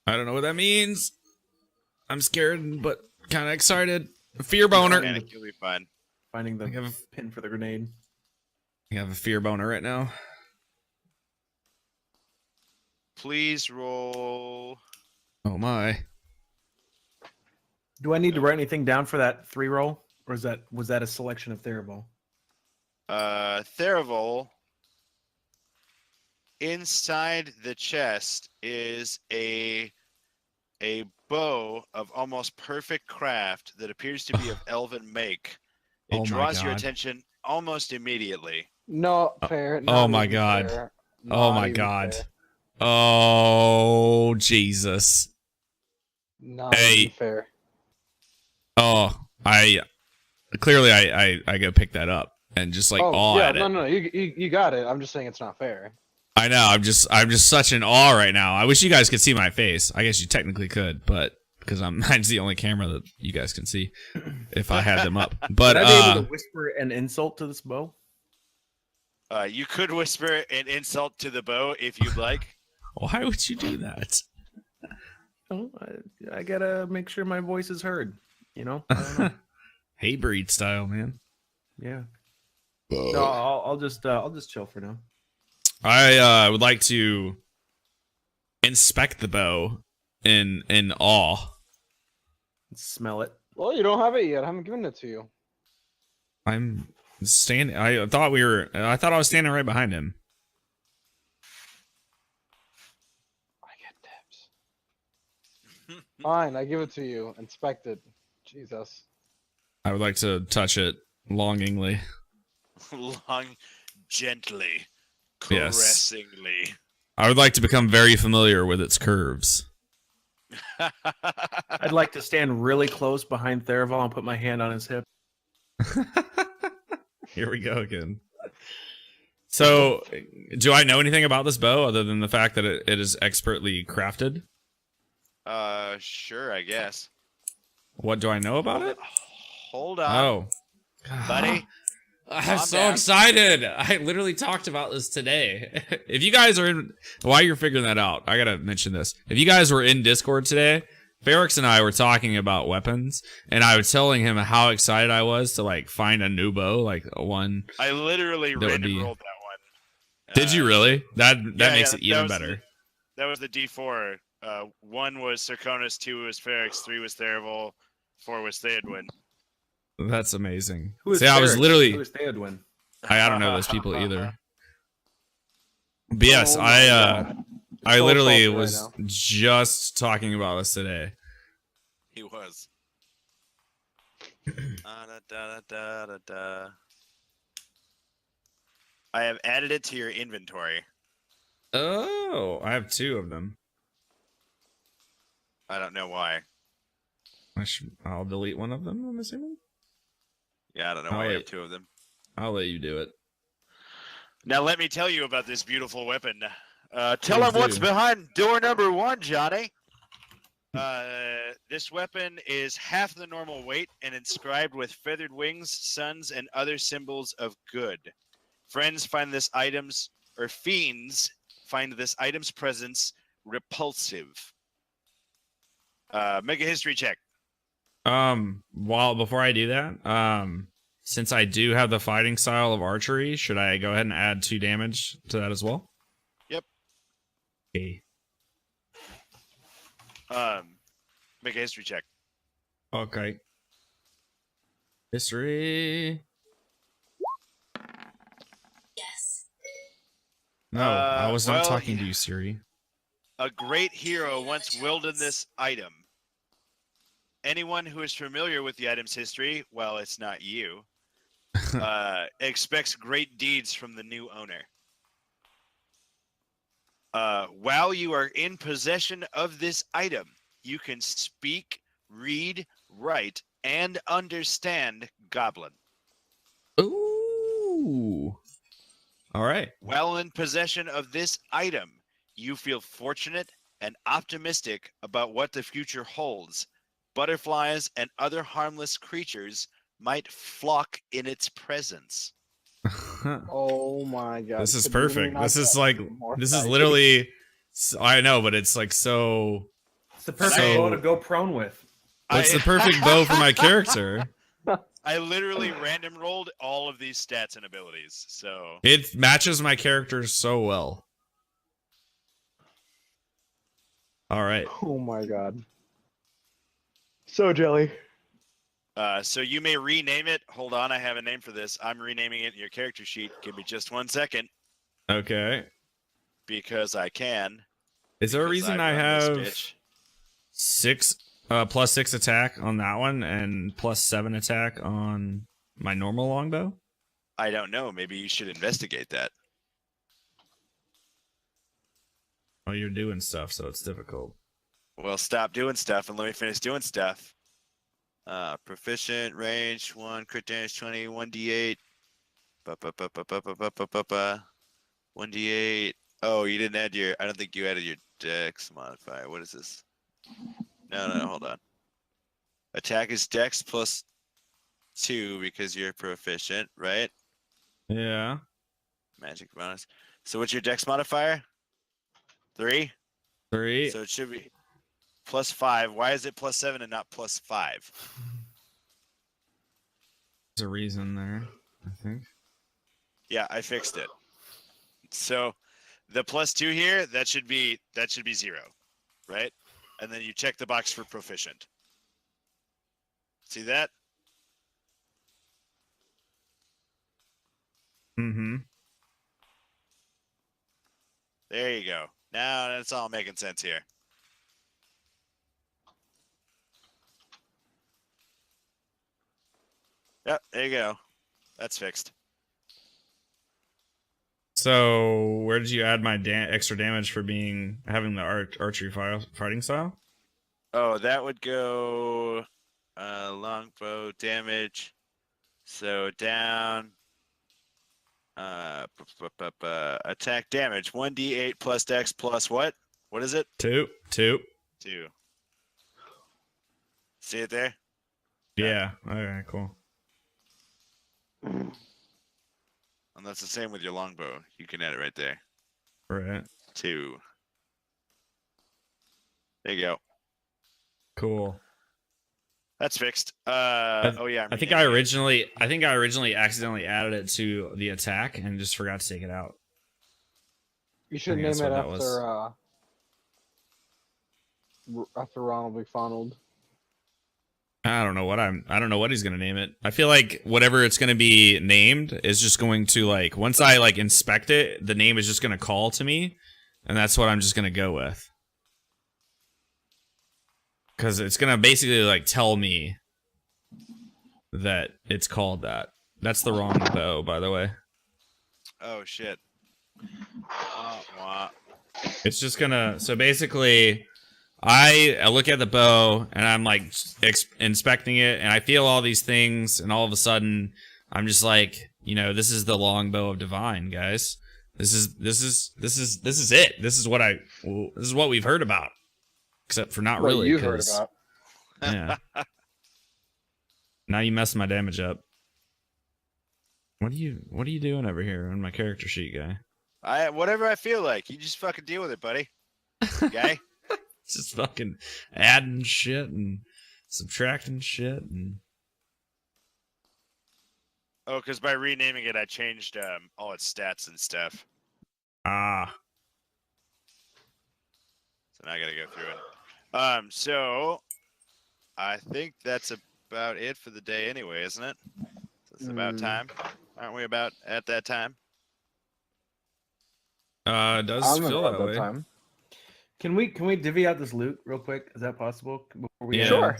I don't know what that means. I'm scared, but kind of excited. Fear boner. Don't panic, you'll be fine. Finding the I have, pin for the grenade. I have a fear boner right now. Please roll. Oh my. Do I need to write anything down for that 3 roll? Or was that a selection of Therival? Therival. Inside the chest is a bow of almost perfect craft that appears to be of elven make. It Oh my draws your God. attention almost immediately. No fair. Oh not my even God. fair, Oh not my even God. fair, Oh Jesus. Not Hey. even fair. Oh, I go pick that up and just like awe yeah, at no, it. no, you got it. I'm just saying it's not fair. I know. I'm just such in awe right now. I wish you guys could see my face. I guess you technically could, but because mine's the only camera that you guys can see if I had them up. But Would I be able to whisper an insult to this bow? You could whisper an insult to the bow if you'd like. why would you do that? Oh, I gotta make sure my voice is heard. You know? I don't know. Hey, breed style, man. Yeah. No, I'll just chill for now. I would like to inspect the bow in awe. Smell it. Well, you don't have it yet. I haven't given it to you. I'm standing. I thought I was standing right behind him. I get tips. Fine, I give it to you. Inspect it. Jesus. I would like to touch it longingly. Long, gently, Yes. caressingly. I would like to become very familiar with its curves. I'd like to stand really close behind Theraval and put my hand on his hip. Here we go again. So, do I know anything about this bow other than the fact that it is expertly crafted? Sure, I guess. What do I know about it? Hold on, Oh, buddy. I'm Calm so down. excited. I literally talked about this today. If you guys are in, while you're figuring that out, I gotta mention this. If you guys were in Discord today, Ferrix and I were talking about weapons, and I was telling him how excited I was to like find a new bow, like a one. I literally That would random be- rolled that one. Did you really? That yeah, makes yeah, it even that was better. That was the D4. 1 was Circonus, 2 was Ferrix, 3 was Theraval, 4 was Theodwin. That's amazing. Who is See, I was Ferrix? literally. Who is Theodwin? I don't know those people either. But yes, Oh my God. I So literally salty right was now. just talking about this today. He was. Da. I have added it to your inventory. Oh, I have 2 of them. I don't know why. I'll delete one of them, I'm assuming. Yeah, I don't know Oh, why you wait. have 2 of them. I'll let you do it. Now let me tell you about this beautiful weapon. Tell Please him what's do. behind door number 1, Johnny. This weapon is half the normal weight and inscribed with feathered wings, suns, and other symbols of good. Friends find this items, or fiends find this item's presence repulsive. Make a history check. Before I do that, since I do have the fighting style of archery, should I go ahead and add 2 damage to that as well? Yep. Okay. Make a history check. Okay. History. Yes. No, I was not well, talking to you, Siri. A great hero once wielded this item. Anyone who is familiar with the item's history, well, it's not you, expects great deeds from the new owner. While you are in possession of this item, you can speak, read, write, and understand Goblin. Ooh. All right. While in possession of this item, you feel fortunate and optimistic about what the future holds. Butterflies and other harmless creatures might flock in its presence. Oh my God. This is Could you perfect. not This is get like, more this is exciting? literally, I know, but it's like so. It's the perfect So- bow to go prone with. It's the perfect bow for my character. I literally random rolled all of these stats and abilities. So It matches my character so well. All right. Oh my God. So jelly. so you may rename it. Hold on, I have a name for this. I'm renaming it in your character sheet. Give me just 1 second Okay. because I can. Is there a because reason I run have this bitch. 6 +6 attack on that one and +7 attack on my normal longbow? I don't know. Maybe you should investigate that. Oh, you're doing stuff, so it's difficult. Well, stop doing stuff and let me finish doing stuff. Proficient, range 1, crit damage 20, 1d8. 1d8. Oh, you didn't add your. I don't think you added your dex modifier. What is this? No, hold on. Attack is dex +2 because you're proficient, right? Yeah. Magic bonus. So what's your dex modifier? 3? 3. So it should be +5. Why is it +7 and not +5? There's a reason there, I think. Yeah, I fixed it. So the +2 here, that should be 0, right? And then you check the box for proficient. See that? Mm-hmm. There you go. Now that's all making sense here. Yep, there you go. That's fixed. So where did you add my extra damage for having the archery fighting style? Oh, that would go longbow damage. So down attack damage 1d8 plus dex plus what? What is it? 2. 2. See it there? Yeah. Okay. Cool. And that's the same with your longbow. You can add it right there. Right. 2. There you go. Cool. That's fixed. Oh yeah. I think I originally accidentally added it to the attack and just forgot to take it out. You should think name that's it what that was. after Ronald McDonald. I don't know what he's gonna name it. I feel like whatever it's gonna be named is just going to like once I like inspect it, the name is just gonna call to me, and that's what I'm just gonna go with. Because it's gonna basically like tell me that it's called that. That's the wrong bow, by the way. Oh shit. Wah. It's just gonna. So basically, I look at the bow and I'm like inspecting it, and I feel all these things, and all of a sudden I'm just like, this is the longbow of divine, guys. This is it. This is what we've heard about, except for not What really. you heard about. Yeah. Now you messed my damage up. What are you doing over here on my character sheet, guy? Whatever I feel like. You just fucking deal with it, buddy. Guy. Just fucking adding shit and subtracting shit and. Oh, because by renaming it, I changed all its stats and stuff. Ah. So now I gotta go through it. So I think that's about it for the day anyway, isn't it? So it's about time. Aren't we about at that time? It does I'm feel about that way. time. Can we divvy out this loot real quick? Is that possible? Before we Yeah. Sure.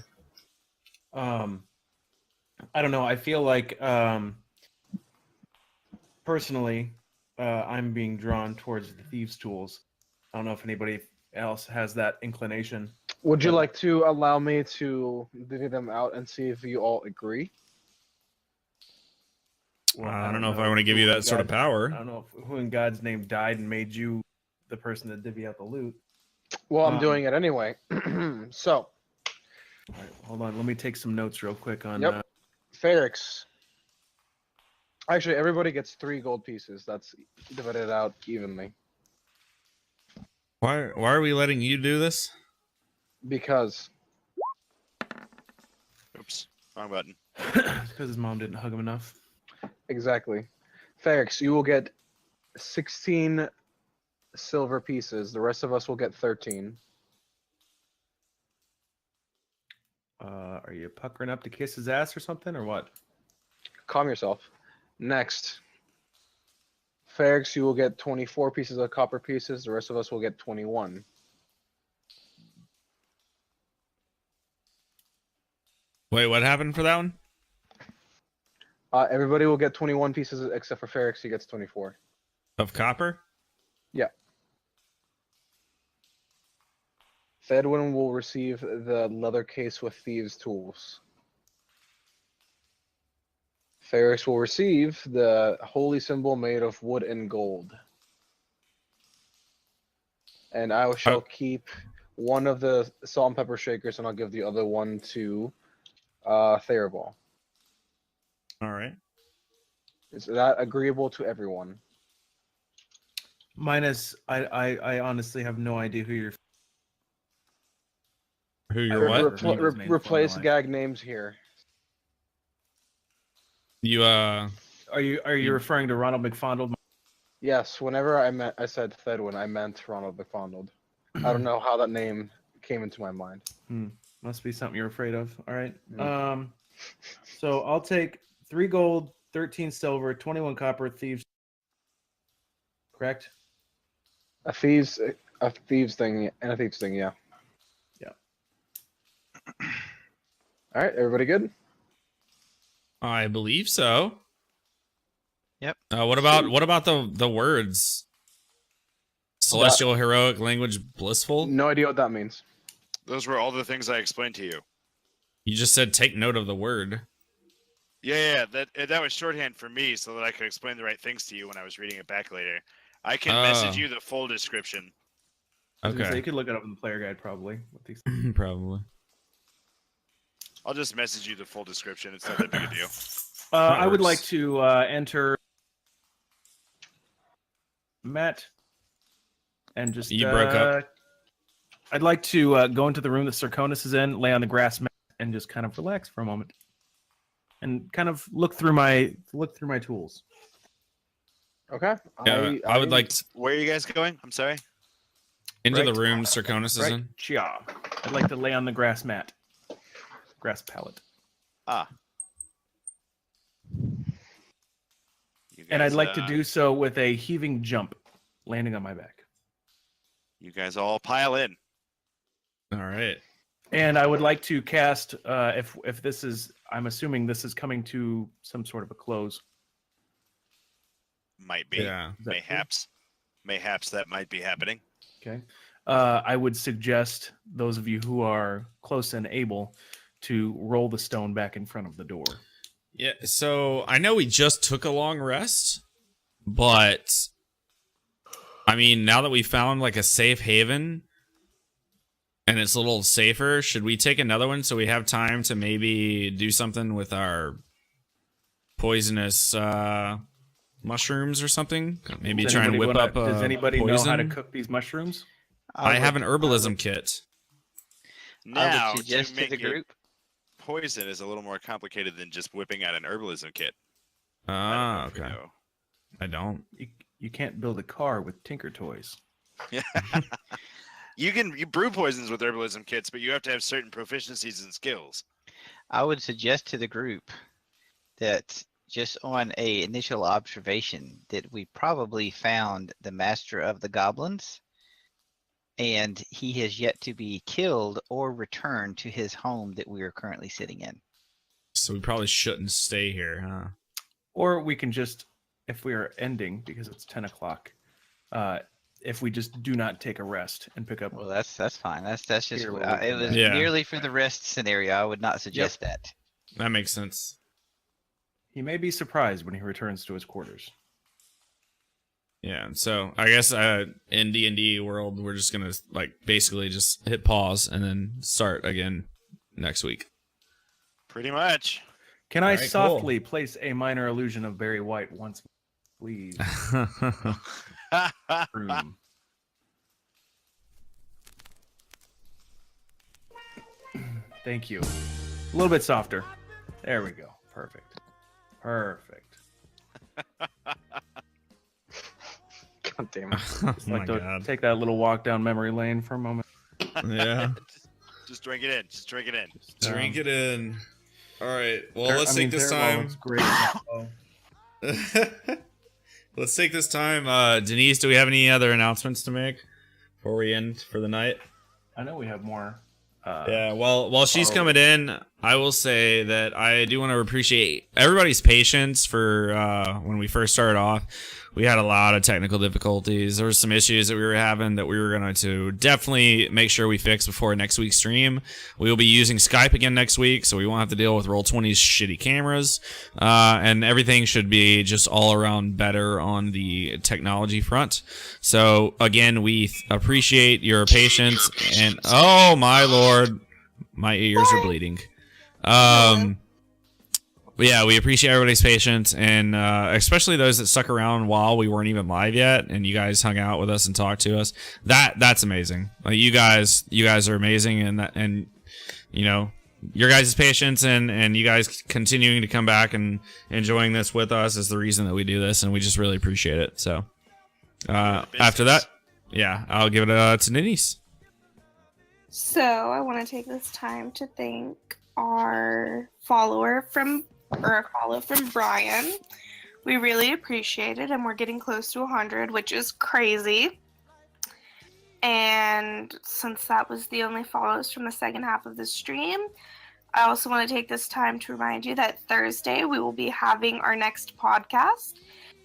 I don't know. I feel like personally, I'm being drawn towards the thieves' tools. I don't know if anybody else has that inclination. Would you But- like to allow me to divvy them out and see if you all agree? Well, I don't know if I want to give you who in that sort of God's- power. I don't know who in God's name died and made you the person to divvy out the loot. Well, I'm Um, doing it anyway. So, All right, hold on. Let me take some notes real quick on. Yep. Ferrix. Actually, everybody gets 3 gold pieces. That's divided out evenly. Why are we letting you do this? Because Oops, wrong button. Because his mom didn't hug him enough. exactly. Ferrix, you will get 16 silver pieces. The rest of us will get 13. Are you puckering up to kiss his ass or something, or what? Calm yourself. Next. Ferrix, you will get 24 pieces of copper pieces. The rest of us will get 21. Wait, what happened for that one? Everybody will get 21 pieces except for Ferrix. He gets 24. Of copper? Yeah. Fedwin will receive the leather case with thieves' tools. Ferrix will receive the holy symbol made of wood and gold. And I shall keep one of the salt and pepper shakers, and I'll give the other one to Theraball. All right. Is that agreeable to everyone? Minus, I honestly have no idea who you're. Who you're what? Replace Replace gag names here. You Are you referring to Ronald McFondle? Yes, whenever I said Thedwin, I meant Ronald McFondled. I don't know how that name came into my mind. Must be something you're afraid of. All right. Mm. So I'll take 3 gold, 13 silver, 21 copper, thieves. Correct. A thieves thing, and a thieves thing, yeah. Yeah. All right, everybody good? I believe so. Yep. What about the words? Celestial, heroic, language, blissful. No idea what that means. Those were all the things I explained to you. You just said take note of the word. Yeah, that was shorthand for me so that I could explain the right things to you when I was reading it back later. I can message you the full description. Okay. You could look it up in the player guide probably. What these Probably. I'll just message you the full description. It's not that big a deal. I would like to enter Matt and just You broke up. I'd like to go into the room that Sarkonis is in, lay on the grass mat, and just kind of relax for a moment, and kind of look through my tools. Okay. Yeah, I would like Where are you guys going? I'm sorry. into the Right. room Sarkonis is in. Chia. I'd like to lay on the grass mat, grass pallet, Ah. You and I'd guys, like to do so with a heaving jump, landing on my back. You guys all pile in. All right. And I would like to cast, if this is, I'm assuming this is coming to some sort of a close. Might be. Yeah. Is that true? Mayhaps that might be happening. Okay. I would suggest those of you who are close and able to roll the stone back in front of the door. Yeah. So I know we just took a long rest, but I mean, now that we found like a safe haven and it's a little safer, should we take another one so we have time to maybe do something with our poisonous mushrooms or something? Maybe try and whip up Does anybody know how to poison? cook these mushrooms? I have an herbalism kit. Now, I would suggest to to make the it group. poison is a little more complicated than just whipping out an herbalism kit. Ah, I don't know if okay. you know. I don't. You can't build a car with Tinker Toys. You brew poisons with herbalism kits, but you have to have certain proficiencies and skills. I would suggest to the group that just on a initial observation that we probably found the master of the goblins, and he has yet to be killed or returned to his home that we are currently sitting in. So we probably shouldn't stay here, huh? Or we can just, if we are ending, because it's 10 o'clock, if we just do not take a rest and pick up. Well, that's fine. That's just Here, we'll it come was back. Yeah. merely for the rest scenario. I would not suggest that. That makes sense. He may be surprised when he returns to his quarters. Yeah, so I guess in D&D world, we're just gonna like basically just hit pause and then start again next week. Pretty much. Can I All right, softly place a minor illusion of Barry White once, please? Room. Thank you. A little bit softer. There we go. Perfect. Perfect. God damn it. Just like to take that little walk down memory lane for a moment. Yeah, Just drink it in. Just drink it in. drink it in. All right. Well, let's take this Terrible time. looks great. Oh. Let's take this time. Denise, do we have any other announcements to make before we end for the night? I know we have more. Yeah, well, while she's coming in, I will say that I do want to appreciate everybody's patience for when we first started off. We had a lot of technical difficulties. There were some issues that we were having that we were going to definitely make sure we fix before next week's stream. We will be using Skype again next week, so we won't have to deal with Roll20's shitty cameras. And everything should be just all around better on the technology front. So, again, we appreciate your patience. And, oh, my lord, my ears are bleeding. But yeah, we appreciate everybody's patience, and especially those that stuck around while we weren't even live yet, and you guys hung out with us and talked to us. That's amazing. Like you guys are amazing, and you know, your guys' patience and you guys continuing to come back and enjoying this with us is the reason that we do this, and we just really appreciate it. So after that, yeah, I'll give it to Denise. So I want to take this time to thank our follow from Brian. We really appreciate it, and we're getting close to 100, which is crazy. And since that was the only follows from the second half of the stream, I also want to take this time to remind you that Thursday we will be having our next podcast,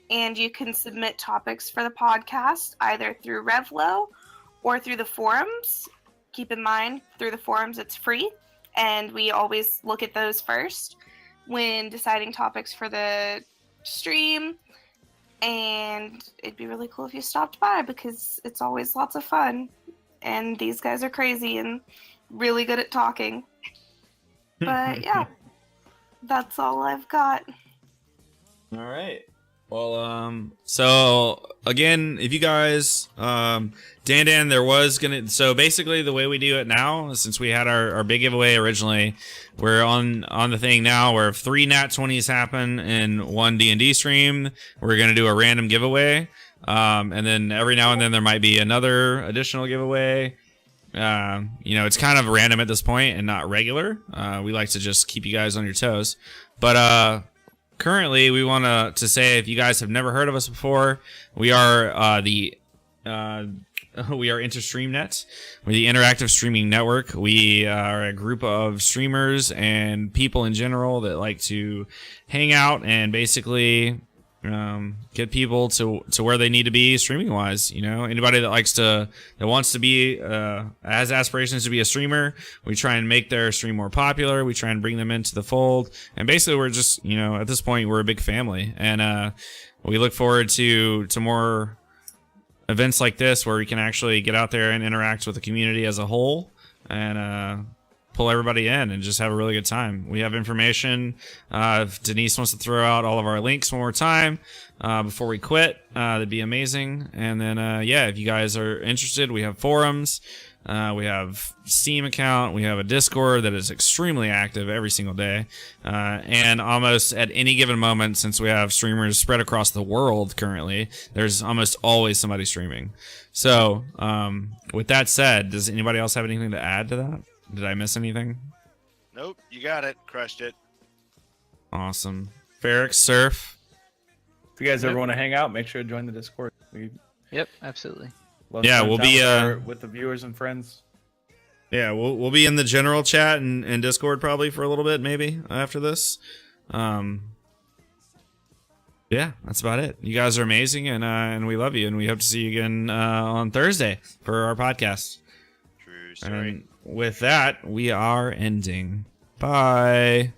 and you can submit topics for the podcast either through Revlo or through the forums. Keep in mind, through the forums it's free, and we always look at those first when deciding topics for the stream. And it'd be really cool if you stopped by because it's always lots of fun. And these guys are crazy and really good at talking. But yeah, that's all I've got. All right. Well, so again, if you guys, Dan, there was so basically the way we do it now, since we had our big giveaway originally, we're on the thing now where if 3 Nat 20s happen in one D&D stream, we're going to do a random giveaway. And then every now and then there might be another additional giveaway. It's kind of random at this point and not regular. We like to just keep you guys on your toes, but, currently, we want to say, if you guys have never heard of us before, we are we are InterStreamNet. We're the Interactive Streaming Network. We are a group of streamers and people in general that like to hang out and basically get people to where they need to be streaming wise. Anybody that wants to be has aspirations to be a streamer, we try and make their stream more popular. We try and bring them into the fold, and basically we're just at this point we're a big family, and we look forward to more events like this where we can actually get out there and interact with the community as a whole, and pull everybody in and just have a really good time. We have information. If Denise wants to throw out all of our links one more time before we quit, that'd be amazing. And then, if you guys are interested, we have forums. We have Steam account. We have a Discord that is extremely active every single day. And almost at any given moment, since we have streamers spread across the world currently, there's almost always somebody streaming. So with that said, does anybody else have anything to add to that? Did I miss anything? Nope, you got it. Crushed it. Awesome. Ferric, Surf. If you guys ever want to hang out, make sure to join the Discord. Yep, absolutely. Love Yeah, spending we'll time be with the viewers and friends. Yeah, we'll be in the general chat and Discord probably for a little bit, maybe after this. Yeah, that's about it. You guys are amazing, and we love you, and we hope to see you again on Thursday for our podcast. True story. And with that, we are ending. Bye.